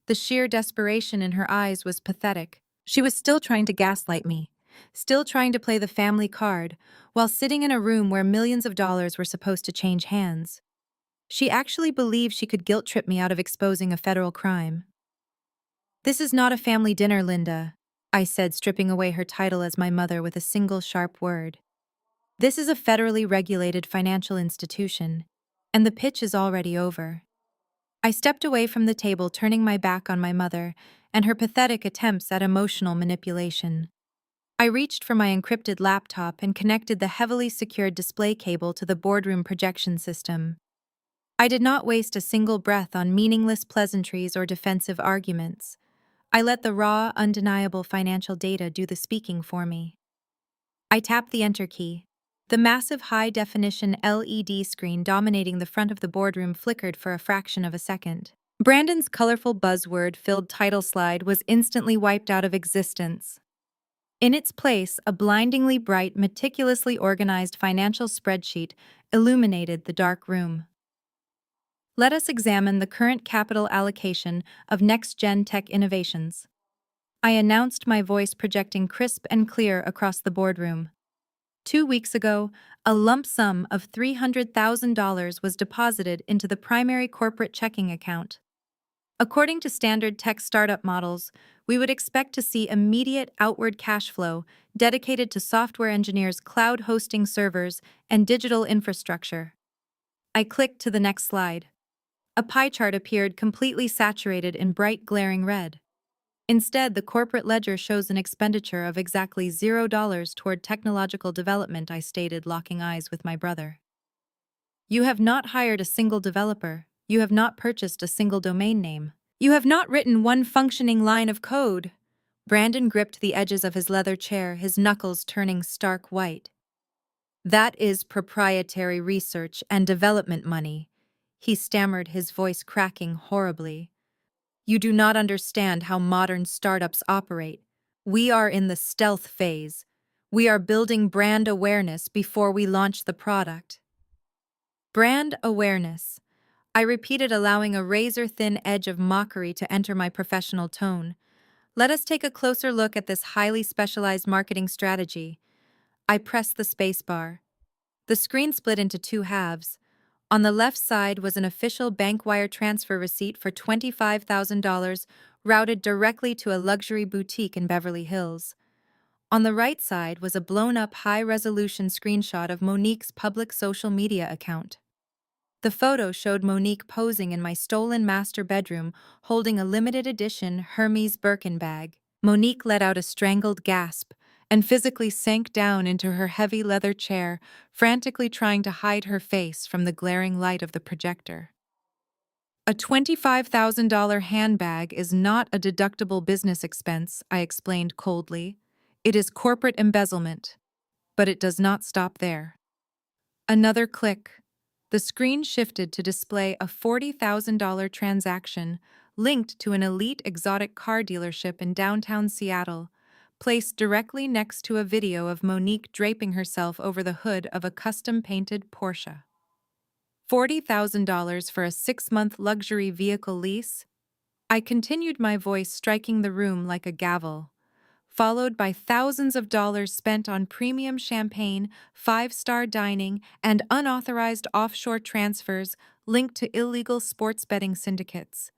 The sheer desperation in her eyes was pathetic. She was still trying to gaslight me, still trying to play the family card, while sitting in a room where millions of dollars were supposed to change hands. She actually believed she could guilt-trip me out of exposing a federal crime. "This is not a family dinner, Linda," I said, stripping away her title as my mother with a single sharp word. "This is a federally regulated financial institution, and the pitch is already over." I stepped away from the table, turning my back on my mother and her pathetic attempts at emotional manipulation. I reached for my encrypted laptop and connected the heavily secured display cable to the boardroom projection system. I did not waste a single breath on meaningless pleasantries or defensive arguments. I let the raw, undeniable financial data do the speaking for me. I tapped the enter key. The massive high-definition LED screen dominating the front of the boardroom flickered for a fraction of a second. Brandon's colorful buzzword-filled title slide was instantly wiped out of existence. In its place, a blindingly bright, meticulously organized financial spreadsheet illuminated the dark room. "Let us examine the current capital allocation of next-gen tech innovations," I announced, my voice projecting crisp and clear across the boardroom. 2 weeks ago, a lump sum of $300,000 was deposited into the primary corporate checking account. According to standard tech startup models, we would expect to see immediate outward cash flow dedicated to software engineers, cloud hosting servers, and digital infrastructure. I clicked to the next slide. A pie chart appeared, completely saturated in bright, glaring red. Instead, the corporate ledger shows an expenditure of exactly $0 toward technological development, I stated, locking eyes with my brother. "You have not hired a single developer. You have not purchased a single domain name. You have not written one functioning line of code." Brandon gripped the edges of his leather chair, his knuckles turning stark white. That is proprietary research and development money. He stammered, his voice cracking horribly. You do not understand how modern startups operate. We are in the stealth phase. We are building brand awareness before we launch the product. Brand awareness. I repeated, allowing a razor-thin edge of mockery to enter my professional tone. Let us take a closer look at this highly specialized marketing strategy. I pressed the spacebar. The screen split into two halves. On the left side was an official bank wire transfer receipt for $25,000 routed directly to a luxury boutique in Beverly Hills. On the right side was a blown-up high-resolution screenshot of Monique's public social media account. The photo showed Monique posing in my stolen master bedroom holding a limited edition Hermes Birkin bag. Monique let out a strangled gasp and physically sank down into her heavy leather chair, frantically trying to hide her face from the glaring light of the projector. A $25,000 handbag is not a deductible business expense, I explained coldly. It is corporate embezzlement. But it does not stop there. Another click. The screen shifted to display a $40,000 transaction linked to an elite exotic car dealership in downtown Seattle, placed directly next to a video of Monique draping herself over the hood of a custom-painted Porsche. $40,000 for a 6-month luxury vehicle lease? I continued, my voice striking the room like a gavel. Followed by thousands of dollars spent on premium champagne, 5-star dining, and unauthorized offshore transfers linked to illegal sports betting syndicates.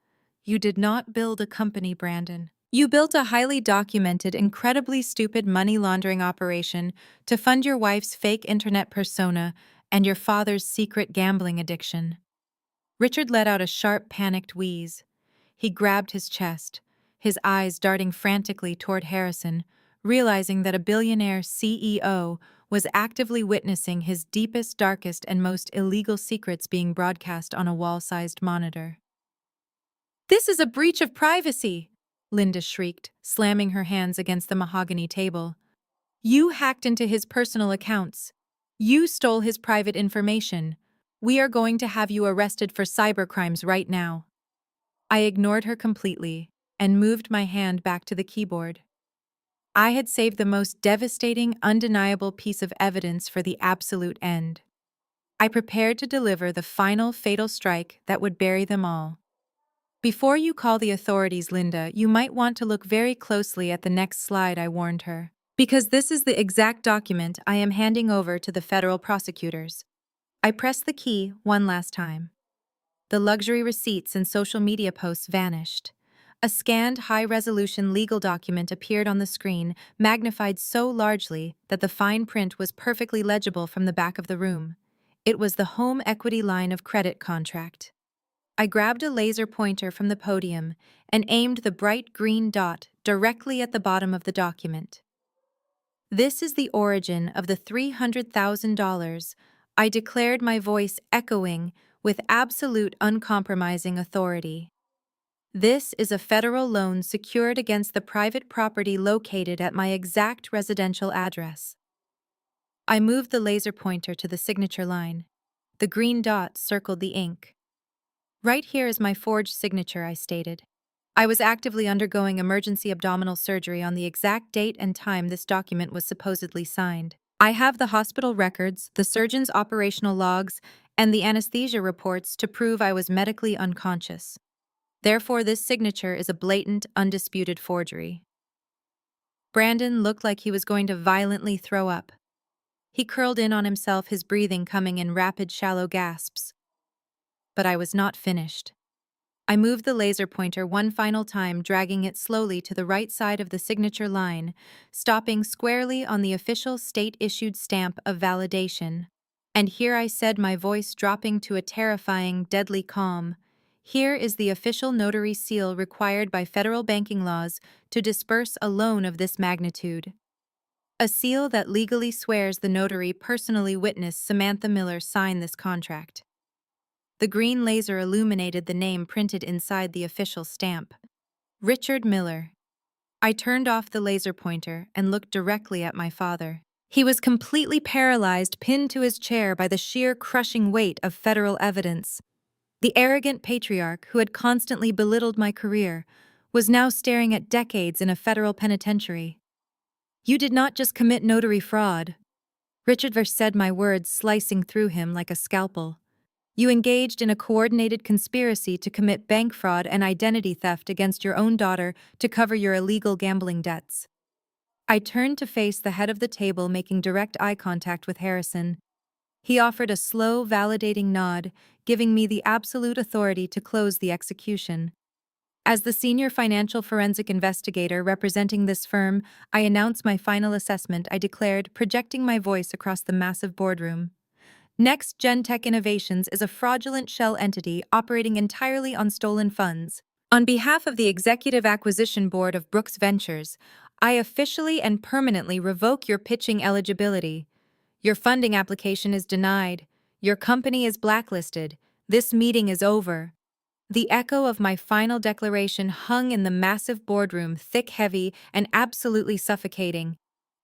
You did not build a company, Brandon. You built a highly documented, incredibly stupid money laundering operation to fund your wife's fake internet persona and your father's secret gambling addiction. Richard let out a sharp, panicked wheeze. He grabbed his chest, his eyes darting frantically toward Harrison, realizing that a billionaire CEO was actively witnessing his deepest, darkest, and most illegal secrets being broadcast on a wall-sized monitor. "This is a breach of privacy!" Linda shrieked, slamming her hands against the mahogany table. "You hacked into his personal accounts. You stole his private information. We are going to have you arrested for cybercrimes right now." I ignored her completely and moved my hand back to the keyboard. I had saved the most devastating, undeniable piece of evidence for the absolute end. I prepared to deliver the final fatal strike that would bury them all. "Before you call the authorities, Linda, you might want to look very closely at the next slide," I warned her. "Because this is the exact document I am handing over to the federal prosecutors." I pressed the key one last time. The luxury receipts and social media posts vanished. A scanned high-resolution legal document appeared on the screen, magnified so largely that the fine print was perfectly legible from the back of the room. It was the home equity line of credit contract. I grabbed a laser pointer from the podium and aimed the bright green dot directly at the bottom of the document. "This is the origin of the $300,000, I declared, my voice echoing with absolute uncompromising authority. "This is a federal loan secured against the private property located at my exact residential address." I moved the laser pointer to the signature line. The green dot circled the ink. "Right here is my forged signature," I stated. I was actively undergoing emergency abdominal surgery on the exact date and time this document was supposedly signed. I have the hospital records, the surgeon's operational logs, and the anesthesia reports to prove I was medically unconscious. Therefore, this signature is a blatant, undisputed forgery. Brandon looked like he was going to violently throw up. He curled in on himself, his breathing coming in rapid, shallow gasps. But I was not finished. I moved the laser pointer one final time, dragging it slowly to the right side of the signature line, stopping squarely on the official state-issued stamp of validation. And here I said, my voice dropping to a terrifying, deadly calm, "Here is the official notary seal required by federal banking laws to disburse a loan of this magnitude. A seal that legally swears the notary personally witnessed Samantha Miller sign this contract." The green laser illuminated the name printed inside the official stamp. Richard Miller. I turned off the laser pointer and looked directly at my father. He was completely paralyzed, pinned to his chair by the sheer crushing weight of federal evidence. The arrogant patriarch who had constantly belittled my career was now staring at decades in a federal penitentiary. "You did not just commit notary fraud," Richard said, my words slicing through him like a scalpel. "You engaged in a coordinated conspiracy to commit bank fraud and identity theft against your own daughter to cover your illegal gambling debts." I turned to face the head of the table, making direct eye contact with Harrison. He offered a slow, validating nod, giving me the absolute authority to close the execution. As the senior financial forensic investigator representing this firm, I announced my final assessment, I declared, projecting my voice across the massive boardroom. Next Gen Tech Innovations is a fraudulent shell entity operating entirely on stolen funds. On behalf of the Executive Acquisition Board of Brooks Ventures, I officially and permanently revoke your pitching eligibility. Your funding application is denied. Your company is blacklisted. This meeting is over. The echo of my final declaration hung in the massive boardroom, thick, heavy, and absolutely suffocating.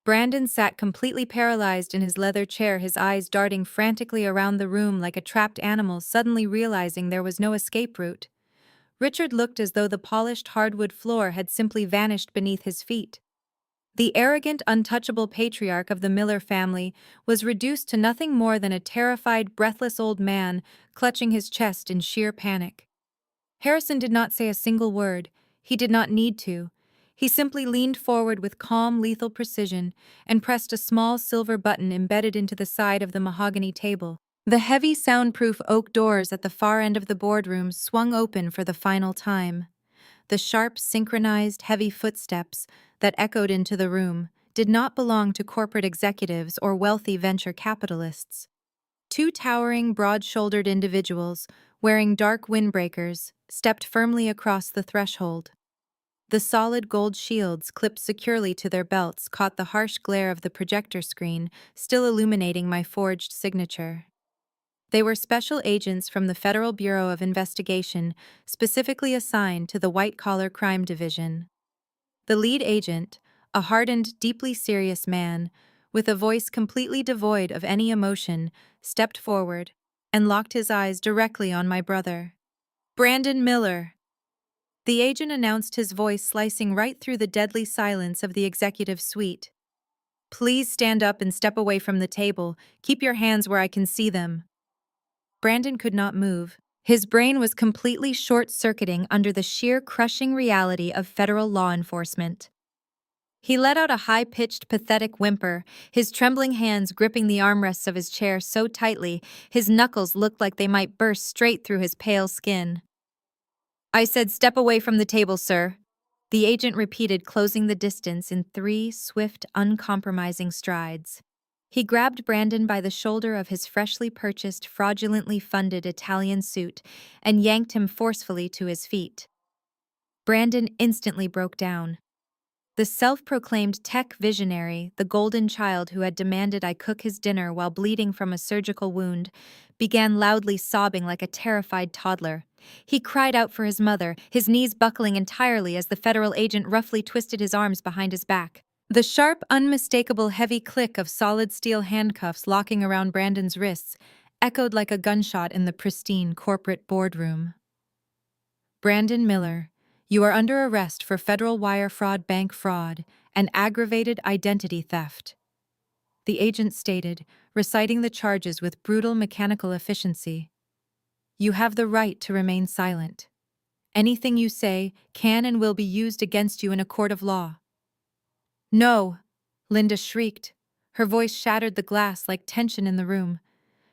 Brandon sat completely paralyzed in his leather chair, his eyes darting frantically around the room like a trapped animal, suddenly realizing there was no escape route. Richard looked as though the polished hardwood floor had simply vanished beneath his feet. The arrogant, untouchable patriarch of the Miller family was reduced to nothing more than a terrified, breathless old man clutching his chest in sheer panic. Harrison did not say a single word. He did not need to. He simply leaned forward with calm, lethal precision and pressed a small silver button embedded into the side of the mahogany table. The heavy, soundproof oak doors at the far end of the boardroom swung open for the final time. The sharp, synchronized, heavy footsteps that echoed into the room did not belong to corporate executives or wealthy venture capitalists. Two towering, broad-shouldered individuals, wearing dark windbreakers, stepped firmly across the threshold. The solid gold shields clipped securely to their belts caught the harsh glare of the projector screen, still illuminating my forged signature. They were special agents from the Federal Bureau of Investigation, specifically assigned to the White-Collar Crime Division. The lead agent, a hardened, deeply serious man, with a voice completely devoid of any emotion, stepped forward and locked his eyes directly on my brother. "Brandon Miller," the agent announced, his voice slicing right through the deadly silence of the executive suite. "Please stand up and step away from the table. Keep your hands where I can see them." Brandon could not move. His brain was completely short-circuiting under the sheer crushing reality of federal law enforcement. He let out a high-pitched, pathetic whimper, his trembling hands gripping the armrests of his chair so tightly his knuckles looked like they might burst straight through his pale skin. "I said step away from the table, sir," the agent repeated, closing the distance in 3 swift, uncompromising strides. He grabbed Brandon by the shoulder of his freshly purchased, fraudulently funded Italian suit and yanked him forcefully to his feet. Brandon instantly broke down. The self-proclaimed tech visionary, the golden child who had demanded I cook his dinner while bleeding from a surgical wound, began loudly sobbing like a terrified toddler. He cried out for his mother, his knees buckling entirely as the federal agent roughly twisted his arms behind his back. The sharp, unmistakable heavy click of solid steel handcuffs locking around Brandon's wrists echoed like a gunshot in the pristine corporate boardroom. "Brandon Miller, you are under arrest for federal wire fraud, bank fraud, and aggravated identity theft," the agent stated, reciting the charges with brutal mechanical efficiency. "You have the right to remain silent. Anything you say can and will be used against you in a court of law." "No!" Linda shrieked. Her voice shattered the glass like tension in the room.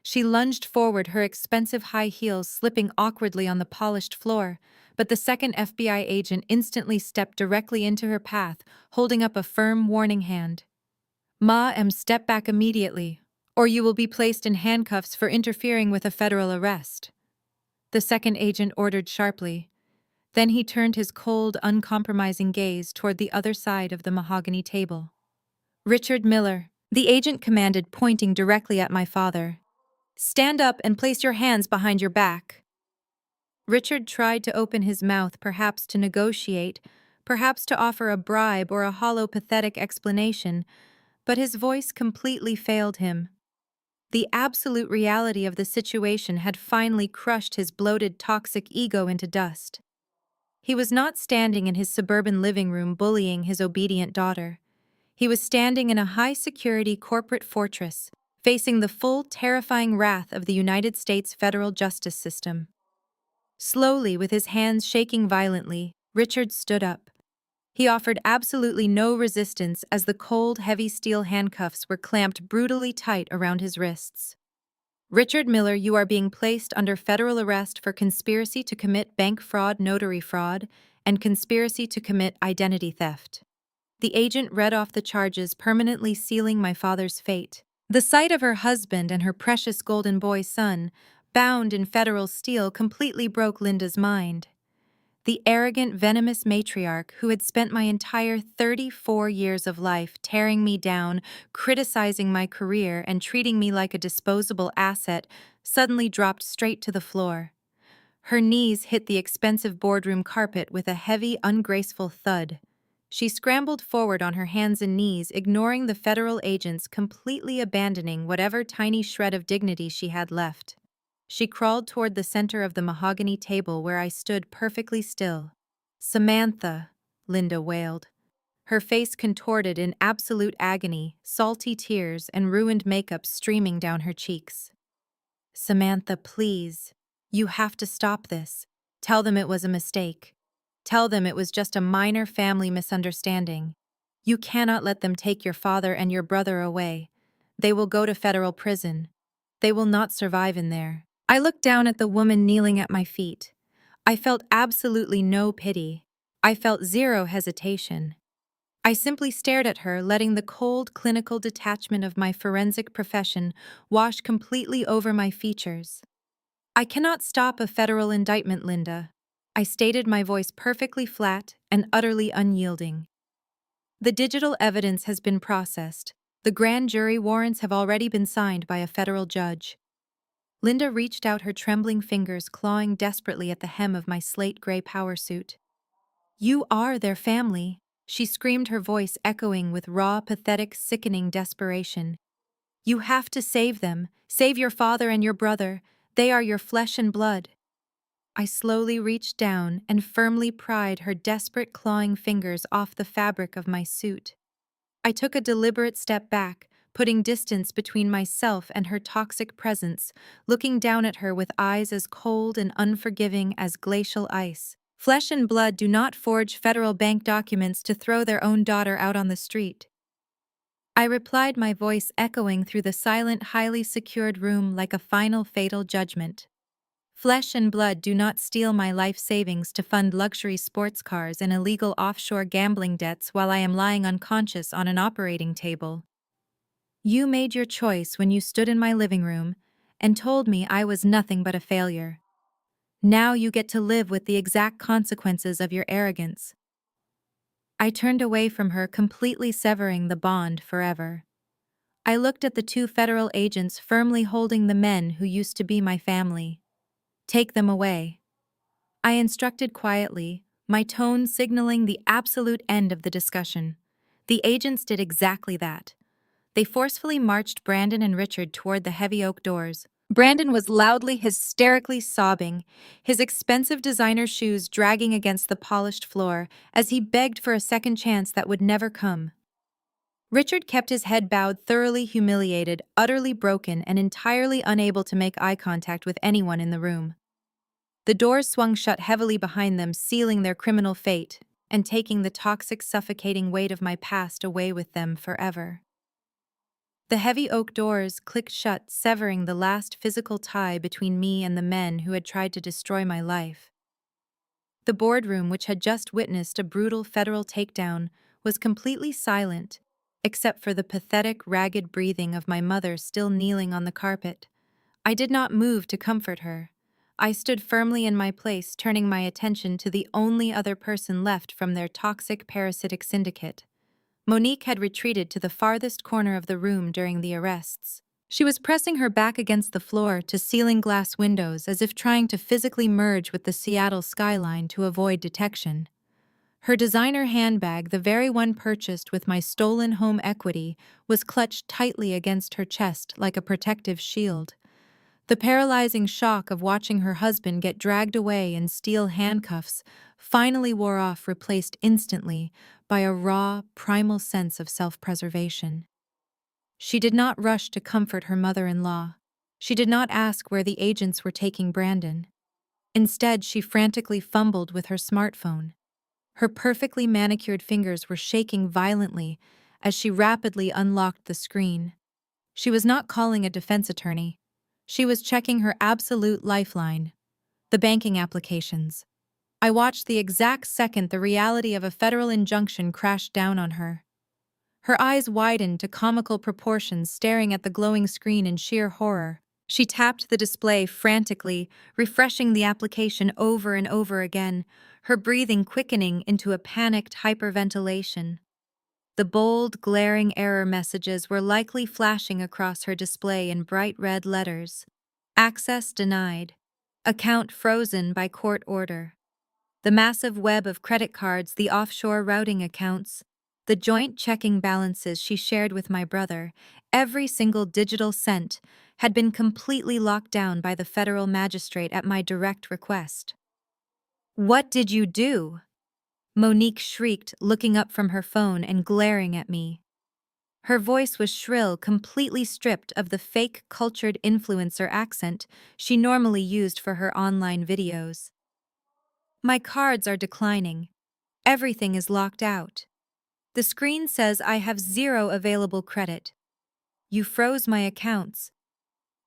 She lunged forward, her expensive high heels slipping awkwardly on the polished floor, but the second FBI agent instantly stepped directly into her path, holding up a firm, warning hand. Step back immediately, or you will be placed in handcuffs for interfering with a federal arrest," the second agent ordered sharply. Then he turned his cold, uncompromising gaze toward the other side of the mahogany table. "Richard Miller," the agent commanded, pointing directly at my father. "Stand up and place your hands behind your back." Richard tried to open his mouth, perhaps to negotiate, perhaps to offer a bribe or a hollow, pathetic explanation, But his voice completely failed him. The absolute reality of the situation had finally crushed his bloated, toxic ego into dust. He was not standing in his suburban living room bullying his obedient daughter. He was standing in a high-security corporate fortress, facing the full, terrifying wrath of the United States federal justice system. Slowly, with his hands shaking violently, Richard stood up. He offered absolutely no resistance as the cold, heavy steel handcuffs were clamped brutally tight around his wrists. Richard Miller, you are being placed under federal arrest for conspiracy to commit bank fraud, notary fraud, and conspiracy to commit identity theft. The agent read off the charges, permanently sealing my father's fate. The sight of her husband and her precious golden boy son, bound in federal steel, completely broke Linda's mind. The arrogant, venomous matriarch who had spent my entire 34 years of life tearing me down, criticizing my career, and treating me like a disposable asset suddenly dropped straight to the floor. Her knees hit the expensive boardroom carpet with a heavy, ungraceful thud. She scrambled forward on her hands and knees, ignoring the federal agents, completely abandoning whatever tiny shred of dignity she had left. She crawled toward the center of the mahogany table where I stood perfectly still. "Samantha," Linda wailed. Her face contorted in absolute agony, salty tears and ruined makeup streaming down her cheeks. "Samantha, please. You have to stop this. Tell them it was a mistake. Tell them it was just a minor family misunderstanding. You cannot let them take your father and your brother away. They will go to federal prison. They will not survive in there." I looked down at the woman kneeling at my feet. I felt absolutely no pity. I felt zero hesitation. I simply stared at her, letting the cold, clinical detachment of my forensic profession wash completely over my features. "I cannot stop a federal indictment, Linda," I stated, my voice perfectly flat and utterly unyielding. "The digital evidence has been processed. The grand jury warrants have already been signed by a federal judge." Linda reached out her trembling fingers, clawing desperately at the hem of my slate-gray power suit. "You are their family," she screamed, her voice echoing with raw, pathetic, sickening desperation. "You have to save them. Save your father and your brother. They are your flesh and blood." I slowly reached down and firmly pried her desperate, clawing fingers off the fabric of my suit. I took a deliberate step back, putting distance between myself and her toxic presence, looking down at her with eyes as cold and unforgiving as glacial ice. "Flesh and blood do not forge federal bank documents to throw their own daughter out on the street," I replied, my voice echoing through the silent, highly secured room like a final fatal judgment. "Flesh and blood do not steal my life savings to fund luxury sports cars and illegal offshore gambling debts while I am lying unconscious on an operating table. You made your choice when you stood in my living room and told me I was nothing but a failure. Now you get to live with the exact consequences of your arrogance." I turned away from her, completely severing the bond forever. I looked at the two federal agents firmly holding the men who used to be my family. "Take them away," I instructed quietly, my tone signaling the absolute end of the discussion. The agents did exactly that. They forcefully marched Brandon and Richard toward the heavy oak doors. Brandon was loudly, hysterically sobbing, his expensive designer shoes dragging against the polished floor as he begged for a second chance that would never come. Richard kept his head bowed, thoroughly humiliated, utterly broken, and entirely unable to make eye contact with anyone in the room. The doors swung shut heavily behind them, sealing their criminal fate and taking the toxic, suffocating weight of my past away with them forever. The heavy oak doors clicked shut, severing the last physical tie between me and the men who had tried to destroy my life. The boardroom, which had just witnessed a brutal federal takedown, was completely silent, except for the pathetic, ragged breathing of my mother still kneeling on the carpet. I did not move to comfort her. I stood firmly in my place, turning my attention to the only other person left from their toxic, parasitic syndicate. Monique had retreated to the farthest corner of the room during the arrests. She was pressing her back against the floor to ceiling glass windows as if trying to physically merge with the Seattle skyline to avoid detection. Her designer handbag, the very one purchased with my stolen home equity, was clutched tightly against her chest like a protective shield. The paralyzing shock of watching her husband get dragged away in steel handcuffs finally wore off, replaced instantly by a raw, primal sense of self-preservation. She did not rush to comfort her mother-in-law. She did not ask where the agents were taking Brandon. Instead, she frantically fumbled with her smartphone. Her perfectly manicured fingers were shaking violently as she rapidly unlocked the screen. She was not calling a defense attorney. She was checking her absolute lifeline, the banking applications. I watched the exact second the reality of a federal injunction crashed down on her. Her eyes widened to comical proportions, staring at the glowing screen in sheer horror. She tapped the display frantically, refreshing the application over and over again, her breathing quickening into a panicked hyperventilation. The bold, glaring error messages were likely flashing across her display in bright red letters. Access denied. Account frozen by court order. The massive web of credit cards, the offshore routing accounts, the joint checking balances she shared with my brother, every single digital cent, had been completely locked down by the federal magistrate at my direct request. "What did you do?" Monique shrieked, looking up from her phone and glaring at me. Her voice was shrill, completely stripped of the fake cultured influencer accent she normally used for her online videos. "My cards are declining. Everything is locked out. The screen says I have zero available credit. You froze my accounts."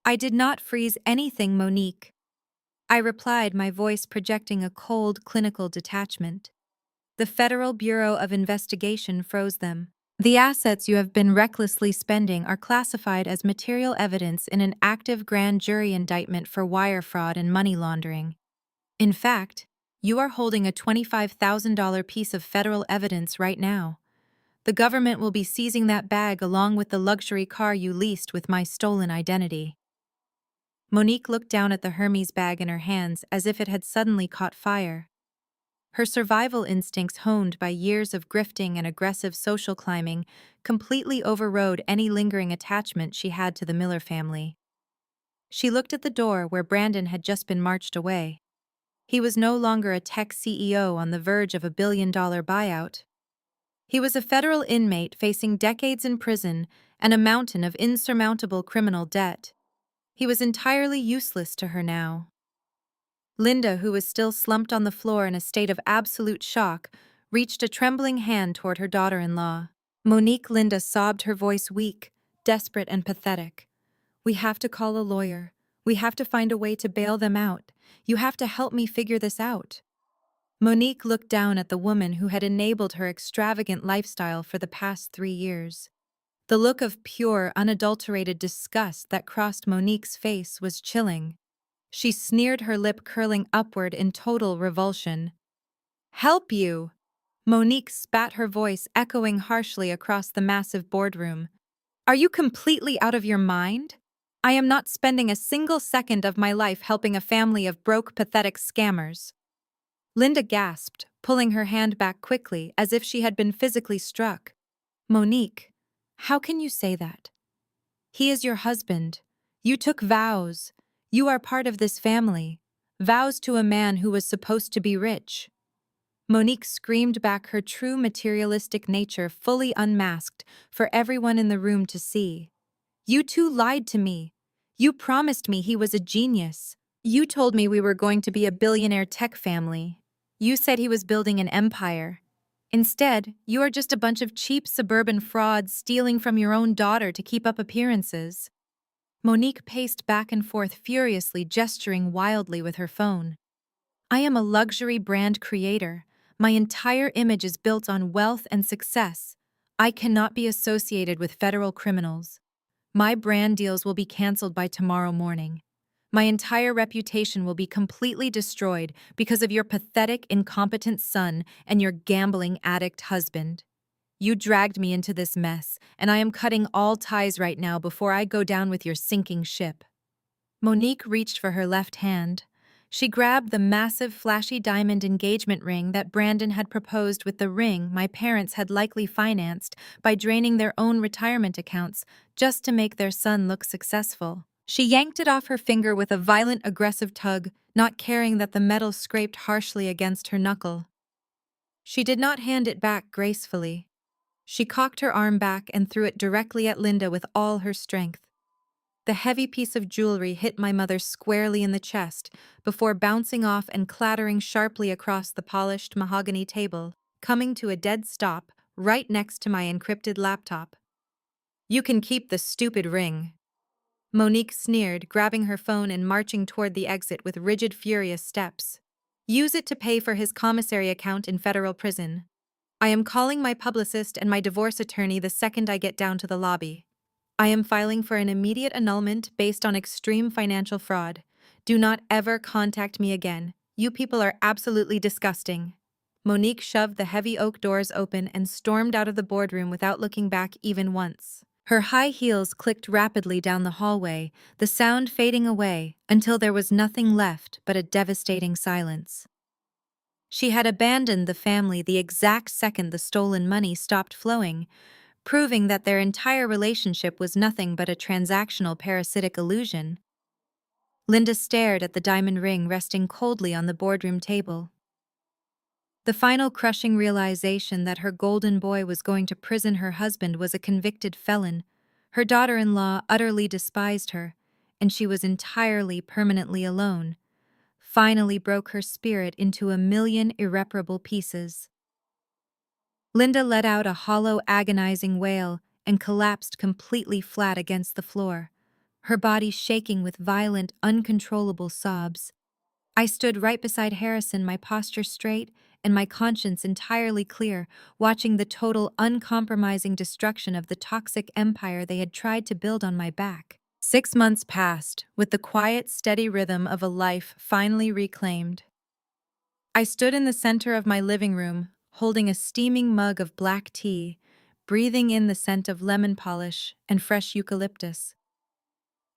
"I did not freeze anything, Monique," I replied, my voice projecting a cold, clinical detachment. "The Federal Bureau of Investigation froze them. The assets you have been recklessly spending are classified as material evidence in an active grand jury indictment for wire fraud and money laundering. In fact, you are holding a $25,000 piece of federal evidence right now. The government will be seizing that bag along with the luxury car you leased with my stolen identity." Monique looked down at the Hermes bag in her hands as if it had suddenly caught fire. Her survival instincts, honed by years of grifting and aggressive social climbing, completely overrode any lingering attachment she had to the Miller family. She looked at the door where Brandon had just been marched away. He was no longer a tech CEO on the verge of a billion-dollar buyout. He was a federal inmate facing decades in prison and a mountain of insurmountable criminal debt. He was entirely useless to her now. Linda, who was still slumped on the floor in a state of absolute shock, reached a trembling hand toward her daughter-in-law. "Monique," Linda sobbed, her voice weak, desperate and pathetic. "We have to call a lawyer. We have to find a way to bail them out. You have to help me figure this out." Monique looked down at the woman who had enabled her extravagant lifestyle for the past 3 years. The look of pure, unadulterated disgust that crossed Monique's face was chilling. She sneered, her lip curling upward in total revulsion. "Help you!" Monique spat, her voice echoing harshly across the massive boardroom. "Are you completely out of your mind? I am not spending a single second of my life helping a family of broke, pathetic scammers." Linda gasped, pulling her hand back quickly as if she had been physically struck. "Monique, how can you say that? He is your husband. You took vows. You are part of this family. Vows to a man who was supposed to be rich." Monique screamed back, her true materialistic nature fully unmasked for everyone in the room to see. "You two lied to me. You promised me he was a genius. You told me we were going to be a billionaire tech family. You said he was building an empire. Instead, you are just a bunch of cheap suburban frauds stealing from your own daughter to keep up appearances." Monique paced back and forth furiously, gesturing wildly with her phone. "I am a luxury brand creator. My entire image is built on wealth and success. I cannot be associated with federal criminals. My brand deals will be canceled by tomorrow morning. My entire reputation will be completely destroyed because of your pathetic, incompetent son and your gambling addict husband. You dragged me into this mess, and I am cutting all ties right now before I go down with your sinking ship." Monique reached for her left hand. She grabbed the massive, flashy diamond engagement ring that Brandon had proposed with the ring my parents had likely financed by draining their own retirement accounts just to make their son look successful. She yanked it off her finger with a violent, aggressive tug, not caring that the metal scraped harshly against her knuckle. She did not hand it back gracefully. She cocked her arm back and threw it directly at Linda with all her strength. The heavy piece of jewelry hit my mother squarely in the chest before bouncing off and clattering sharply across the polished mahogany table, coming to a dead stop right next to my encrypted laptop. "You can keep the stupid ring," Monique sneered, grabbing her phone and marching toward the exit with rigid, furious steps. "Use it to pay for his commissary account in federal prison. I am calling my publicist and my divorce attorney the second I get down to the lobby. I am filing for an immediate annulment based on extreme financial fraud. Do not ever contact me again. You people are absolutely disgusting." Monique shoved the heavy oak doors open and stormed out of the boardroom without looking back even once. Her high heels clicked rapidly down the hallway, the sound fading away until there was nothing left but a devastating silence. She had abandoned the family the exact second the stolen money stopped flowing, proving that their entire relationship was nothing but a transactional parasitic illusion. Linda stared at the diamond ring resting coldly on the boardroom table. The final crushing realization that her golden boy was going to prison her husband was a convicted felon. Her daughter-in-law utterly despised her, and she was entirely permanently alone, finally broke her spirit into a million irreparable pieces. Linda let out a hollow, agonizing wail and collapsed completely flat against the floor, her body shaking with violent, uncontrollable sobs. I stood right beside Harrison, my posture straight and my conscience entirely clear, watching the total, uncompromising destruction of the toxic empire they had tried to build on my back. 6 months passed, with the quiet, steady rhythm of a life finally reclaimed. I stood in the center of my living room, holding a steaming mug of black tea, breathing in the scent of lemon polish and fresh eucalyptus.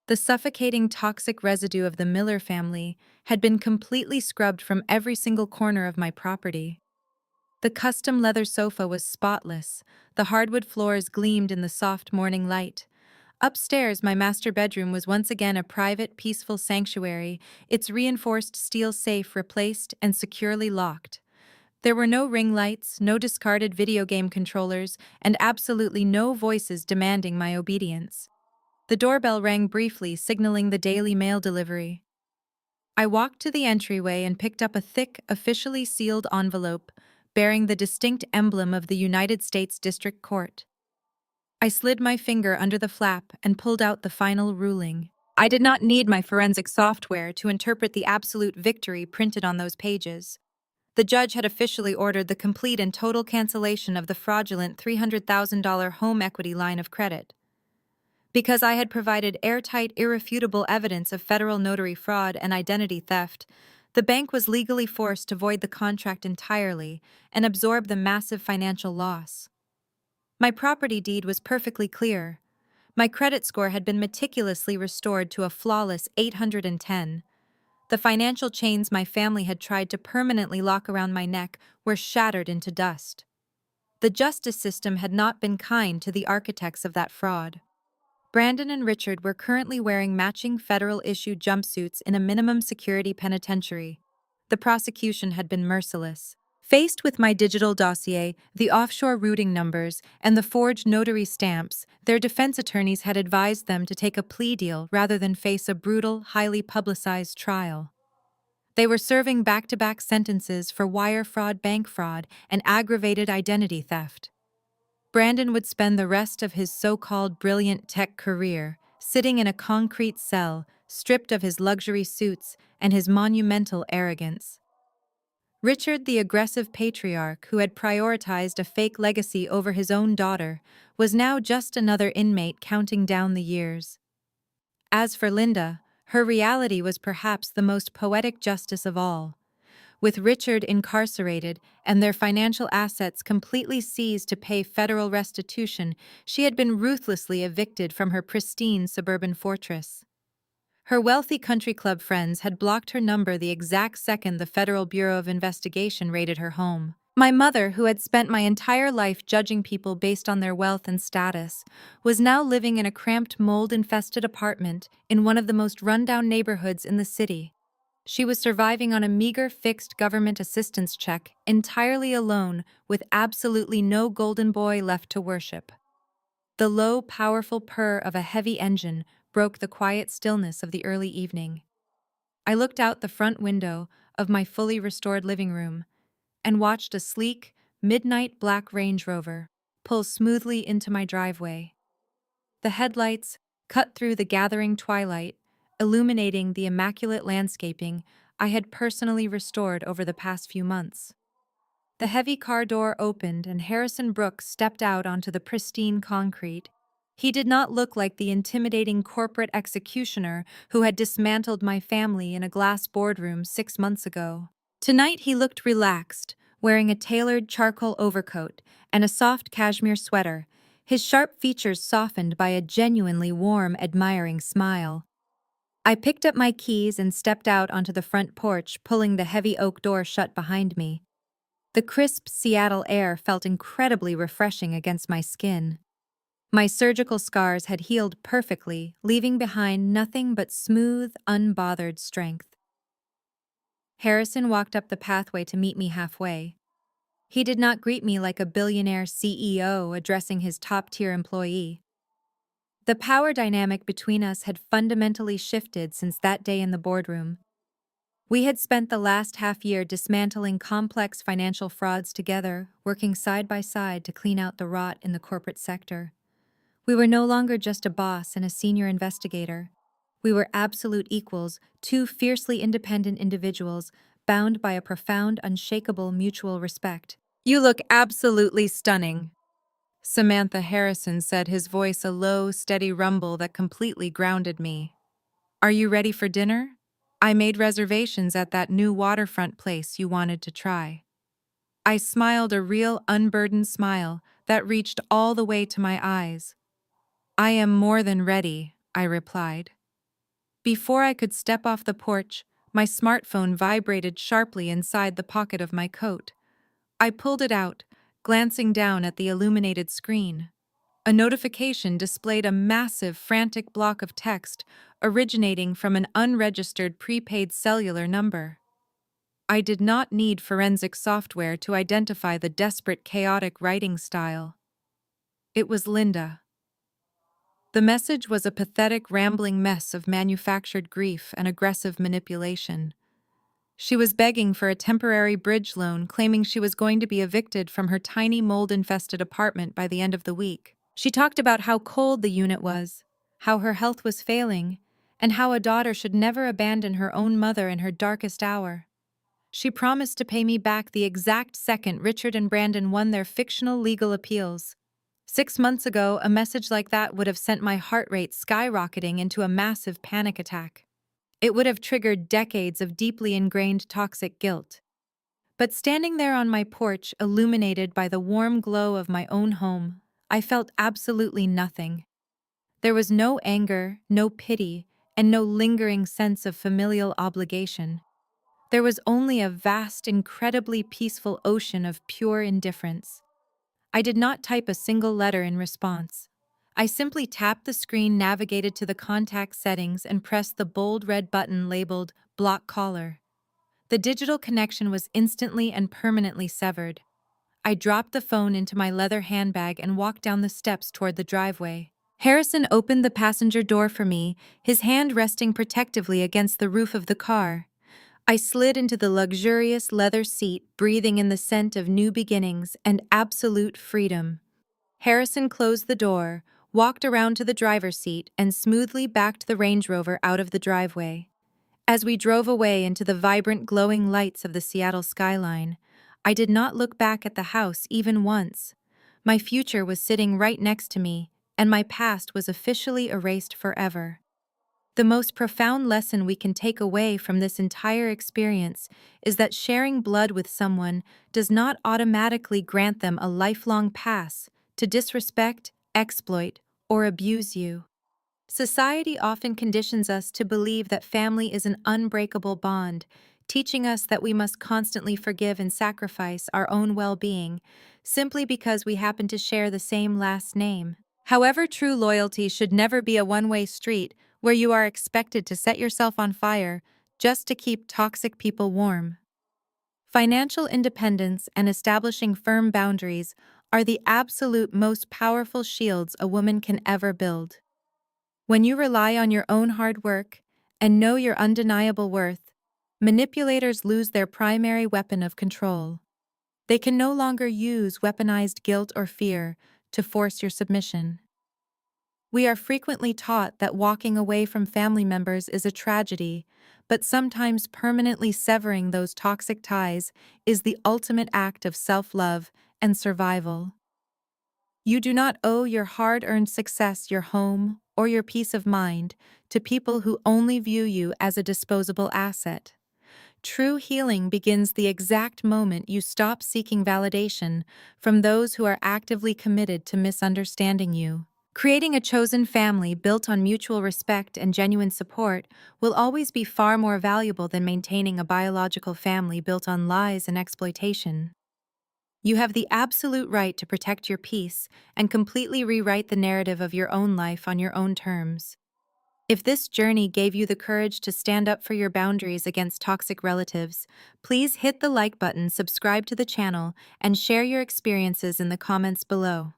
The suffocating toxic residue of the Miller family had been completely scrubbed from every single corner of my property. The custom leather sofa was spotless, the hardwood floors gleamed in the soft morning light. Upstairs, my master bedroom was once again a private, peaceful sanctuary, its reinforced steel safe replaced and securely locked. There were no ring lights, no discarded video game controllers, and absolutely no voices demanding my obedience. The doorbell rang briefly, signaling the Daily Mail delivery. I walked to the entryway and picked up a thick, officially sealed envelope bearing the distinct emblem of the United States District Court. I slid my finger under the flap and pulled out the final ruling. I did not need my forensic software to interpret the absolute victory printed on those pages. The judge had officially ordered the complete and total cancellation of the fraudulent $300,000 home equity line of credit. Because I had provided airtight, irrefutable evidence of federal notary fraud and identity theft, the bank was legally forced to void the contract entirely and absorb the massive financial loss. My property deed was perfectly clear. My credit score had been meticulously restored to a flawless 810. The financial chains my family had tried to permanently lock around my neck were shattered into dust. The justice system had not been kind to the architects of that fraud. Brandon and Richard were currently wearing matching federal-issued jumpsuits in a minimum security penitentiary. The prosecution had been merciless. Faced with my digital dossier, the offshore routing numbers, and the forged notary stamps, their defense attorneys had advised them to take a plea deal rather than face a brutal, highly publicized trial. They were serving back-to-back sentences for wire fraud, bank fraud, and aggravated identity theft. Brandon would spend the rest of his so-called brilliant tech career sitting in a concrete cell, stripped of his luxury suits and his monumental arrogance. Richard, the aggressive patriarch who had prioritized a fake legacy over his own daughter, was now just another inmate counting down the years. As for Linda, her reality was perhaps the most poetic justice of all. With Richard incarcerated and their financial assets completely seized to pay federal restitution, she had been ruthlessly evicted from her pristine suburban fortress. Her wealthy country club friends had blocked her number the exact second the Federal Bureau of Investigation raided her home. My mother, who had spent my entire life judging people based on their wealth and status, was now living in a cramped, mold-infested apartment in one of the most rundown neighborhoods in the city. She was surviving on a meager fixed government assistance check, entirely alone, with absolutely no golden boy left to worship. The low, powerful purr of a heavy engine broke the quiet stillness of the early evening. I looked out the front window of my fully restored living room and watched a sleek, midnight black Range Rover pull smoothly into my driveway. The headlights cut through the gathering twilight, illuminating the immaculate landscaping I had personally restored over the past few months. The heavy car door opened and Harrison Brooks stepped out onto the pristine concrete. He did not look like the intimidating corporate executioner who had dismantled my family in a glass boardroom 6 months ago. Tonight he looked relaxed, wearing a tailored charcoal overcoat and a soft cashmere sweater, his sharp features softened by a genuinely warm, admiring smile. I picked up my keys and stepped out onto the front porch, pulling the heavy oak door shut behind me. The crisp Seattle air felt incredibly refreshing against my skin. My surgical scars had healed perfectly, leaving behind nothing but smooth, unbothered strength. Harrison walked up the pathway to meet me halfway. He did not greet me like a billionaire CEO addressing his top-tier employee. The power dynamic between us had fundamentally shifted since that day in the boardroom. We had spent the last half-year dismantling complex financial frauds together, working side by side to clean out the rot in the corporate sector. We were no longer just a boss and a senior investigator. We were absolute equals, two fiercely independent individuals, bound by a profound, unshakable mutual respect. "You look absolutely stunning," Samantha Harrison said, his voice a low, steady rumble that completely grounded me. "Are you ready for dinner? I made reservations at that new waterfront place you wanted to try." I smiled a real, unburdened smile that reached all the way to my eyes. "I am more than ready," I replied. Before I could step off the porch, my smartphone vibrated sharply inside the pocket of my coat. I pulled it out, glancing down at the illuminated screen. A notification displayed a massive, frantic block of text originating from an unregistered prepaid cellular number. I did not need forensic software to identify the desperate, chaotic writing style. It was Linda. The message was a pathetic, rambling mess of manufactured grief and aggressive manipulation. She was begging for a temporary bridge loan, claiming she was going to be evicted from her tiny mold-infested apartment by the end of the week. She talked about how cold the unit was, how her health was failing, and how a daughter should never abandon her own mother in her darkest hour. She promised to pay me back the exact second Richard and Brandon won their fictional legal appeals. 6 months ago, a message like that would have sent my heart rate skyrocketing into a massive panic attack. It would have triggered decades of deeply ingrained toxic guilt. But standing there on my porch, illuminated by the warm glow of my own home, I felt absolutely nothing. There was no anger, no pity, and no lingering sense of familial obligation. There was only a vast, incredibly peaceful ocean of pure indifference. I did not type a single letter in response. I simply tapped the screen, navigated to the contact settings, and pressed the bold red button labeled Block Caller. The digital connection was instantly and permanently severed. I dropped the phone into my leather handbag and walked down the steps toward the driveway. Harrison opened the passenger door for me, his hand resting protectively against the roof of the car. I slid into the luxurious leather seat, breathing in the scent of new beginnings and absolute freedom. Harrison closed the door, walked around to the driver's seat, and smoothly backed the Range Rover out of the driveway. As we drove away into the vibrant, glowing lights of the Seattle skyline, I did not look back at the house even once. My future was sitting right next to me, and my past was officially erased forever. The most profound lesson we can take away from this entire experience is that sharing blood with someone does not automatically grant them a lifelong pass to disrespect, exploit, or abuse you. Society often conditions us to believe that family is an unbreakable bond, teaching us that we must constantly forgive and sacrifice our own well-being simply because we happen to share the same last name. However, true loyalty should never be a one-way street where you are expected to set yourself on fire just to keep toxic people warm. Financial independence and establishing firm boundaries are the absolute most powerful shields a woman can ever build. When you rely on your own hard work and know your undeniable worth, manipulators lose their primary weapon of control. They can no longer use weaponized guilt or fear to force your submission. We are frequently taught that walking away from family members is a tragedy, but sometimes permanently severing those toxic ties is the ultimate act of self-love and survival. You do not owe your hard-earned success, your home, or your peace of mind to people who only view you as a disposable asset. True healing begins the exact moment you stop seeking validation from those who are actively committed to misunderstanding you. Creating a chosen family built on mutual respect and genuine support will always be far more valuable than maintaining a biological family built on lies and exploitation. You have the absolute right to protect your peace and completely rewrite the narrative of your own life on your own terms. If this journey gave you the courage to stand up for your boundaries against toxic relatives, please hit the like button, subscribe to the channel, and share your experiences in the comments below.